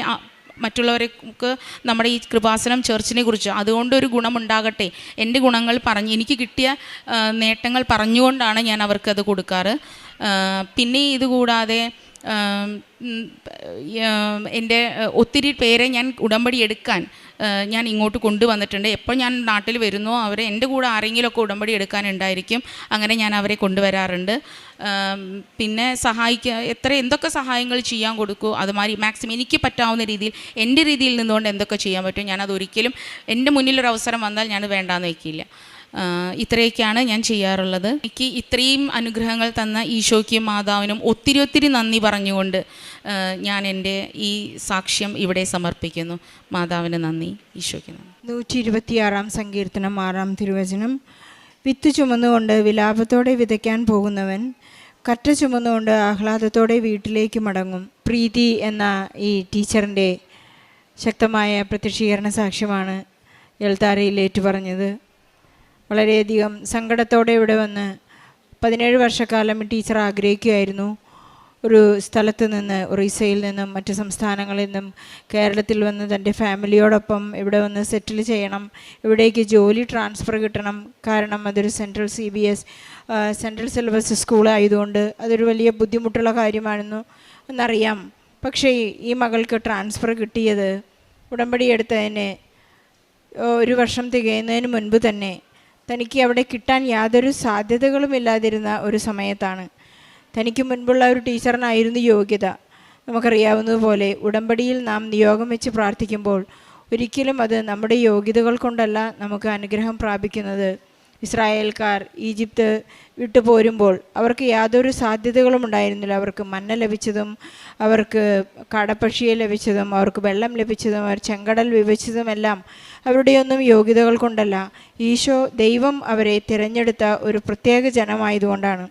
മറ്റുള്ളവർക്ക് നമ്മുടെ ഈ കൃപാസനം ചേർച്ചിനെ കുറിച്ച് അതുകൊണ്ടൊരു ഗുണമുണ്ടാകട്ടെ, എൻ്റെ ഗുണങ്ങൾ എനിക്ക് കിട്ടിയ നേട്ടങ്ങൾ പറഞ്ഞുകൊണ്ടാണ് ഞാൻ അവർക്കത് കൊടുക്കാറ്. പിന്നെ ഇതുകൂടാതെ എൻ്റെ ഒത്തിരി പേരെ ഞാൻ ഉടമ്പടി എടുക്കാൻ ഞാൻ ഇങ്ങോട്ട് കൊണ്ടുവന്നിട്ടുണ്ട്. എപ്പോൾ ഞാൻ നാട്ടിൽ വരുന്നോ അവരെ എൻ്റെ കൂടെ ആരെങ്കിലുമൊക്കെ ഉടമ്പടി എടുക്കാനുണ്ടായിരിക്കും. അങ്ങനെ ഞാൻ അവരെ കൊണ്ടുവരാറുണ്ട്. പിന്നെ എന്തൊക്കെ സഹായങ്ങൾ ചെയ്യാൻ കൊടുക്കുമോ അതുമാതിരി മാക്സിമം എനിക്ക് പറ്റാവുന്ന രീതിയിൽ എൻ്റെ രീതിയിൽ നിന്നുകൊണ്ട് എന്തൊക്കെ ചെയ്യാൻ പറ്റും ഞാനതൊരിക്കലും, എൻ്റെ മുന്നിലൊരു അവസരം വന്നാൽ ഞാൻ വേണ്ടാന്ന് വയ്ക്കില്ല. ഇത്രയൊക്കെയാണ് ഞാൻ ചെയ്യാറുള്ളത്. എനിക്ക് ഇത്രയും അനുഗ്രഹങ്ങൾ തന്ന ഈശോയ്ക്കും മാതാവിനും ഒത്തിരി നന്ദി പറഞ്ഞുകൊണ്ട് ഞാൻ എൻ്റെ ഈ സാക്ഷ്യം ഇവിടെ സമർപ്പിക്കുന്നു. മാതാവിന് നന്ദി, ഈശോയ്ക്ക് നന്ദി. 126 സങ്കീർത്തനം 6 തിരുവചനം. വിത്ത് ചുമന്നുകൊണ്ട് വിലാപത്തോടെ വിതയ്ക്കാൻ പോകുന്നവൻ കറ്റ ചുമന്നുകൊണ്ട് ആഹ്ലാദത്തോടെ വീട്ടിലേക്ക് മടങ്ങും. പ്രീതി എന്ന ഈ ടീച്ചറിൻ്റെ ശക്തമായ പ്രത്യക്ഷീകരണ സാക്ഷ്യമാണ് എൽത്താരയിൽ ഏറ്റുപറഞ്ഞത്. വളരെയധികം സങ്കടത്തോടെ ഇവിടെ വന്ന് 17 വർഷക്കാലം ടീച്ചർ ആഗ്രഹിക്കുകയായിരുന്നു ഒരു സ്ഥലത്ത് നിന്ന്, ഒറീസയിൽ നിന്നും മറ്റ് സംസ്ഥാനങ്ങളിൽ നിന്നും കേരളത്തിൽ വന്ന് തൻ്റെ ഫാമിലിയോടൊപ്പം ഇവിടെ വന്ന് സെറ്റിൽ ചെയ്യണം, ഇവിടേക്ക് ജോലി ട്രാൻസ്ഫർ കിട്ടണം. കാരണം അതൊരു സെൻട്രൽ സിലബസ് സ്കൂളായതുകൊണ്ട് അതൊരു വലിയ ബുദ്ധിമുട്ടുള്ള കാര്യമാണെന്നു എന്നറിയാം. പക്ഷേ ഈ മകൾക്ക് ട്രാൻസ്ഫർ കിട്ടിയത് ഉടമ്പടി എടുത്തതിന് 1 വർഷം തികയുന്നതിന് മുൻപ് തന്നെ തനിക്ക് അവിടെ കിട്ടാൻ യാതൊരു സാധ്യതകളുമില്ലാതിരുന്ന ഒരു സമയത്താണ്. തനിക്ക് മുൻപുള്ള ഒരു ടീച്ചറിനായിരുന്നു യോഗ്യത. നമുക്കറിയാവുന്നതുപോലെ ഉടമ്പടിയിൽ നാം നിയോഗം വെച്ച് പ്രാർത്ഥിക്കുമ്പോൾ ഒരിക്കലും അത് നമ്മുടെ യോഗ്യതകൾ കൊണ്ടല്ല നമുക്ക് അനുഗ്രഹം പ്രാപിക്കുന്നത്, ഇസ്രായേൽക്കാർ ഈജിപ്ത് വിട്ടു പോരുമ്പോൾ അവർക്ക് യാതൊരു സാധ്യതകളും ഉണ്ടായിരുന്നില്ല. അവർക്ക് മന്ന ലഭിച്ചതും, അവർക്ക് കാടപ്പക്ഷിയെ ലഭിച്ചതും, അവർക്ക് വെള്ളം ലഭിച്ചതും, അവർ ചെങ്കടൽ വിഭജിച്ചതുമെല്ലാം അവരുടെയൊന്നും യോഗ്യതകൾ കൊണ്ടല്ല. ദൈവം അവരെ തിരഞ്ഞെടുത്ത ഒരു പ്രത്യേക ജനമായതുകൊണ്ടാണ്.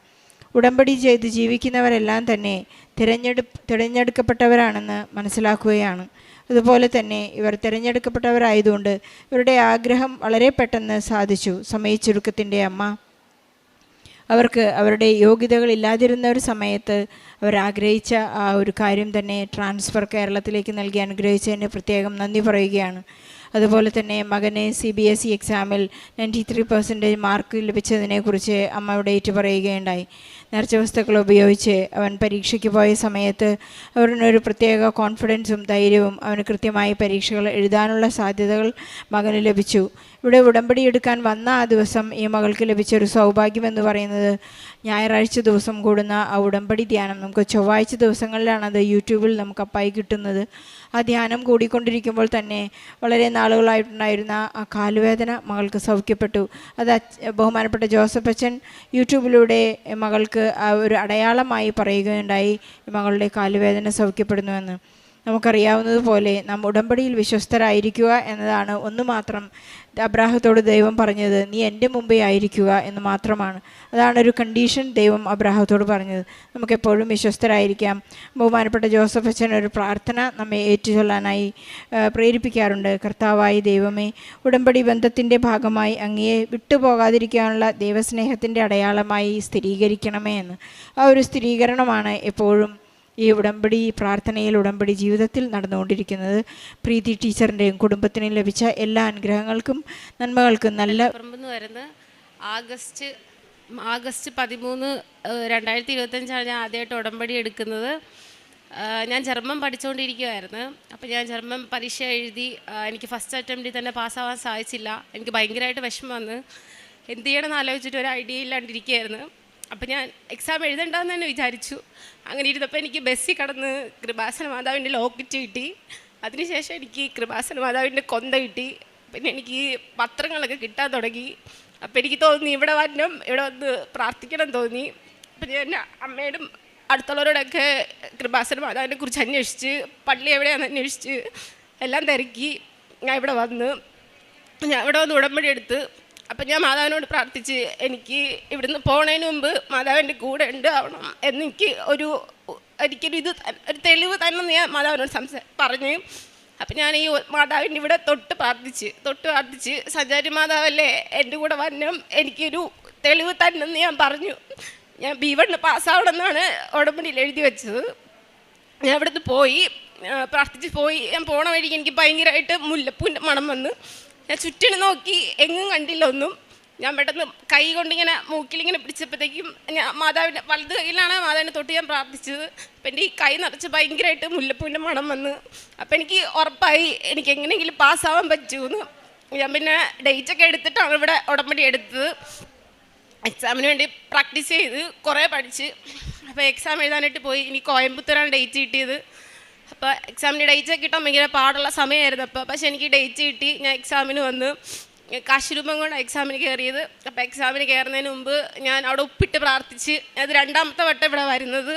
ഉടമ്പടി ചെയ്ത് ജീവിക്കുന്നവരെല്ലാം തന്നെ തിരഞ്ഞെടുക്കപ്പെട്ടവരാണെന്ന് മനസ്സിലാക്കുകയാണ്. അതുപോലെ തന്നെ ഇവർ തിരഞ്ഞെടുക്കപ്പെട്ടവരായതുകൊണ്ട് ഇവരുടെ ആഗ്രഹം വളരെ പെട്ടെന്ന് സാധിച്ചു. സമയച്ചുരുക്കത്തിൻ്റെ അമ്മ അവർക്ക് അവരുടെ യോഗ്യതകളില്ലാതിരുന്ന ഒരു സമയത്ത് അവരാഗ്രഹിച്ച ആ ഒരു കാര്യം തന്നെ ട്രാൻസ്ഫർ കേരളത്തിലേക്ക് നൽകി അനുഗ്രഹിച്ചതിന് പ്രത്യേകം നന്ദി പറയുകയാണ്. അതുപോലെ തന്നെ മകന് CBSE എക്സാമിൽ 93% മാർക്ക് ലഭിച്ചതിനെക്കുറിച്ച് അമ്മയുടെ ഏറ്റുപറയുകയുണ്ടായി. നേർച്ച വസ്തുക്കൾ ഉപയോഗിച്ച് അവൻ പരീക്ഷയ്ക്ക് പോയ സമയത്ത് അവനൊരു പ്രത്യേക കോൺഫിഡൻസും ധൈര്യവും അവന് കൃത്യമായി പരീക്ഷകൾ എഴുതാനുള്ള സാധ്യതകൾ മകന് ലഭിച്ചു. ഇവിടെ ഉടമ്പടി എടുക്കാൻ വന്ന ആ ദിവസം ഈ മകൾക്ക് ലഭിച്ചൊരു സൗഭാഗ്യമെന്ന് പറയുന്നത് ഞായറാഴ്ച ദിവസം കൂടുന്ന ആ ഉടമ്പടി ധ്യാനം. നമുക്ക് ചൊവ്വാഴ്ച ദിവസങ്ങളിലാണത് യൂട്യൂബിൽ നമുക്ക് അപ്പായി കിട്ടുന്നത്. ആ ധ്യാനം കൂടിക്കൊണ്ടിരിക്കുമ്പോൾ തന്നെ വളരെ നാളുകളായിട്ടുണ്ടായിരുന്ന ആ കാലുവേദന മകൾക്ക് സൗഖ്യപ്പെട്ടു. അത് ബഹുമാനപ്പെട്ട ജോസഫ് അച്ഛൻ യൂട്യൂബിലൂടെ മകൾക്ക് ആ ഒരു അടയാളമായി പറയുകയുണ്ടായി, മകളുടെ കാലുവേദന സൗഖ്യപ്പെടുന്നുവെന്ന്. നമുക്കറിയാവുന്നതുപോലെ നാം ഉടമ്പടിയിൽ വിശ്വസ്തരായിരിക്കുക എന്നതാണ് ഒന്ന് മാത്രം അബ്രാഹത്തോട് ദൈവം പറഞ്ഞത്. നീ എൻ്റെ മുമ്പേ ആയിരിക്കുക എന്ന് മാത്രമാണ്. അതാണൊരു കണ്ടീഷൻ ദൈവം അബ്രാഹത്തോട് പറഞ്ഞത്. നമുക്കെപ്പോഴും വിശ്വസ്തരായിരിക്കാം. ബഹുമാനപ്പെട്ട ജോസഫ് അച്ഛൻ ഒരു പ്രാർത്ഥന നമ്മെ ഏറ്റുചൊല്ലാനായി പ്രേരിപ്പിക്കാറുണ്ട്. കർത്താവായ ദൈവമേ, ഉടമ്പടി ബന്ധത്തിൻ്റെ ഭാഗമായി അങ്ങയെ വിട്ടുപോകാതിരിക്കാനുള്ള ദൈവസ്നേഹത്തിൻ്റെ അടയാളമായി സ്ഥിരീകരിക്കണമേ എന്ന്. ആ ഒരു സ്ഥിരീകരണമാണ് എപ്പോഴും ഈ ഉടമ്പടി പ്രാർത്ഥനയിൽ, ഉടമ്പടി ജീവിതത്തിൽ നടന്നുകൊണ്ടിരിക്കുന്നത്. പ്രീതി ടീച്ചറിൻ്റെയും കുടുംബത്തിനും ലഭിച്ച എല്ലാ അനുഗ്രഹങ്ങൾക്കും നന്മകൾക്കും നല്ല വരുന്നത് ആഗസ്റ്റ് 13, 2025 ഞാൻ ആദ്യമായിട്ട് ഉടമ്പടി എടുക്കുന്നത്. ഞാൻ ജർമ്മൻ പഠിച്ചുകൊണ്ടിരിക്കുമായിരുന്നു. അപ്പോൾ ഞാൻ ജർമ്മൻ പരീക്ഷ എഴുതി. എനിക്ക് ഫസ്റ്റ് അറ്റംപ്റ്റിൽ തന്നെ പാസ്സാവാൻ സാധിച്ചില്ല. എനിക്ക് ഭയങ്കരമായിട്ട് വിഷമം വന്ന് എന്ത് ചെയ്യണമെന്ന് ആലോചിച്ചിട്ട് ഒരു ഐഡിയ ഇല്ലാണ്ടിരിക്കുകയായിരുന്നു. അപ്പം ഞാൻ എക്സാം എഴുതണ്ടെന്ന് തന്നെ വിചാരിച്ചു. അങ്ങനെ ഇരുന്നപ്പോൾ എനിക്ക് ബസ്സിൽ കടന്ന് കൃപാസന മാതാവിൻ്റെ ലോക്കറ്റ് കിട്ടി. അതിനുശേഷം എനിക്ക് കൃപാസന മാതാവിൻ്റെ കൊന്ത കിട്ടി. പിന്നെ എനിക്ക് പത്രങ്ങളൊക്കെ കിട്ടാൻ തുടങ്ങി. അപ്പോൾ എനിക്ക് തോന്നി ഇവിടെ വന്ന് പ്രാർത്ഥിക്കണം തോന്നി. അപ്പം ഞാൻ അമ്മയോടും അടുത്തുള്ളവരോടൊക്കെ കൃപാസന മാതാവിനെ കുറിച്ച് അന്വേഷിച്ച്, പള്ളി എവിടെയാണെന്ന് അന്വേഷിച്ച് എല്ലാം തിരക്കി ഞാൻ ഇവിടെ വന്ന് ഉടമ്പടി എടുത്ത്. അപ്പം ഞാൻ മാതാവിനോട് പ്രാർത്ഥിച്ച് എനിക്ക് ഇവിടുന്ന് പോണതിന് മുമ്പ് മാതാവിൻ്റെ കൂടെ ഉണ്ടാവണം എനിക്കൊരു തെളിവ് തന്നെ ഞാൻ മാതാവിനോട് പറഞ്ഞ്. അപ്പം ഞാൻ ഈ മാതാവിൻ്റെ ഇവിടെ തൊട്ട് പ്രാർത്ഥിച്ച് സഞ്ചാരി മാതാവല്ലേ എൻ്റെ കൂടെ വന്നം, എനിക്കൊരു തെളിവ് തന്നെന്ന് ഞാൻ പറഞ്ഞു. ഞാൻ B1 പാസ്സാവണമെന്നാണ് ഉടമ്പടിയിൽ എഴുതി വെച്ചത്. ഞാൻ ഇവിടുന്ന് പ്രാർത്ഥിച്ച് പോയി. ഞാൻ പോണ വഴിക്ക് എനിക്ക് ഭയങ്കരമായിട്ട് മുല്ലപ്പൂവിൻ്റെ മണം വന്ന്. ഞാൻ ചുറ്റിനും നോക്കി, എങ്ങും കണ്ടില്ല ഒന്നും. ഞാൻ പെട്ടെന്ന് കൈ കൊണ്ടിങ്ങനെ മൂക്കിലിങ്ങനെ പിടിച്ചപ്പോഴത്തേക്കും ഞാൻ മാതാവിൻ്റെ വലത് കൈയിലാണ് മാതാവിനെ തൊട്ട് ഞാൻ പ്രാർത്ഥിച്ചത്. അപ്പം എൻ്റെ ഈ കൈ നിറച്ച് ഭയങ്കരമായിട്ട് മുല്ലപ്പൂവിൻ്റെ മണം വന്ന്. അപ്പം എനിക്ക് ഉറപ്പായി എനിക്ക് എങ്ങനെയെങ്കിലും പാസ്സാവാൻ പറ്റുമെന്ന്. ഞാൻ പിന്നെ ഡേറ്റൊക്കെ എടുത്തിട്ടാണ് ഇവിടെ ഉടമ്പടി എടുത്തത്. എക്സാമിന് വേണ്ടി പ്രാക്ടീസ് ചെയ്ത് കുറേ പഠിച്ച്. അപ്പോൾ എക്സാം എഴുതാനായിട്ട് പോയി. ഇനി കോയമ്പത്തൂരാണ് ഡേറ്റ് കിട്ടിയത്. അപ്പോൾ എക്സാമിൻ്റെ ഡേറ്റ് കിട്ടാൻ ഭയങ്കര പാടുള്ള സമയമായിരുന്നു. പക്ഷേ എനിക്ക് ഡേറ്റ് കിട്ടി. ഞാൻ എക്സാമിന് വന്ന് കാശ് രൂപം കൊണ്ട് എക്സാമിന് കയറിയത്. അപ്പോൾ എക്സാമിന് കയറുന്നതിന് മുമ്പ് ഞാൻ അവിടെ ഒപ്പിട്ട് പ്രാർത്ഥിച്ച്. അത് 2ാമത്തെ വട്ടം ഇവിടെ വരുന്നത്.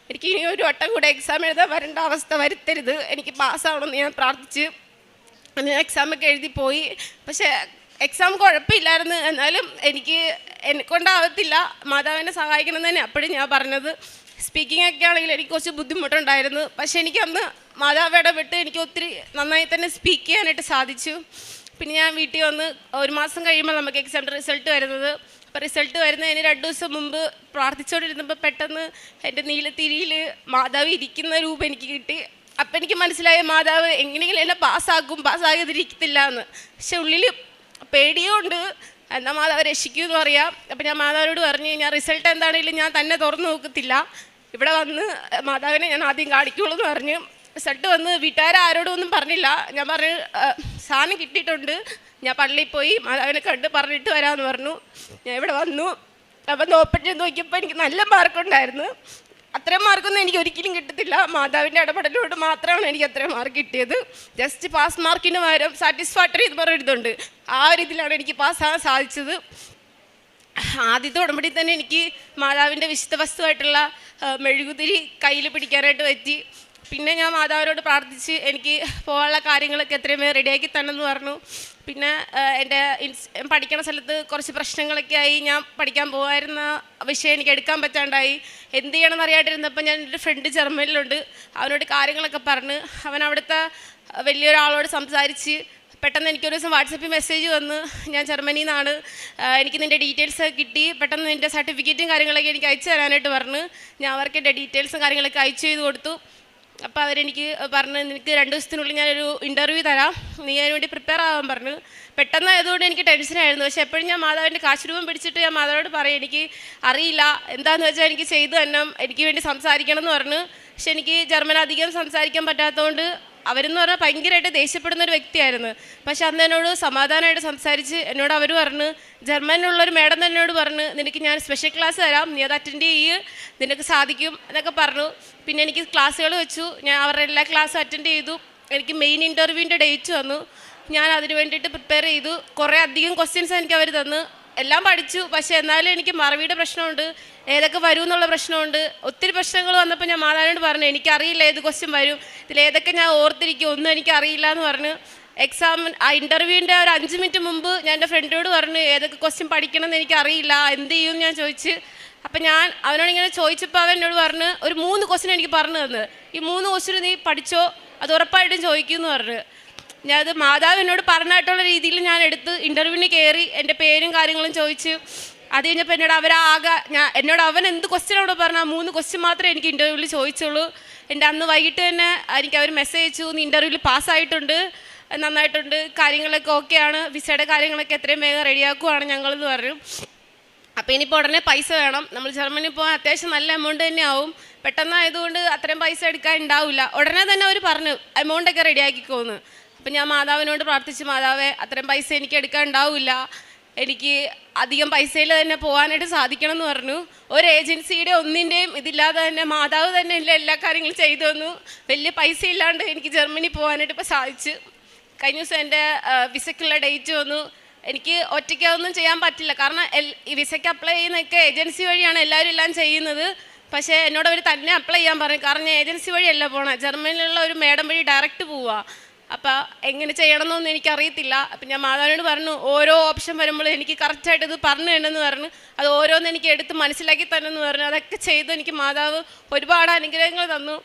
എനിക്ക് ഇനി ഒരു വട്ടം കൂടെ എക്സാം എഴുതാൻ വരേണ്ട അവസ്ഥ വരുത്തരുത്, എനിക്ക് പാസ്സാവണമെന്ന് ഞാൻ പ്രാർത്ഥിച്ച്. ഞാൻ എക്സാമൊക്കെ എഴുതി പോയി. പക്ഷേ എക്സാം കുഴപ്പമില്ലായിരുന്നു. എന്നാലും എന്നെക്കൊണ്ടാവത്തില്ല, മാതാവിനെ സഹായിക്കണം തന്നെ അപ്പോഴും ഞാൻ പറഞ്ഞത്. സ്പീക്കിംഗ് ഒക്കെ ആണെങ്കിൽ എനിക്ക് കുറച്ച് ബുദ്ധിമുട്ടുണ്ടായിരുന്നു. പക്ഷേ എനിക്കന്ന് മാതാവ് ഇടപെട്ട് എനിക്ക് ഒത്തിരി നന്നായി തന്നെ സ്പീക്ക് ചെയ്യാനായിട്ട് സാധിച്ചു. പിന്നെ ഞാൻ വീട്ടിൽ വന്ന് 1 മാസം കഴിയുമ്പോൾ നമുക്ക് എക്സാമിൻ്റെ റിസൾട്ട് വരുന്നത്. അപ്പോൾ റിസൾട്ട് വരുന്നതിന് 2 ദിവസം മുമ്പ് പ്രാർത്ഥിച്ചുകൊണ്ടിരുന്നപ്പോൾ പെട്ടെന്ന് എൻ്റെ നീലത്തിരിയിൽ മാതാവ് ഇരിക്കുന്ന രൂപം എനിക്ക് കിട്ടി. അപ്പം എനിക്ക് മനസ്സിലായ മാതാവ് എങ്ങനെയെങ്കിലും എന്നെ പാസ്സാകാതിരിക്കത്തില്ല എന്ന്. പക്ഷെ ഉള്ളിൽ പേടിയുണ്ട്, എന്നാൽ മാതാവ് രക്ഷിക്കുമെന്ന് പറയാം. അപ്പം ഞാൻ മാതാവിനോട് പറഞ്ഞു, ഞാൻ റിസൾട്ട് എന്താണെങ്കിലും ഞാൻ തന്നെ തുറന്നു നോക്കത്തില്ല, ഇവിടെ വന്ന് മാതാവിനെ ഞാൻ ആദ്യം കാണിക്കുള്ളൂ എന്ന് പറഞ്ഞു. റിസൾട്ട് വന്ന് വീട്ടുകാരോടും ഒന്നും പറഞ്ഞില്ല. ഞാൻ പറഞ്ഞു സാധനം കിട്ടിയിട്ടുണ്ട്, ഞാൻ പള്ളിയിൽ പോയി മാതാവിനെ കണ്ട് പറഞ്ഞിട്ട് വരാമെന്ന് പറഞ്ഞു. ഞാൻ ഇവിടെ വന്നു. അപ്പം നോക്കിയപ്പോൾ എനിക്ക് നല്ല മാർക്കുണ്ടായിരുന്നു. അത്രയും മാർക്കൊന്നും എനിക്ക് ഒരിക്കലും കിട്ടത്തില്ല. മാതാവിൻ്റെ ഇടപെടലോട് മാത്രമാണ് എനിക്ക് അത്രയും മാർക്ക് കിട്ടിയത്. ജസ്റ്റ് പാസ് മാർക്കിന് പകരം സാറ്റിസ്ഫാക്ടറി എന്ന് പറഞ്ഞിട്ടുണ്ട്. ആ ഒരു ഇതിലാണ് എനിക്ക് പാസ്സാകാൻ സാധിച്ചത്. ആദ്യത്തെ ഉടമ്പടി തന്നെ എനിക്ക് മാതാവിൻ്റെ വിശുദ്ധ വസ്തുവായിട്ടുള്ള മെഴുകുതിരി കയ്യിൽ പിടിക്കാനായിട്ട് പറ്റി. പിന്നെ ഞാൻ മാതാവിനോട് പ്രാർത്ഥിച്ച് എനിക്ക് പോകാനുള്ള കാര്യങ്ങളൊക്കെ എത്രയും വേഗം റെഡിയാക്കി തന്നെന്ന് പറഞ്ഞു. പിന്നെ എൻ്റെ പഠിക്കണ സ്ഥലത്ത് കുറച്ച് പ്രശ്നങ്ങളൊക്കെ ആയി. ഞാൻ പഠിക്കാൻ പോകുമായിരുന്ന വിഷയം എനിക്ക് എടുക്കാൻ പറ്റാണ്ടായി. എന്ത് ചെയ്യണമെന്ന് അറിയാണ്ടിരുന്നപ്പോൾ ഞാൻ എൻ്റെ ഫ്രണ്ട് ജർമ്മനിലുണ്ട്, അവനോട് കാര്യങ്ങളൊക്കെ പറഞ്ഞ് അവൻ അവിടുത്തെ വലിയൊരാളോട് സംസാരിച്ച് പെട്ടെന്ന് എനിക്കൊരു ദിവസം വാട്സപ്പിൽ മെസ്സേജ് വന്ന് ഞാൻ ജർമ്മനിയിൽ നിന്നാണ്, എനിക്ക് നിൻ്റെ ഡീറ്റെയിൽസ് കിട്ടി, പെട്ടെന്ന് നിൻ്റെ സർട്ടിഫിക്കറ്റും കാര്യങ്ങളൊക്കെ എനിക്ക് അയച്ചു തരാനായിട്ട് പറഞ്ഞ് ഞാൻ അവർക്ക് എൻ്റെ ഡീറ്റെയിൽസും കാര്യങ്ങളൊക്കെ അയച്ചു ചെയ്ത് കൊടുത്തു. അപ്പോൾ അവരെനിക്ക് പറഞ്ഞ് നിനക്ക് 2 ദിവസത്തിനുള്ളിൽ ഞാനൊരു ഇൻ്റർവ്യൂ തരാം, നീ അതിന് വേണ്ടി പ്രിപ്പയർ ആവാൻ പറഞ്ഞു. പെട്ടെന്ന് ആയതുകൊണ്ട് എനിക്ക് ടെൻഷനായിരുന്നു. പക്ഷേ എപ്പോഴും ഞാൻ മാതാവിൻ്റെ കാശുരൂപം പിടിച്ചിട്ട് ഞാൻ മാതാവിനോട് പറയും എനിക്ക് അറിയില്ല, എന്താണെന്ന് വെച്ചാൽ എനിക്ക് ചെയ്തു തന്നെ, എനിക്ക് വേണ്ടി സംസാരിക്കണം എന്ന് പറഞ്ഞു. പക്ഷെ എനിക്ക് ജർമ്മൻ അധികം സംസാരിക്കാൻ പറ്റാത്തതുകൊണ്ട് അവരെന്ന് പറഞ്ഞാൽ ഭയങ്കരമായിട്ട് ദേഷ്യപ്പെടുന്ന ഒരു വ്യക്തിയായിരുന്നു. പക്ഷെ അന്ന് എന്നോട് സമാധാനമായിട്ട് സംസാരിച്ച് എന്നോട് അവർ പറഞ്ഞ്, ജർമ്മനിലുള്ളൊരു മേഡം തന്നെ എന്നോട് പറഞ്ഞ് നിനക്ക് ഞാൻ സ്പെഷ്യൽ ക്ലാസ് തരാം, നീ അത് അറ്റൻഡ് ചെയ്യ്, നിനക്ക് സാധിക്കും എന്നൊക്കെ പറഞ്ഞു. പിന്നെ എനിക്ക് ക്ലാസ്സുകൾ വെച്ചു, ഞാൻ അവരുടെ എല്ലാ ക്ലാസ്സും അറ്റൻഡ് ചെയ്തു. എനിക്ക് മെയിൻ ഇൻ്റർവ്യൂവിൻ്റെ ഡേറ്റ് വന്നു, ഞാൻ അതിന് വേണ്ടിയിട്ട് പ്രിപ്പയർ ചെയ്തു. കുറേ അധികം ക്വസ്റ്റ്യൻസ് എനിക്ക് അവർ തന്നു, എല്ലാം പഠിച്ചു. പക്ഷേ എന്നാലും എനിക്ക് മറവിയുടെ പ്രശ്നമുണ്ട്, ഏതൊക്കെ വരും എന്നുള്ള പ്രശ്നമുണ്ട്. ഒത്തിരി പ്രശ്നങ്ങൾ വന്നപ്പോൾ ഞാൻ മാതാവിനോട് പറഞ്ഞു എനിക്കറിയില്ല ഏത് ക്വസ്റ്റ്യൻ വരും, ഇതിലേതൊക്കെ ഞാൻ ഓർത്തിരിക്കും, ഒന്നും എനിക്കറിയില്ല എന്ന് പറഞ്ഞു. ആ ഇൻ്റർവ്യൂവിൻ്റെ ഒരു 5 മിനിറ്റ് മുമ്പ് ഞാൻ എൻ്റെ ഫ്രണ്ടിനോട് പറഞ്ഞു ഏതൊക്കെ ക്വസ്റ്റ്യൻ പഠിക്കണം എന്ന് എനിക്കറിയില്ല, എന്ത് ചെയ്യും ഞാൻ ചോദിച്ച്. അപ്പം ഞാൻ അവനോട് ഇങ്ങനെ ചോദിച്ചപ്പോൾ അവൻ എന്നോട് പറഞ്ഞ് ഒരു 3 ക്വസ്റ്റ്യൻ എനിക്ക് പറഞ്ഞു തന്നു, ഈ 3 ക്വസ്റ്റ്യൻ നീ പഠിച്ചോ, അത് ഉറപ്പായിട്ടും ചോദിക്കുമെന്ന് പറഞ്ഞു. ഞാനത് മാതാവ് എന്നോട് പറഞ്ഞായിട്ടുള്ള രീതിയിൽ ഞാൻ എടുത്ത് ഇൻ്റർവ്യൂവിന് കയറി എൻ്റെ പേരും കാര്യങ്ങളും ചോദിച്ചു. അത് കഴിഞ്ഞപ്പോൾ എന്നോട് അവൻ എന്ത് ക്വസ്റ്റ്യൻ അവിടെ പറഞ്ഞു, ആ 3 ക്വസ്റ്റ്യൻ മാത്രമേ എനിക്ക് ഇൻ്റർവ്യൂവിൽ ചോദിച്ചുള്ളൂ. എൻ്റെ അന്ന് വൈകിട്ട് തന്നെ എനിക്ക് അവർ മെസ്സേജ് അയച്ചു, നീ ഇൻ്റർവ്യൂവിൽ പാസ്സായിട്ടുണ്ട്, നന്നായിട്ടുണ്ട്, കാര്യങ്ങളൊക്കെ ഓക്കെയാണ്, വിസയുടെ കാര്യങ്ങളൊക്കെ എത്രയും വേഗം റെഡിയാക്കുവാണ് ഞങ്ങളെന്ന് പറഞ്ഞു. അപ്പോൾ ഇനിയിപ്പോൾ ഉടനെ പൈസ വേണം, നമ്മൾ ജർമ്മനിയിൽ പോകാൻ അത്യാവശ്യം നല്ല എമൗണ്ട് തന്നെ ആവും, പെട്ടെന്നായതുകൊണ്ട് അത്രയും പൈസ എടുക്കാൻ ഉണ്ടാവില്ല. ഉടനെ തന്നെ അവർ പറഞ്ഞു എമൗണ്ടൊക്കെ റെഡിയാക്കിക്കോന്ന്. അപ്പം ഞാൻ മാതാവിനോട് പ്രാർത്ഥിച്ചു, മാതാവേ അത്രയും പൈസ എനിക്ക് എടുക്കാൻ ഉണ്ടാവില്ല, എനിക്ക് അധികം പൈസയിൽ തന്നെ പോകാനായിട്ട് സാധിക്കണം എന്ന് പറഞ്ഞു. ഒരു ഏജൻസിയുടെ ഒന്നിൻ്റെയും ഇതില്ലാതെ തന്നെ മാതാവ് തന്നെ എല്ലാ കാര്യങ്ങളും ചെയ്തു തന്നു. വലിയ പൈസ ഇല്ലാണ്ട് എനിക്ക് ജർമ്മനി പോകാനായിട്ട് ഇപ്പോൾ സാധിച്ചു. കഴിഞ്ഞ ദിവസം എൻ്റെ വിസയ്ക്കുള്ള ഡേറ്റ് വന്നു. എനിക്ക് ഒറ്റയ്ക്കൊന്നും ചെയ്യാൻ പറ്റില്ല, കാരണം ഈ വിസയ്ക്ക് അപ്ലൈ ചെയ്യുന്നതൊക്കെ ഏജൻസി വഴിയാണ് എല്ലാവരും എല്ലാം ചെയ്യുന്നത്. പക്ഷേ എന്നോട് അവർ തന്നെ അപ്ലൈ ചെയ്യാൻ പറഞ്ഞു, കാരണം ഞാൻ ഏജൻസി വഴിയല്ല പോകണം, ജർമ്മനിലുള്ള ഒരു മേഡം വഴി ഡയറക്റ്റ് പോവുക. അപ്പോൾ എങ്ങനെ ചെയ്യണമെന്നൊന്നും എനിക്കറിയത്തില്ല. അപ്പം ഞാൻ മാതാവിനോട് പറഞ്ഞു ഓരോ ഓപ്ഷൻ വരുമ്പോൾ എനിക്ക് കറക്റ്റായിട്ട് ഇത് പറഞ്ഞു തരണമെന്ന് പറഞ്ഞു, അത് ഓരോന്ന് എനിക്ക് എടുത്ത് മനസ്സിലാക്കി തന്നെന്ന് പറഞ്ഞു. അതൊക്കെ ചെയ്ത് എനിക്ക് മാതാവ് ഒരുപാട് അനുഗ്രഹങ്ങൾ തന്നു.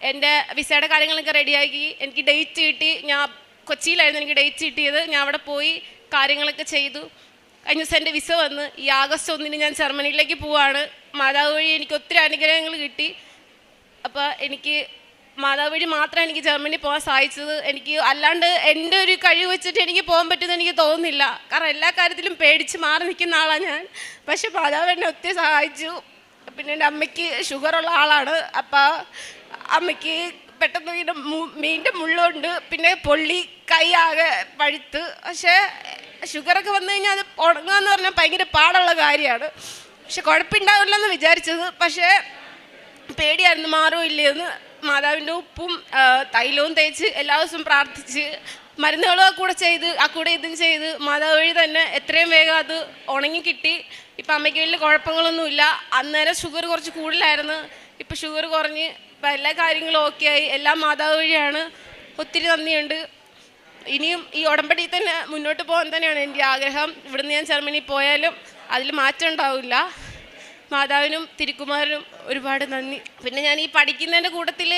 എൻ്റെ വിസയുടെ കാര്യങ്ങളൊക്കെ റെഡിയാക്കി എനിക്ക് ഡേറ്റ് കിട്ടി. ഞാൻ കൊച്ചിയിലായിരുന്നു എനിക്ക് ഡേറ്റ് കിട്ടിയത്, ഞാൻ അവിടെ പോയി കാര്യങ്ങളൊക്കെ ചെയ്തു. കഴിഞ്ഞ ദിവസം എൻ്റെ വിസ വന്ന് ഈ ആഗസ്റ്റ് 1 ഞാൻ ജർമ്മനിയിലേക്ക് പോവാണ്. മാതാവ് വഴി എനിക്ക് ഒത്തിരി അനുഗ്രഹങ്ങൾ കിട്ടി. അപ്പോൾ എനിക്ക് മാതാവ് വഴി മാത്രമേ എനിക്ക് ജർമ്മനി പോകാൻ സാധിച്ചത്. എനിക്ക് അല്ലാണ്ട് എൻ്റെ ഒരു കഴിവ് വെച്ചിട്ട് എനിക്ക് പോകാൻ പറ്റുമെന്ന് എനിക്ക് തോന്നുന്നില്ല, കാരണം എല്ലാ കാര്യത്തിലും പേടിച്ച് മാറി നിൽക്കുന്ന ആളാണ് ഞാൻ. പക്ഷെ മാതാവ് എന്നെ ഒത്തിരി സഹായിച്ചു. പിന്നെ എൻ്റെ അമ്മയ്ക്ക് ഷുഗറുള്ള ആളാണ്, അപ്പോൾ അമ്മയ്ക്ക് പെട്ടെന്ന് ഇങ്ങനെ മീൻ്റെ മുള്ളുണ്ട്, പിന്നെ പൊള്ളി കൈ ആകെ പഴുത്ത്. പക്ഷേ ഷുഗറൊക്കെ വന്നു കഴിഞ്ഞാൽ അത് ഉണങ്ങുക എന്ന് പറഞ്ഞാൽ ഭയങ്കര പാടുള്ള കാര്യമാണ്. പക്ഷെ കുഴപ്പമുണ്ടാവില്ലെന്ന് വിചാരിച്ചത്, പക്ഷേ പേടിയായിരുന്നു മാറുമോ ഇല്ലയെന്ന്. മാതാവിൻ്റെ ഉപ്പും തൈലവും തേച്ച് എല്ലാ ദിവസവും പ്രാർത്ഥിച്ച് മരുന്നുകളും ആ കൂടെ ഇതും ചെയ്ത് മാതാവ് വഴി തന്നെ എത്രയും വേഗം അത് ഉണങ്ങി കിട്ടി. ഇപ്പം അമ്മയ്ക്ക് വലിയ കുഴപ്പങ്ങളൊന്നുമില്ല. അന്നേരം ഷുഗർ കുറച്ച് കൂടുതലായിരുന്നു, ഇപ്പം ഷുഗർ കുറഞ്ഞ് ഇപ്പം എല്ലാ കാര്യങ്ങളും ഓക്കെ ആയി. എല്ലാം മാതാവ് വഴിയാണ്. ഒത്തിരി നന്ദിയുണ്ട്. ഇനിയും ഈ ഉടമ്പടി തന്നെ മുന്നോട്ട് പോകാൻ തന്നെയാണ് എൻ്റെ ആഗ്രഹം. ഇവിടുന്ന് ഞാൻ ജർമ്മനി പോയാലും അതിൽ മാറ്റം ഉണ്ടാവില്ല. മാതാവിനും തിരുക്കുമാരനും ഒരുപാട് നന്ദി. പിന്നെ ഞാൻ ഈ പഠിക്കുന്നതിൻ്റെ കൂട്ടത്തിൽ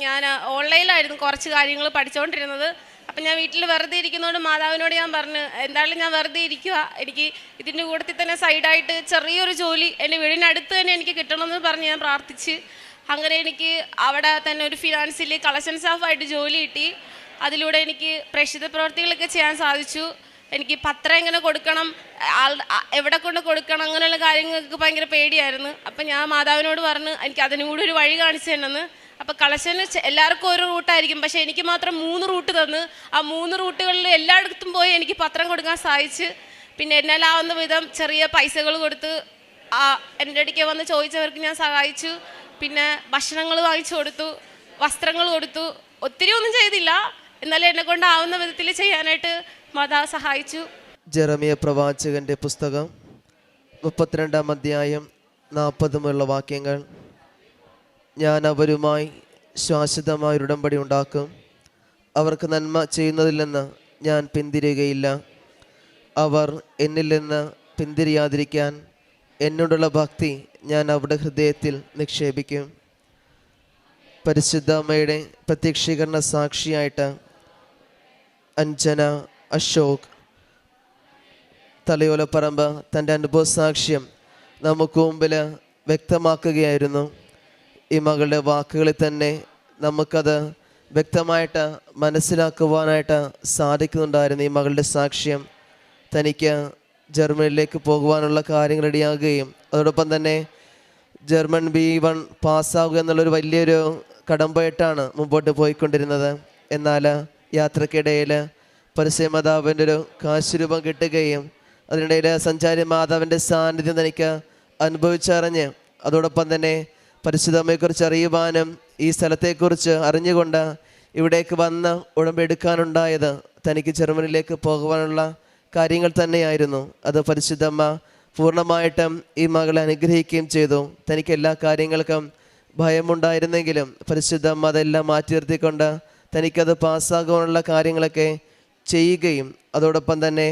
ഞാൻ ഓൺലൈനിലായിരുന്നു കുറച്ച് കാര്യങ്ങൾ പഠിച്ചുകൊണ്ടിരുന്നത്. അപ്പം ഞാൻ വീട്ടിൽ വെറുതെ ഇരിക്കുന്നതുകൊണ്ട് മാതാവിനോട് ഞാൻ പറഞ്ഞു എന്തായാലും ഞാൻ വെറുതെ ഇരിക്കുക, എനിക്ക് ഇതിൻ്റെ കൂട്ടത്തിൽ തന്നെ സൈഡായിട്ട് ചെറിയൊരു ജോലി എൻ്റെ വീടിനടുത്ത് തന്നെ എനിക്ക് കിട്ടണമെന്ന് പറഞ്ഞ് ഞാൻ പ്രാർത്ഥിച്ച് അങ്ങനെ എനിക്ക് അവിടെ തന്നെ ഒരു ഫിനാൻസിൽ കളക്ഷൻ സ്റ്റാഫായിട്ട് ജോലി കിട്ടി. അതിലൂടെ എനിക്ക് പ്രേക്ഷിത പ്രവർത്തികളൊക്കെ ചെയ്യാൻ സാധിച്ചു. എനിക്ക് പത്രം എങ്ങനെ കൊടുക്കണം, എവിടെ കൊണ്ട് കൊടുക്കണം, അങ്ങനെയുള്ള കാര്യങ്ങൾക്ക് ഭയങ്കര പേടിയായിരുന്നു. അപ്പം ഞാൻ മാതാവിനോട് പറഞ്ഞ് എനിക്ക് അതിനുകൂടി ഒരു വഴി കാണിച്ചു തന്നെന്ന്. അപ്പോൾ കളക്ഷന് എല്ലാവർക്കും ഓരോ റൂട്ടായിരിക്കും, പക്ഷേ എനിക്ക് മാത്രം 3 റൂട്ട് തന്ന് ആ 3 റൂട്ടുകളിൽ എല്ലായിടത്തും പോയി എനിക്ക് പത്രം കൊടുക്കാൻ സാധിച്ചു. പിന്നെ എന്നാലാവുന്ന വിധം ചെറിയ പൈസകൾ കൊടുത്ത് എൻ്റെ അടുക്കെ വന്ന് ചോദിച്ചവർക്ക് ഞാൻ സഹായിച്ചു. പിന്നെ ഭക്ഷണങ്ങൾ വാങ്ങിച്ചു കൊടുത്തു, വസ്ത്രങ്ങൾ കൊടുത്തു. ഒത്തിരി ഒന്നും ചെയ്തില്ല, എന്നാലും എന്നെ കൊണ്ടാവുന്ന വിധത്തിൽ ചെയ്യാനായിട്ട് മാതാവ് സഹായിച്ചു. ജെറമിയ പ്രവാചകന്റെ പുസ്തകം 32-ാം അധ്യായം 40 വാക്യങ്ങൾ. ഞാൻ അവരുമായി ശാശ്വതമായ ഉടമ്പടി ഉണ്ടാക്കും, അവർക്ക് നന്മ ചെയ്യുന്നതിൽ നിന്ന് ഞാൻ പിന്തിരിയുകയില്ല. അവർ എന്നിൽ നിന്ന് പിന്തിരിയാതിരിക്കാൻ എന്നോടുള്ള ഭക്തി ഞാൻ അവരുടെ ഹൃദയത്തിൽ നിക്ഷേപിക്കും. പരിശുദ്ധ അമ്മയുടെ പ്രത്യക്ഷീകരണ സാക്ഷിയായിട്ട് അഞ്ജന അശോക് തലയോലപ്പറമ്പ് തൻ്റെ അനുഭവ സാക്ഷ്യം നമുക്ക് മുമ്പിൽ വ്യക്തമാക്കുകയായിരുന്നു. ഈ മകളുടെ വാക്കുകളിൽ തന്നെ നമുക്കത് വ്യക്തമായിട്ട് മനസ്സിലാക്കുവാനായിട്ട് സാധിക്കുന്നുണ്ടായിരുന്നു. ഈ മകളുടെ സാക്ഷ്യം തനിക്ക് ജർമ്മനിയിലേക്ക് പോകുവാനുള്ള കാര്യങ്ങൾ റെഡിയാകുകയും അതോടൊപ്പം തന്നെ ജർമ്മൻ B1 പാസ്സാവുക എന്നുള്ളൊരു വലിയൊരു കടമ്പയായിട്ടാണ് മുമ്പോട്ട് പോയിക്കൊണ്ടിരുന്നത്. എന്നാൽ യാത്രക്കിടയിൽ പരിശുദ്ധ മാതാവിൻ്റെ ഒരു കാശുരൂപം കിട്ടുകയും അതിനിടയിൽ സഞ്ചാരി മാതാവിൻ്റെ സാന്നിധ്യം തനിക്ക് അനുഭവിച്ചറിഞ്ഞ് അതോടൊപ്പം തന്നെ പരിശുദ്ധമ്മയെക്കുറിച്ച് അറിയുവാനും ഈ സ്ഥലത്തെക്കുറിച്ച് അറിഞ്ഞുകൊണ്ട് ഇവിടേക്ക് വന്ന് ഉടമ്പെടുക്കാനുണ്ടായത് തനിക്ക് ജർമ്മനിയിലേക്ക് പോകുവാനുള്ള കാര്യങ്ങൾ തന്നെയായിരുന്നു. അത് പരിശുദ്ധമ്മ പൂർണ്ണമായിട്ടും ഈ മകളെ അനുഗ്രഹിക്കുകയും ചെയ്തു. തനിക്ക് എല്ലാ കാര്യങ്ങൾക്കും ഭയമുണ്ടായിരുന്നെങ്കിലും പരിശുദ്ധമ്മ അതെല്ലാം മാറ്റി നിർത്തിക്കൊണ്ട് തനിക്കത് പാസ്സാകാനുള്ള കാര്യങ്ങളൊക്കെ ചെയ്യുകയും അതോടൊപ്പം തന്നെ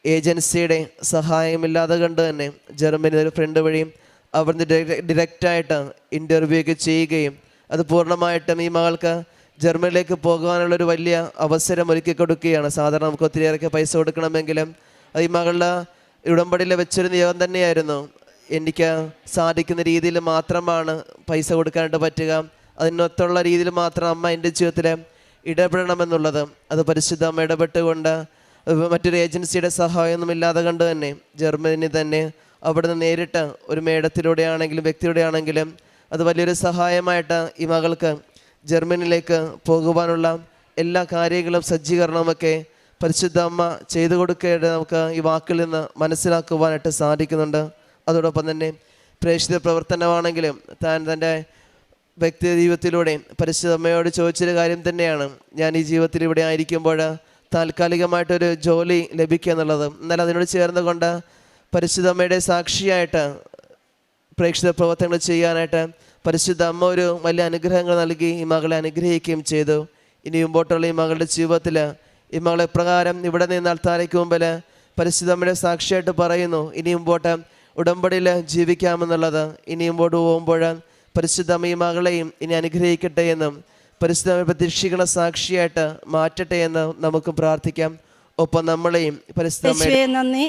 ഏജൻസിയുടെ സഹായമില്ലാതെ കണ്ട് തന്നെ ജർമ്മനി ഒരു ഫ്രണ്ട് വഴിയും അവിടുന്ന് ഡയറക്റ്റായിട്ട് ഇൻ്റർവ്യൂ ഒക്കെ ചെയ്യുകയും അത് പൂർണ്ണമായിട്ടും ഈ മകൾക്ക് ജർമ്മനിയിലേക്ക് പോകുവാനുള്ളൊരു വലിയ അവസരം ഒരുക്കി കൊടുക്കുകയാണ്. സാധാരണ നമുക്ക് ഒത്തിരിയേറെ പൈസ കൊടുക്കണമെങ്കിലും അത് ഈ മകളുടെ ഉടമ്പടിയിൽ വെച്ചൊരു നിയമം തന്നെയായിരുന്നു. എനിക്ക് സാധിക്കുന്ന രീതിയിൽ മാത്രമാണ് പൈസ കൊടുക്കാനായിട്ട് പറ്റുക, അതിനൊത്തുള്ള രീതിയിൽ മാത്രം അമ്മ എൻ്റെ ജീവിതത്തിൽ ഇടപെടണമെന്നുള്ളത്. അത് പരിശുദ്ധ അമ്മ ഇടപെട്ടുകൊണ്ട് മറ്റൊരു ഏജൻസിയുടെ സഹായമൊന്നുമില്ലാതെ കണ്ട് തന്നെ ജർമ്മനി തന്നെ അവിടുന്ന് നേരിട്ട് ഒരു മേടത്തിലൂടെയാണെങ്കിലും വ്യക്തിയുടെ ആണെങ്കിലും അത് വലിയൊരു സഹായമായിട്ട് ഈ മകൾക്ക് ജർമ്മനിയിലേക്ക് പോകുവാനുള്ള എല്ലാ കാര്യങ്ങളും സജ്ജീകരണമൊക്കെ പരിശുദ്ധ അമ്മ ചെയ്തു കൊടുക്കേണ്ടത് നമുക്ക് ഈ വാക്കിൽ നിന്ന് മനസ്സിലാക്കുവാനായിട്ട് സാധിക്കുന്നുണ്ട്. അതോടൊപ്പം തന്നെ പ്രേക്ഷിത പ്രവർത്തനമാണെങ്കിലും താൻ തൻ്റെ വ്യക്തി ജീവിതത്തിലൂടെ പരിശുദ്ധ അമ്മയോട് ചോദിച്ചൊരു കാര്യം തന്നെയാണ്, ഞാൻ ഈ ജീവിതത്തിൽ ഇവിടെ ആയിരിക്കുമ്പോൾ താൽക്കാലികമായിട്ടൊരു ജോലി ലഭിക്കുക എന്നുള്ളത്. എന്നാൽ അതിനോട് ചേർന്നുകൊണ്ട് പരിശുദ്ധ അമ്മയുടെ സാക്ഷിയായിട്ട് പ്രേക്ഷിത പ്രവർത്തനങ്ങൾ ചെയ്യാനായിട്ട് പരിശുദ്ധ അമ്മ ഒരു വലിയ അനുഗ്രഹങ്ങൾ നൽകി ഈ മകളെ അനുഗ്രഹിക്കുകയും ചെയ്തു. ഇനി മുമ്പോട്ടുള്ള ഈ മകളുടെ ജീവിതത്തിൽ ഈ മകളെ പ്രകാരം ഇവിടെ നിന്ന് അൾത്താരയ്ക്ക് മുമ്പിൽ പരിശുദ്ധ അമ്മയുടെ സാക്ഷിയായിട്ട് പറയുന്നു, ഇനി മുമ്പോട്ട് ഉടമ്പടിയിൽ ജീവിക്കാമെന്നുള്ളത്. ഇനി മുമ്പോട്ട് പോകുമ്പോൾ പരിശുദ്ധ അമ്മ ഈ മകളെയും ഇനി അനുഗ്രഹിക്കട്ടെ എന്നും പരിശുദ്ധ അമ്മ പ്രതീക്ഷിക്കുന്ന സാക്ഷിയായിട്ട് മാറ്റട്ടെ എന്ന് നമുക്ക് പ്രാർത്ഥിക്കാം. ഒപ്പം നമ്മളെയും പരിശുദ്ധ അമ്മയെ നന്ദി.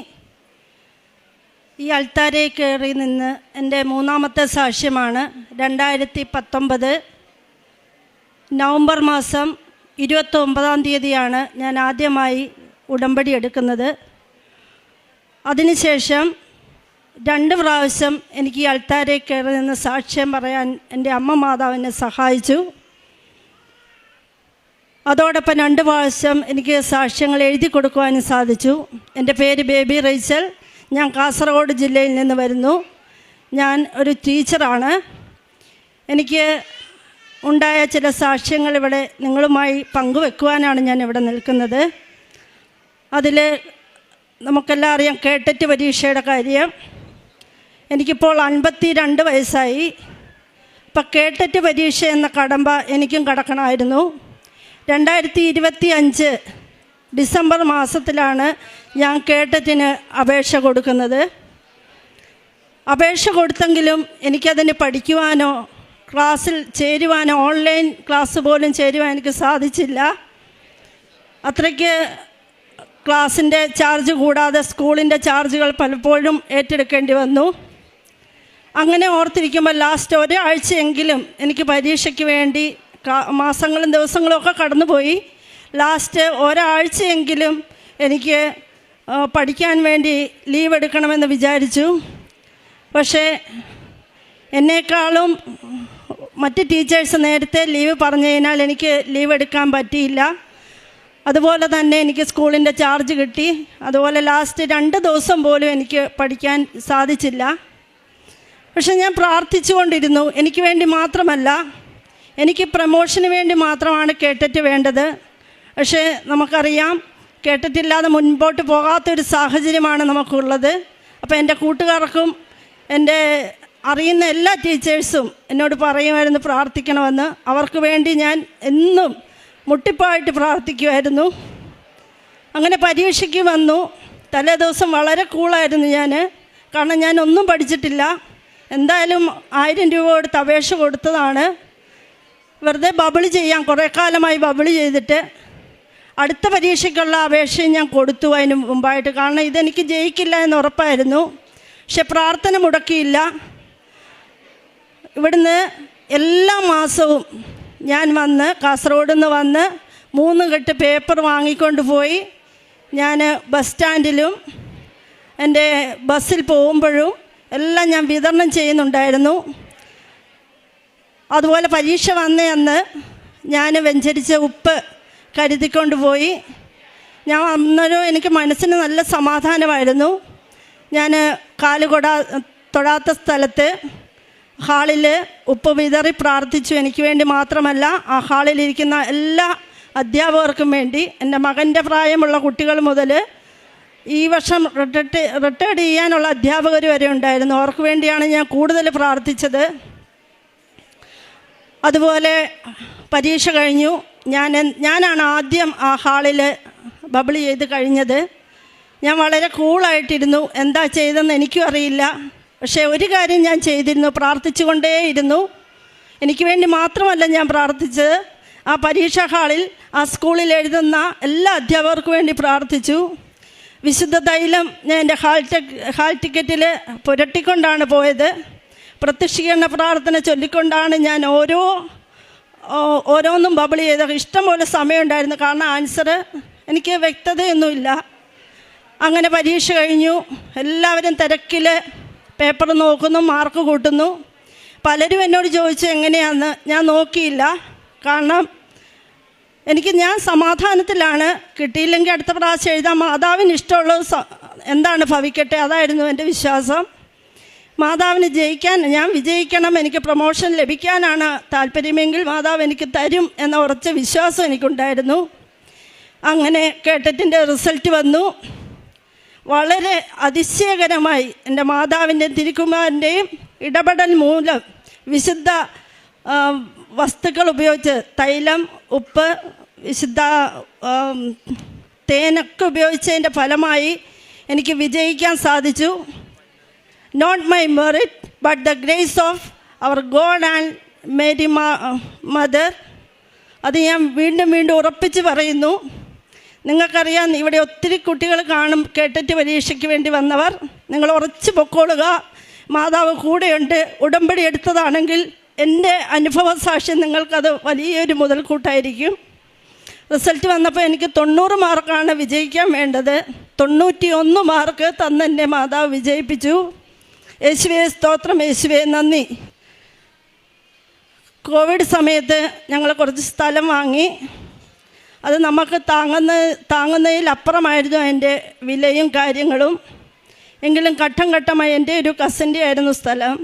ഈ അൾത്താരയിൽ കയറി നിന്ന് എൻ്റെ മൂന്നാമത്തെ സാക്ഷ്യമാണ്. 2019 നവംബർ മാസം 29-ാം തീയതിയാണ് ഞാൻ ആദ്യമായി ഉടമ്പടി എടുക്കുന്നത്. അതിനുശേഷം 2 പ്രാവശ്യം എനിക്ക് ഈ അൾത്താരയിൽ കയറി നിന്ന് സാക്ഷ്യം പറയാൻ എൻ്റെ അമ്മ മാതാവിനെ സഹായിച്ചു. അതോടൊപ്പം 2 പ്രാവശ്യം എനിക്ക് സാക്ഷ്യങ്ങൾ എഴുതി കൊടുക്കുവാനും സാധിച്ചു. എൻ്റെ പേര് ബേബി റേച്ചൽ. ഞാൻ കാസർഗോഡ് ജില്ലയിൽ നിന്ന് വരുന്നു. ഞാൻ ഒരു ടീച്ചറാണ്. എനിക്ക് ഉണ്ടായ ചില സാക്ഷ്യങ്ങൾ ഇവിടെ നിങ്ങളുമായി പങ്കുവെക്കുവാനാണ് ഞാൻ ഇവിടെ നിൽക്കുന്നത്. അതിൽ നമുക്കെല്ലാം അറിയാം കേട്ടറ്റ് പരീക്ഷയുടെ കാര്യം. എനിക്കിപ്പോൾ 52 വയസ്സായി. ഇപ്പം കേട്ടറ്റ് പരീക്ഷ എന്ന കടമ്പ എനിക്കും കടക്കണമായിരുന്നു. 2025 ഡിസംബർ മാസത്തിലാണ് ഞാൻ കേട്ടറ്റിന് അപേക്ഷ കൊടുക്കുന്നത്. അപേക്ഷ കൊടുത്തെങ്കിലും എനിക്കതിന് പഠിക്കുവാനോ ക്ലാസ്സിൽ ചേരുവാനോ ഓൺലൈൻ ക്ലാസ് പോലും ചേരുവാൻ എനിക്ക് സാധിച്ചില്ല. അത്രയ്ക്ക് ക്ലാസ്സിൻ്റെ ചാർജ് കൂടാതെ സ്കൂളിൻ്റെ ചാർജുകൾ പലപ്പോഴും ഏറ്റെടുക്കേണ്ടി വന്നു. അങ്ങനെ ഓർത്തിരിക്കുമ്പോൾ ലാസ്റ്റ് ഒരാഴ്ചയെങ്കിലും എനിക്ക് പരീക്ഷയ്ക്ക് വേണ്ടി മാസങ്ങളും ദിവസങ്ങളും ഒക്കെ കടന്നുപോയി. ലാസ്റ്റ് ഒരാഴ്ചയെങ്കിലും എനിക്ക് പഠിക്കാൻ വേണ്ടി ലീവ് എടുക്കണമെന്ന് വിചാരിച്ചു. പക്ഷേ എന്നേക്കാളും മറ്റ് ടീച്ചേഴ്സ് നേരത്തെ ലീവ് പറഞ്ഞതിനാൽ എനിക്ക് ലീവ് എടുക്കാൻ പറ്റിയില്ല. അതുപോലെ തന്നെ എനിക്ക് സ്കൂളിൻ്റെ ചാർജ് കിട്ടി. അതുപോലെ ലാസ്റ്റ് 2 ദിവസം പോലും എനിക്ക് പഠിക്കാൻ സാധിച്ചില്ല. പക്ഷെ ഞാൻ പ്രാർത്ഥിച്ചുകൊണ്ടിരുന്നു. എനിക്ക് വേണ്ടി മാത്രമല്ല, എനിക്ക് പ്രമോഷന് വേണ്ടി മാത്രമാണ് കേട്ടറ്റ് വേണ്ടത്. പക്ഷേ നമുക്കറിയാം കേട്ടിട്ടില്ലാതെ മുൻപോട്ട് പോകാത്തൊരു സാഹചര്യമാണ് നമുക്കുള്ളത്. അപ്പോൾ എൻ്റെ കൂട്ടുകാർക്കും എൻ്റെ അറിയുന്ന എല്ലാ ടീച്ചേഴ്സും എന്നോട് പറയുമായിരുന്നു പ്രാർത്ഥിക്കണമെന്ന്. അവർക്ക് വേണ്ടി ഞാൻ എന്നും മുട്ടിപ്പായിട്ട് പ്രാർത്ഥിക്കുമായിരുന്നു. അങ്ങനെ പരീക്ഷയ്ക്ക് വന്നു. തലേ ദിവസം വളരെ കൂളായിരുന്നു ഞാൻ, കാരണം ഞാൻ ഒന്നും പഠിച്ചിട്ടില്ല. എന്തായാലും 1000 രൂപ കൊടുത്ത് അപേക്ഷ കൊടുത്തതാണ്. വെറുതെ ബബിൾ ചെയ്യാൻ, കുറേ കാലമായി ബബിൾ ചെയ്തിട്ട്. അടുത്ത പരീക്ഷയ്ക്കുള്ള അപേക്ഷയും ഞാൻ കൊടുത്തു അതിന് മുമ്പായിട്ട്, കാരണം ഇതെനിക്ക് ജയിക്കില്ല എന്ന് ഉറപ്പായിരുന്നു. പക്ഷെ പ്രാർത്ഥന മുടക്കിയില്ല. ഇവിടുന്ന് എല്ലാ മാസവും ഞാൻ വന്ന് കാസർഗോഡ് നിന്ന് വന്ന് 3 കെട്ട് പേപ്പർ വാങ്ങിക്കൊണ്ട് പോയി ഞാൻ ബസ് സ്റ്റാൻഡിലും എൻ്റെ ബസ്സിൽ പോകുമ്പോഴും എല്ലാം ഞാൻ വിതരണം ചെയ്യുന്നുണ്ടായിരുന്നു. അതുപോലെ പരീക്ഷ വന്ന അന്ന് ഞാൻ വെഞ്ചരിച്ച ഉപ്പ് കരുതിക്കൊണ്ട് പോയി. ഞാൻ അന്നേരം എനിക്ക് മനസ്സിന് നല്ല സമാധാനമായിരുന്നു. ഞാൻ തൊടാത്ത സ്ഥലത്ത് ഹാളിൽ ഉപ്പ് വിതറി പ്രാർത്ഥിച്ചു. എനിക്ക് വേണ്ടി മാത്രമല്ല, ആ ഹാളിലിരിക്കുന്ന എല്ലാ അധ്യാപകർക്കും വേണ്ടി. എൻ്റെ മകൻ്റെ പ്രായമുള്ള കുട്ടികൾ മുതൽ ഈ വർഷം റിട്ടയർഡ് ചെയ്യാനുള്ള അധ്യാപകർ വരെ ഉണ്ടായിരുന്നു. അവർക്ക് വേണ്ടിയാണ് ഞാൻ കൂടുതൽ പ്രാർത്ഥിച്ചത്. അതുപോലെ പരീക്ഷ കഴിഞ്ഞു. ഞാനാണ് ആദ്യം ആ ഹാളിൽ ബബിൾ ചെയ്ത് കഴിഞ്ഞത്. ഞാൻ വളരെ കൂളായിട്ടിരുന്നു. എന്താ ചെയ്തതെന്ന് എനിക്കും അറിയില്ല. പക്ഷേ ഒരു കാര്യം ഞാൻ ചെയ്തിരുന്നു, പ്രാർത്ഥിച്ചു കൊണ്ടേയിരുന്നു. എനിക്ക് വേണ്ടി മാത്രമല്ല ഞാൻ പ്രാർത്ഥിച്ചത്, ആ പരീക്ഷാ ഹാളിൽ ആ സ്കൂളിൽ എഴുതുന്ന എല്ലാ അധ്യാപകർക്കും വേണ്ടി പ്രാർത്ഥിച്ചു. വിശുദ്ധ തൈലം ഞാൻ എൻ്റെ ഹാൾ ടിക്കറ്റിൽ പുരട്ടിക്കൊണ്ടാണ് പോയത്. പ്രത്യക്ഷീകരണ പ്രാർത്ഥന ചൊല്ലിക്കൊണ്ടാണ് ഞാൻ ഓരോന്നും ബബിൾ ചെയ്തത്. ഇഷ്ടംപോലെ സമയമുണ്ടായിരുന്നു, കാരണം ആൻസർ എനിക്ക് വ്യക്തതയൊന്നുമില്ല. അങ്ങനെ പരീക്ഷ കഴിഞ്ഞു. എല്ലാവരും തിരക്കിൽ പേപ്പർ നോക്കുന്നു, മാർക്ക് കൂട്ടുന്നു. പലരും എന്നോട് ചോദിച്ചു എങ്ങനെയാണെന്ന്. ഞാൻ നോക്കിയില്ല, കാരണം ഞാൻ സമാധാനത്തിലാണ്. കിട്ടിയില്ലെങ്കിൽ അടുത്ത പ്രാവശ്യം എഴുതാൻ മാതാവിന് ഇഷ്ടമുള്ളത് എന്താണ് ഭവിക്കട്ടെ, അതായിരുന്നു എൻ്റെ വിശ്വാസം. മാതാവിന് ഞാൻ വിജയിക്കണം, എനിക്ക് പ്രൊമോഷൻ ലഭിക്കാനാണ് താല്പര്യമെങ്കിൽ മാതാവ് എനിക്ക് തരും എന്ന ഉറച്ച വിശ്വാസം എനിക്കുണ്ടായിരുന്നു. അങ്ങനെ കേട്ടറ്റിൻ്റെ റിസൾട്ട് വന്നു. വളരെ അതിശയകരമായി എൻ്റെ മാതാവിൻ്റെയും തിരുക്കുമാരൻ്റെയും ഇടപെടൽ മൂലം വിശുദ്ധ വസ്തുക്കൾ ഉപയോഗിച്ച് തൈലം, ഉപ്പ്, വിശുദ്ധ തേനൊക്കെ ഉപയോഗിച്ചതിൻ്റെ ഫലമായി എനിക്ക് വിജയിക്കാൻ സാധിച്ചു. Not my merit but the grace of our God and Mary mother. അത് ഞാൻ വീണ്ടും വീണ്ടും ഉറപ്പിച്ച് പറയുന്നു. നിങ്ങൾക്കറിയാം, ഇവിടെ ഒത്തിരി കുട്ടികൾ കാണും കേട്ടിട്ട് പരീക്ഷയ്ക്ക് വേണ്ടി വന്നവർ. നിങ്ങൾ ഉറച്ചു പൊക്കോളുക, മാതാവ് കൂടെയുണ്ട്. ഉടമ്പടി എടുത്തതാണെങ്കിൽ എൻ്റെ അനുഭവ സാക്ഷ്യം നിങ്ങൾക്കത് വലിയൊരു മുതൽക്കൂട്ടായിരിക്കും. റിസൾട്ട് വന്നപ്പോൾ എനിക്ക് 90 മാർക്കാണ് വിജയിക്കാൻ വേണ്ടത്. 91 മാർക്ക് തന്ന് എൻ്റെ മാതാവ് വിജയിപ്പിച്ചു. യേശുവേ സ്തോത്രം, യേശുവേ നന്ദി. കോവിഡ് സമയത്ത് ഞങ്ങൾ കുറച്ച് സ്ഥലം വാങ്ങി. അത് നമുക്ക് താങ്ങുന്നതിലപ്പുറമായിരുന്നു അതിൻ്റെ വിലയും കാര്യങ്ങളും. എങ്കിലും ഘട്ടം ഘട്ടമായി, എൻ്റെ ഒരു കസിൻ്റെ ആയിരുന്നു സ്ഥലം,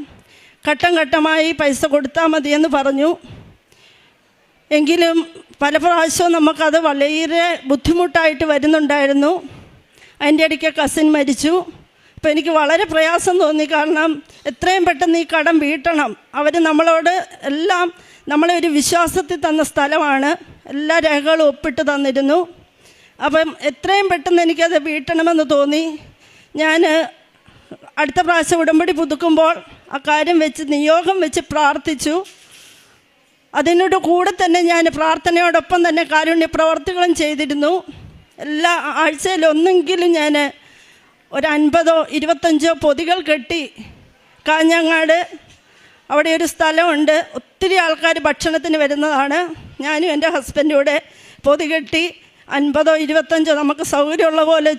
ഘട്ടം ഘട്ടമായി പൈസ കൊടുത്താൽ മതിയെന്ന് പറഞ്ഞു. എങ്കിലും പല പ്രാവശ്യവും നമുക്കത് വളരെ ബുദ്ധിമുട്ടായിട്ട് വരുന്നുണ്ടായിരുന്നു. അതിൻ്റെ ഇടയ്ക്ക് കസിൻ മരിച്ചു. അപ്പോൾ എനിക്ക് വളരെ പ്രയാസം തോന്നി, കാരണം എത്രയും പെട്ടെന്ന് ഈ കടം വീട്ടണം. അവർ നമ്മളോട് എല്ലാം നമ്മളെ ഒരു വിശ്വാസത്തിൽ തന്ന സ്ഥലമാണ്, എല്ലാ രേഖകളും ഒപ്പിട്ട് തന്നിരുന്നു. അപ്പം എത്രയും പെട്ടെന്ന് എനിക്കത് വീട്ടണമെന്ന് തോന്നി. ഞാൻ അടുത്ത പ്രാവശ്യം ഉടമ്പടി പുതുക്കുമ്പോൾ ആ കാര്യം വെച്ച് നിയോഗം വെച്ച് പ്രാർത്ഥിച്ചു. അതിനോട് കൂടെ തന്നെ ഞാൻ പ്രാർത്ഥനയോടൊപ്പം തന്നെ കാരുണ്യ പ്രവർത്തികളും ചെയ്തിരുന്നു. എല്ലാ ആഴ്ചയിലും ഒന്നെങ്കിലും ഞാൻ ഒരു 50 or 25 പൊതികൾ കെട്ടി കാഞ്ഞങ്ങാട് അവിടെ ഒരു സ്ഥലമുണ്ട്, ഒത്തിരി ആൾക്കാർ ഭക്ഷണത്തിന് വരുന്നതാണ്. ഞാനും എൻ്റെ ഹസ്ബൻഡും കൂടെ പൊതി കെട്ടി 50 or 25 നമുക്ക് സൗകര്യമുള്ള പോലെ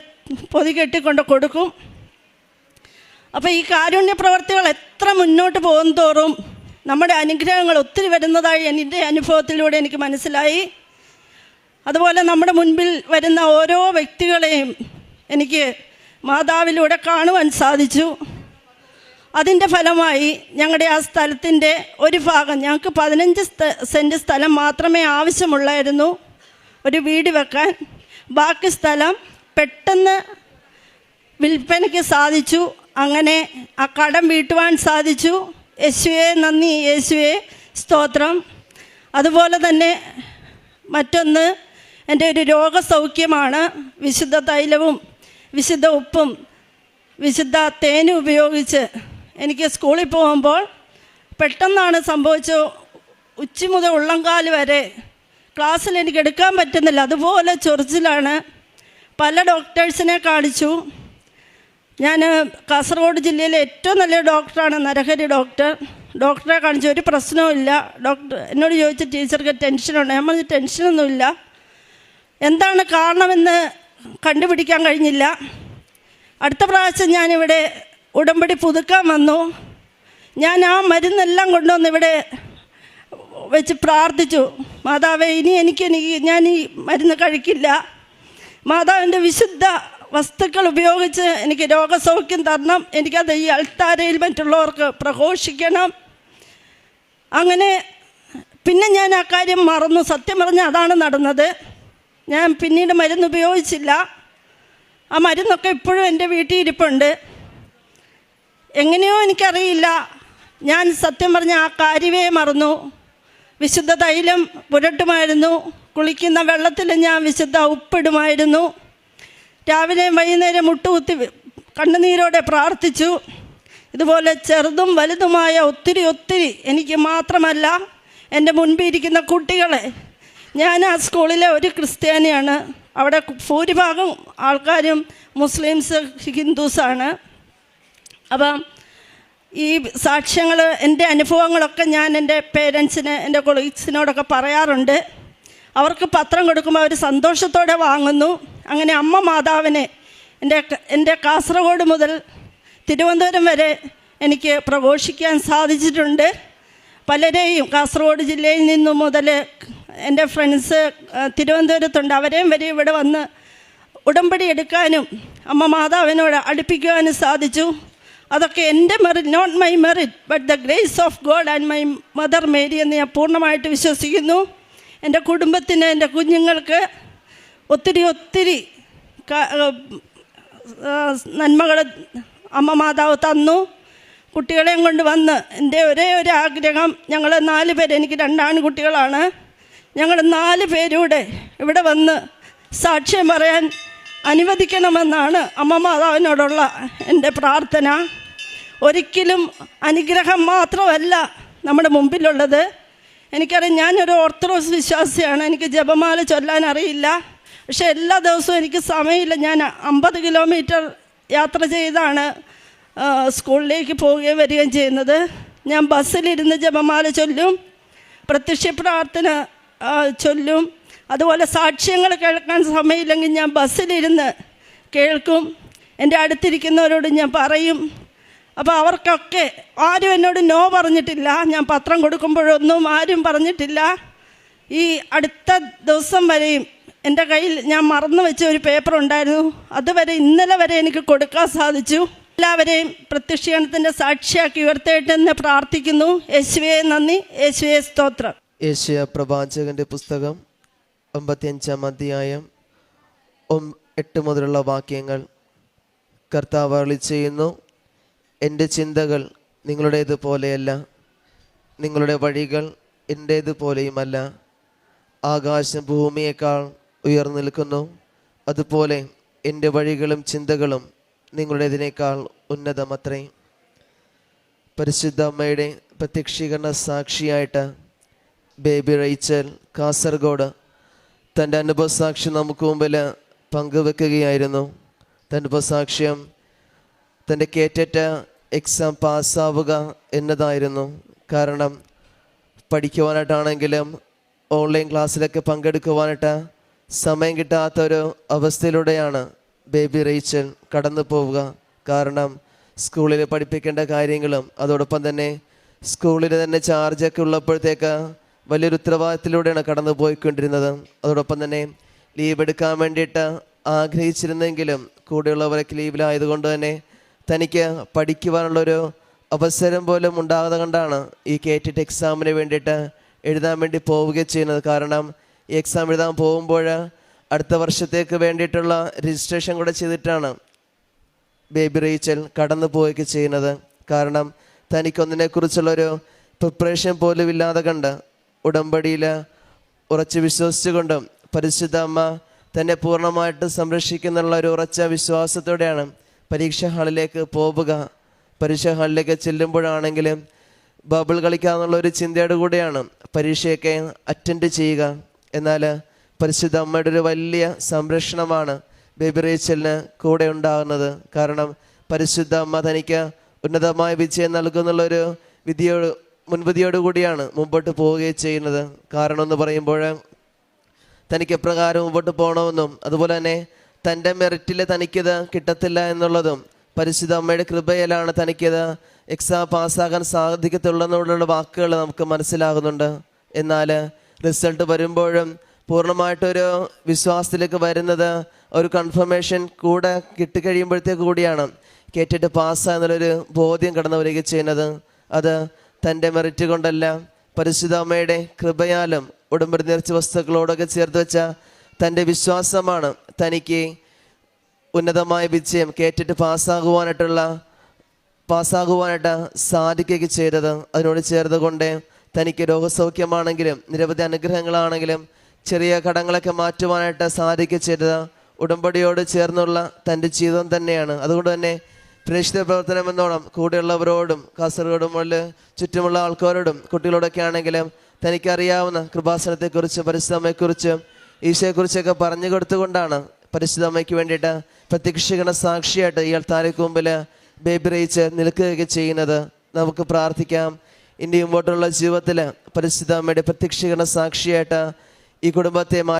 പൊതി കെട്ടിക്കൊണ്ട് കൊടുക്കും. അപ്പോൾ ഈ കാരുണ്യ പ്രവർത്തികൾ എത്ര മുന്നോട്ട് പോകും തോറും നമ്മുടെ അനുഗ്രഹങ്ങൾ ഒത്തിരി വരുന്നതായി എൻ്റെ അനുഭവത്തിലൂടെ എനിക്ക് മനസ്സിലായി. അതുപോലെ നമ്മുടെ മുൻപിൽ വരുന്ന ഓരോ വ്യക്തികളെയും എനിക്ക് മാതാവിലൂടെ കാണുവാൻ സാധിച്ചു. അതിൻ്റെ ഫലമായി ഞങ്ങളുടെ ആ സ്ഥലത്തിൻ്റെ ഒരു ഭാഗം, ഞങ്ങൾക്ക് 15 സെൻറ്റ് സ്ഥലം മാത്രമേ ആവശ്യമുള്ളായിരുന്നു ഒരു വീട് വെക്കാൻ. ബാക്കി സ്ഥലം പെട്ടെന്ന് വിൽപ്പനയ്ക്ക് സാധിച്ചു. അങ്ങനെ ആ കടം വീട്ടുവാൻ സാധിച്ചു. യേശുവേ നന്ദി, യേശുവേ സ്തോത്രം. അതുപോലെ തന്നെ മറ്റൊന്ന് എൻ്റെ ഒരു രോഗസൗഖ്യമാണ്. വിശുദ്ധ തൈലവും വിശുദ്ധ ഉപ്പും വിശുദ്ധ തേനും ഉപയോഗിച്ച് എനിക്ക് സ്കൂളിൽ പോകുമ്പോൾ പെട്ടെന്നാണ് സംഭവിച്ചത്. ഉച്ച മുതൽ ഉള്ളംകാല് വരെ ക്ലാസ്സിൽ എനിക്ക് എടുക്കാൻ പറ്റുന്നില്ല, അതുപോലെ ചൊറിച്ചിലാണ്. പല ഡോക്ടേഴ്സിനെ കാണിച്ചു. ഞാൻ കാസർഗോഡ് ജില്ലയിലെ ഏറ്റവും നല്ല ഡോക്ടറാണ് നരഹരി ഡോക്ടർ. ഡോക്ടറെ കാണിച്ചു, ഒരു പ്രശ്നവും ഇല്ല. ഡോക്ടർ എന്നോട് ചോദിച്ച ടീച്ചർക്ക് ടെൻഷനുണ്ട്. ഞാൻ പറഞ്ഞു ടെൻഷനൊന്നുമില്ല. എന്താണ് കാരണമെന്ന് കണ്ടുപിടിക്കാൻ കഴിഞ്ഞില്ല. അടുത്ത പ്രാവശ്യം ഞാനിവിടെ ഉടമ്പടി പുതുക്കാൻ വന്നു. ഞാൻ ആ മരുന്നെല്ലാം കൊണ്ടുവന്ന് ഇവിടെ വെച്ച് പ്രാർത്ഥിച്ചു, മാതാവേ ഞാൻ ഈ മരുന്ന് കഴിക്കില്ല. മാതാവിൻ്റെ വിശുദ്ധ വസ്തുക്കൾ ഉപയോഗിച്ച് എനിക്ക് രോഗസൗഖ്യം തരണം. എനിക്കത് ഈ അൾത്താരയിൽ മറ്റുള്ളവർക്ക് പ്രഘോഷിക്കണം. അങ്ങനെ പിന്നെ ഞാൻ ആ കാര്യം മറന്നു. സത്യം പറഞ്ഞാൽ അതാണ് നടന്നത്. ഞാൻ പിന്നീട് മരുന്ന് ഉപയോഗിച്ചില്ല. ആ മരുന്നൊക്കെ ഇപ്പോഴും എൻ്റെ വീട്ടിൽ ഇരിപ്പുണ്ട്. എങ്ങനെയോ എനിക്കറിയില്ല, ഞാൻ സത്യം പറഞ്ഞ ആ കാര്യമേ മറന്നു. വിശുദ്ധ തൈലം പുരട്ടുമായിരുന്നു. കുളിക്കുന്ന വെള്ളത്തിൽ ഞാൻ വിശുദ്ധ ഉപ്പിടുമായിരുന്നു. രാവിലെയും വൈകുന്നേരം മുട്ടുകുത്തി കണ്ണുനീരോടെ പ്രാർത്ഥിച്ചു. ഇതുപോലെ ചെറുതും വലുതുമായ ഒത്തിരി എനിക്ക് മാത്രമല്ല എൻ്റെ മുൻപിൽ ഇരിക്കുന്ന കുട്ടികളെ, ഞാൻ ആ സ്കൂളിലെ ഒരു ക്രിസ്ത്യാനിയാണ്. അവിടെ ഭൂരിഭാഗം ആൾക്കാരും മുസ്ലിംസ്, ഹിന്ദുസാണ്. അപ്പം ഈ സാക്ഷ്യങ്ങൾ, എൻ്റെ അനുഭവങ്ങളൊക്കെ ഞാൻ എൻ്റെ പേരൻസിന്, എൻ്റെ കൊളീഗ്സിനോടൊക്കെ പറയാറുണ്ട്. അവർക്ക് പത്രം കൊടുക്കുമ്പോൾ അവർ സന്തോഷത്തോടെ വാങ്ങുന്നു. അങ്ങനെ അമ്മ മാതാവിനെ എൻ്റെ കാസർഗോഡ് മുതൽ തിരുവനന്തപുരം വരെ എനിക്ക് പ്രഘോഷിക്കാൻ സാധിച്ചിട്ടുണ്ട്. പലരെയും കാസർഗോഡ് ജില്ലയിൽ നിന്നു മുതൽ എൻ്റെ ഫ്രണ്ട്സ് തിരുവനന്തപുരത്തുണ്ട്. അവരെയും വരെ ഇവിടെ വന്ന് ഉടമ്പടി എടുക്കാനും അമ്മ മാതാവിനോട് അടുപ്പിക്കുവാനും സാധിച്ചു. അതൊക്കെ എൻ്റെ merit, not my merit, but the grace of God and my mother Mary എന്ന് ഞാൻ പൂർണ്ണമായിട്ട് വിശ്വസിക്കുന്നു. എൻ്റെ കുടുംബത്തിന്, എൻ്റെ കുഞ്ഞുങ്ങൾക്ക് ഒത്തിരി നന്മകൾ അമ്മ മാതാവ് തന്നു. കുട്ടികളെയും കൊണ്ട് വന്ന് എൻ്റെ ഒരേ ഒരു ആഗ്രഹം, ഞങ്ങൾ 4 പേര്, എനിക്ക് 2 ആൺകുട്ടികളാണ്, ഞങ്ങൾ 4 പേരൂടെ ഇവിടെ വന്ന് സാക്ഷ്യം പറയാൻ അനുവദിക്കണമെന്നാണ് അമ്മ മാതാവിനോടുള്ള എൻ്റെ പ്രാർത്ഥന. ഒരിക്കലും അനുഗ്രഹം മാത്രമല്ല നമ്മുടെ മുമ്പിലുള്ളത്. എനിക്കറിയാം, ഞാനൊരു ഓർത്തഡോക്സ് വിശ്വാസിയാണ്. എനിക്ക് ജപമാല ചൊല്ലാൻ അറിയില്ല. പക്ഷേ എല്ലാ ദിവസവും എനിക്ക് സമയമില്ല. ഞാൻ 50 കിലോമീറ്റർ യാത്ര ചെയ്താണ് സ്കൂളിലേക്ക് പോവുകയും വരികയും ചെയ്യുന്നത്. ഞാൻ ബസ്സിലിരുന്ന് ജപമാല ചൊല്ലും, പ്രത്യക്ഷ പ്രാർത്ഥന ചൊല്ലും. അതുപോലെ സാക്ഷ്യങ്ങൾ കേൾക്കാൻ സമയമില്ലെങ്കിൽ ഞാൻ ബസ്സിലിരുന്ന് കേൾക്കും. എൻ്റെ അടുത്തിരിക്കുന്നവരോട് ഞാൻ പറയും. അപ്പോൾ അവർക്കൊക്കെ ആരും എന്നോട് നോ പറഞ്ഞിട്ടില്ല. ഞാൻ പത്രം കൊടുക്കുമ്പോഴൊന്നും ആരും പറഞ്ഞിട്ടില്ല. ഈ അടുത്ത ദിവസം വരെയും എൻ്റെ കയ്യിൽ ഞാൻ മറന്നു വെച്ച ഒരു പേപ്പർ ഉണ്ടായിരുന്നു. അതുവരെ ഇന്നലെ വരെ എനിക്ക് കൊടുക്കാൻ സാധിച്ചു. എല്ലാവരെയും പ്രത്യക്ഷീകരണത്തിൻ്റെ സാക്ഷിയാക്കി ഉയർത്തേട്ടെന്ന് പ്രാർത്ഥിക്കുന്നു. യേശുവേ നന്ദി, യേശുവേ സ്തോത്രം. യേശയ്യാ പ്രവാചകന്റെ പുസ്തകം 55-ാം അധ്യായം 8 മുതലുള്ള വാക്യങ്ങൾ. കർത്താവ് അരുളിച്ചെയ്യുന്നു, എൻ്റെ ചിന്തകൾ നിങ്ങളുടേതുപോലെയല്ല, നിങ്ങളുടെ വഴികൾ എൻ്റേതുപോലെയുമല്ല. ആകാശം ഭൂമിയേക്കാൾ ഉയർന്നു നിൽക്കുന്നു, അതുപോലെ എൻ്റെ വഴികളും ചിന്തകളും നിങ്ങളുടേതിനേക്കാൾ ഉന്നതമത്രേ. പരിശുദ്ധ അമ്മയുടെ പ്രത്യക്ഷീകരണ സാക്ഷിയായിട്ട് ബേബി റൈച്ചൽ കാസർഗോഡ് തൻ്റെ അനുഭവസാക്ഷി നമുക്ക് മുമ്പിൽ പങ്കുവെക്കുകയായിരുന്നു. തൻ്റെ അനുഭവസാക്ഷ്യം തൻ്റെ കേറ്ററ്റ് എക്സാം പാസ്സാവുക എന്നതായിരുന്നു. കാരണം പഠിക്കുവാനായിട്ടാണെങ്കിലും ഓൺലൈൻ ക്ലാസ്സിലൊക്കെ പങ്കെടുക്കുവാനായിട്ട് സമയം കിട്ടാത്തൊരു അവസ്ഥയിലൂടെയാണ് ബേബി റേച്ചൽ കടന്നു പോവുക. കാരണം സ്കൂളിൽ പഠിപ്പിക്കേണ്ട കാര്യങ്ങളും അതോടൊപ്പം തന്നെ സ്കൂളിൽ തന്നെ ചാർജൊക്കെ ഉള്ളപ്പോഴത്തേക്ക് വലിയൊരു ഉത്തരവാദിത്തത്തിലൂടെയാണ് കടന്നു പോയിക്കൊണ്ടിരുന്നത്. അതോടൊപ്പം തന്നെ ലീവ് എടുക്കാൻ വേണ്ടിയിട്ട് ആഗ്രഹിച്ചിരുന്നെങ്കിലും കൂടെയുള്ളവരൊക്കെ ലീവിലായതുകൊണ്ട് തന്നെ തനിക്ക് പഠിക്കുവാനുള്ളൊരു അവസരം പോലും ഉണ്ടാകാതെ കൊണ്ടാണ് ഈ കേറ്റിട്ട് എക്സാമിന് വേണ്ടിയിട്ട് എഴുതാൻ വേണ്ടി പോവുകയും ചെയ്യുന്നത്. കാരണം ഈ എക്സാം എഴുതാൻ പോകുമ്പോൾ അടുത്ത വർഷത്തേക്ക് വേണ്ടിയിട്ടുള്ള രജിസ്ട്രേഷൻ കൂടെ ചെയ്തിട്ടാണ് ബേബി റേച്ചൽ കടന്നു പോവുകയൊക്കെ ചെയ്യുന്നത്. കാരണം തനിക്കൊന്നിനെക്കുറിച്ചുള്ളൊരു പ്രിപ്പറേഷൻ പോലും ഇല്ലാതെ കണ്ട് ഉടമ്പടിയിൽ ഉറച്ച് വിശ്വസിച്ചുകൊണ്ടും പരിശുദ്ധ അമ്മ തന്നെ പൂർണ്ണമായിട്ട് സംരക്ഷിക്കുന്നുള്ള ഒരു ഉറച്ച വിശ്വാസത്തോടെയാണ് പരീക്ഷാ ഹാളിലേക്ക് പോവുക. പരീക്ഷാ ഹാളിലേക്ക് ചെല്ലുമ്പോഴാണെങ്കിലും ബബിൾ കളിക്കാന്നുള്ള ഒരു ചിന്തയോട് കൂടെയാണ് പരീക്ഷയൊക്കെ അറ്റൻഡ് ചെയ്യുക. എന്നാൽ പരിശുദ്ധ അമ്മയുടെ ഒരു വലിയ സംരക്ഷണമാണ് ബേബി റേച്ചലിന് കൂടെ ഉണ്ടാകുന്നത്. കാരണം പരിശുദ്ധ അമ്മ തനിക്ക് ഉന്നതമായ വിജയം നൽകുന്നുള്ളൊരു മുൻവിധിയോടുകൂടിയാണ് മുമ്പോട്ട് പോവുകയും ചെയ്യുന്നത്. കാരണം എന്ന് പറയുമ്പോൾ തനിക്ക് എപ്രകാരം മുമ്പോട്ട് പോകണമെന്നും അതുപോലെ തന്നെ തൻ്റെ മെറിറ്റിൽ തനിക്കിത് കിട്ടത്തില്ല എന്നുള്ളതും പരിശുദ്ധ അമ്മയുടെ കൃപയിലാണ് തനിക്കിത് എക്സാം പാസ്സാകാൻ സാധിക്കത്തുള്ളതെന്നുള്ള വാക്കുകൾ നമുക്ക് മനസ്സിലാകുന്നുണ്ട്. എന്നാൽ റിസൾട്ട് വരുമ്പോഴും പൂർണ്ണമായിട്ടൊരു വിശ്വാസത്തിലേക്ക് വരുന്നത് ഒരു കൺഫർമേഷൻ കൂടെ കിട്ടിക്കഴിയുമ്പോഴത്തേക്ക് കൂടിയാണ് കേട്ടിട്ട് പാസ്സാ എന്നുള്ളൊരു ബോധ്യം കടന്നു വരിക ചെയ്യുന്നത്. അത് തൻ്റെ മെറിറ്റ് കൊണ്ടല്ല, പരിശുദ്ധ അമ്മയുടെ കൃപയാലും ഉടമ്പടി നേർച്ച വസ്തുക്കളോടൊക്കെ ചേർത്ത് വെച്ച തൻ്റെ വിശ്വാസമാണ് തനിക്ക് ഉന്നതമായ വിജയം കേട്ടിട്ട് പാസ്സാകുവാനായിട്ട് സാധിക്കുകയൊക്കെ ചെയ്തത്. അതിനോട് ചേർത്തുകൊണ്ട് തനിക്ക് രോഗസൗഖ്യമാണെങ്കിലും നിരവധി അനുഗ്രഹങ്ങളാണെങ്കിലും ചെറിയ കടങ്ങളൊക്കെ മാറ്റുവാനായിട്ട് സാധിക്കുകയും ചെയ്തത് ഉടമ്പടിയോട് ചേർന്നുള്ള തൻ്റെ ജീവിതം തന്നെയാണ്. അതുകൊണ്ട് തന്നെ പ്രേക്ഷിത പ്രവർത്തനം എന്നോണം കൂടെയുള്ളവരോടും കാസർഗോഡും ചുറ്റുമുള്ള ആൾക്കാരോടും കുട്ടികളോടൊക്കെ ആണെങ്കിലും തനിക്കറിയാവുന്ന കൃപാസനത്തെക്കുറിച്ചും പരിശുദ്ധമ്മയെക്കുറിച്ചും ഈശോയെക്കുറിച്ചൊക്കെ പറഞ്ഞു കൊടുത്തുകൊണ്ടാണ് പരിശുദ്ധമ്മയ്ക്ക് വേണ്ടിയിട്ട് പ്രത്യക്ഷീകരണ സാക്ഷിയായിട്ട് ഈ അൾത്താരയ്ക്ക് മുമ്പിൽ ബേബി റേച്ചൽ നിൽക്കുകയൊക്കെ ചെയ്യുന്നത്. നമുക്ക് പ്രാർത്ഥിക്കാം. ഇനി മുമ്പോട്ടുള്ള ജീവിതത്തിൽ പരിശുദ്ധമ്മയുടെ പ്രത്യക്ഷീകരണ സാക്ഷിയായിട്ട് ഈ കുടുംബത്തെ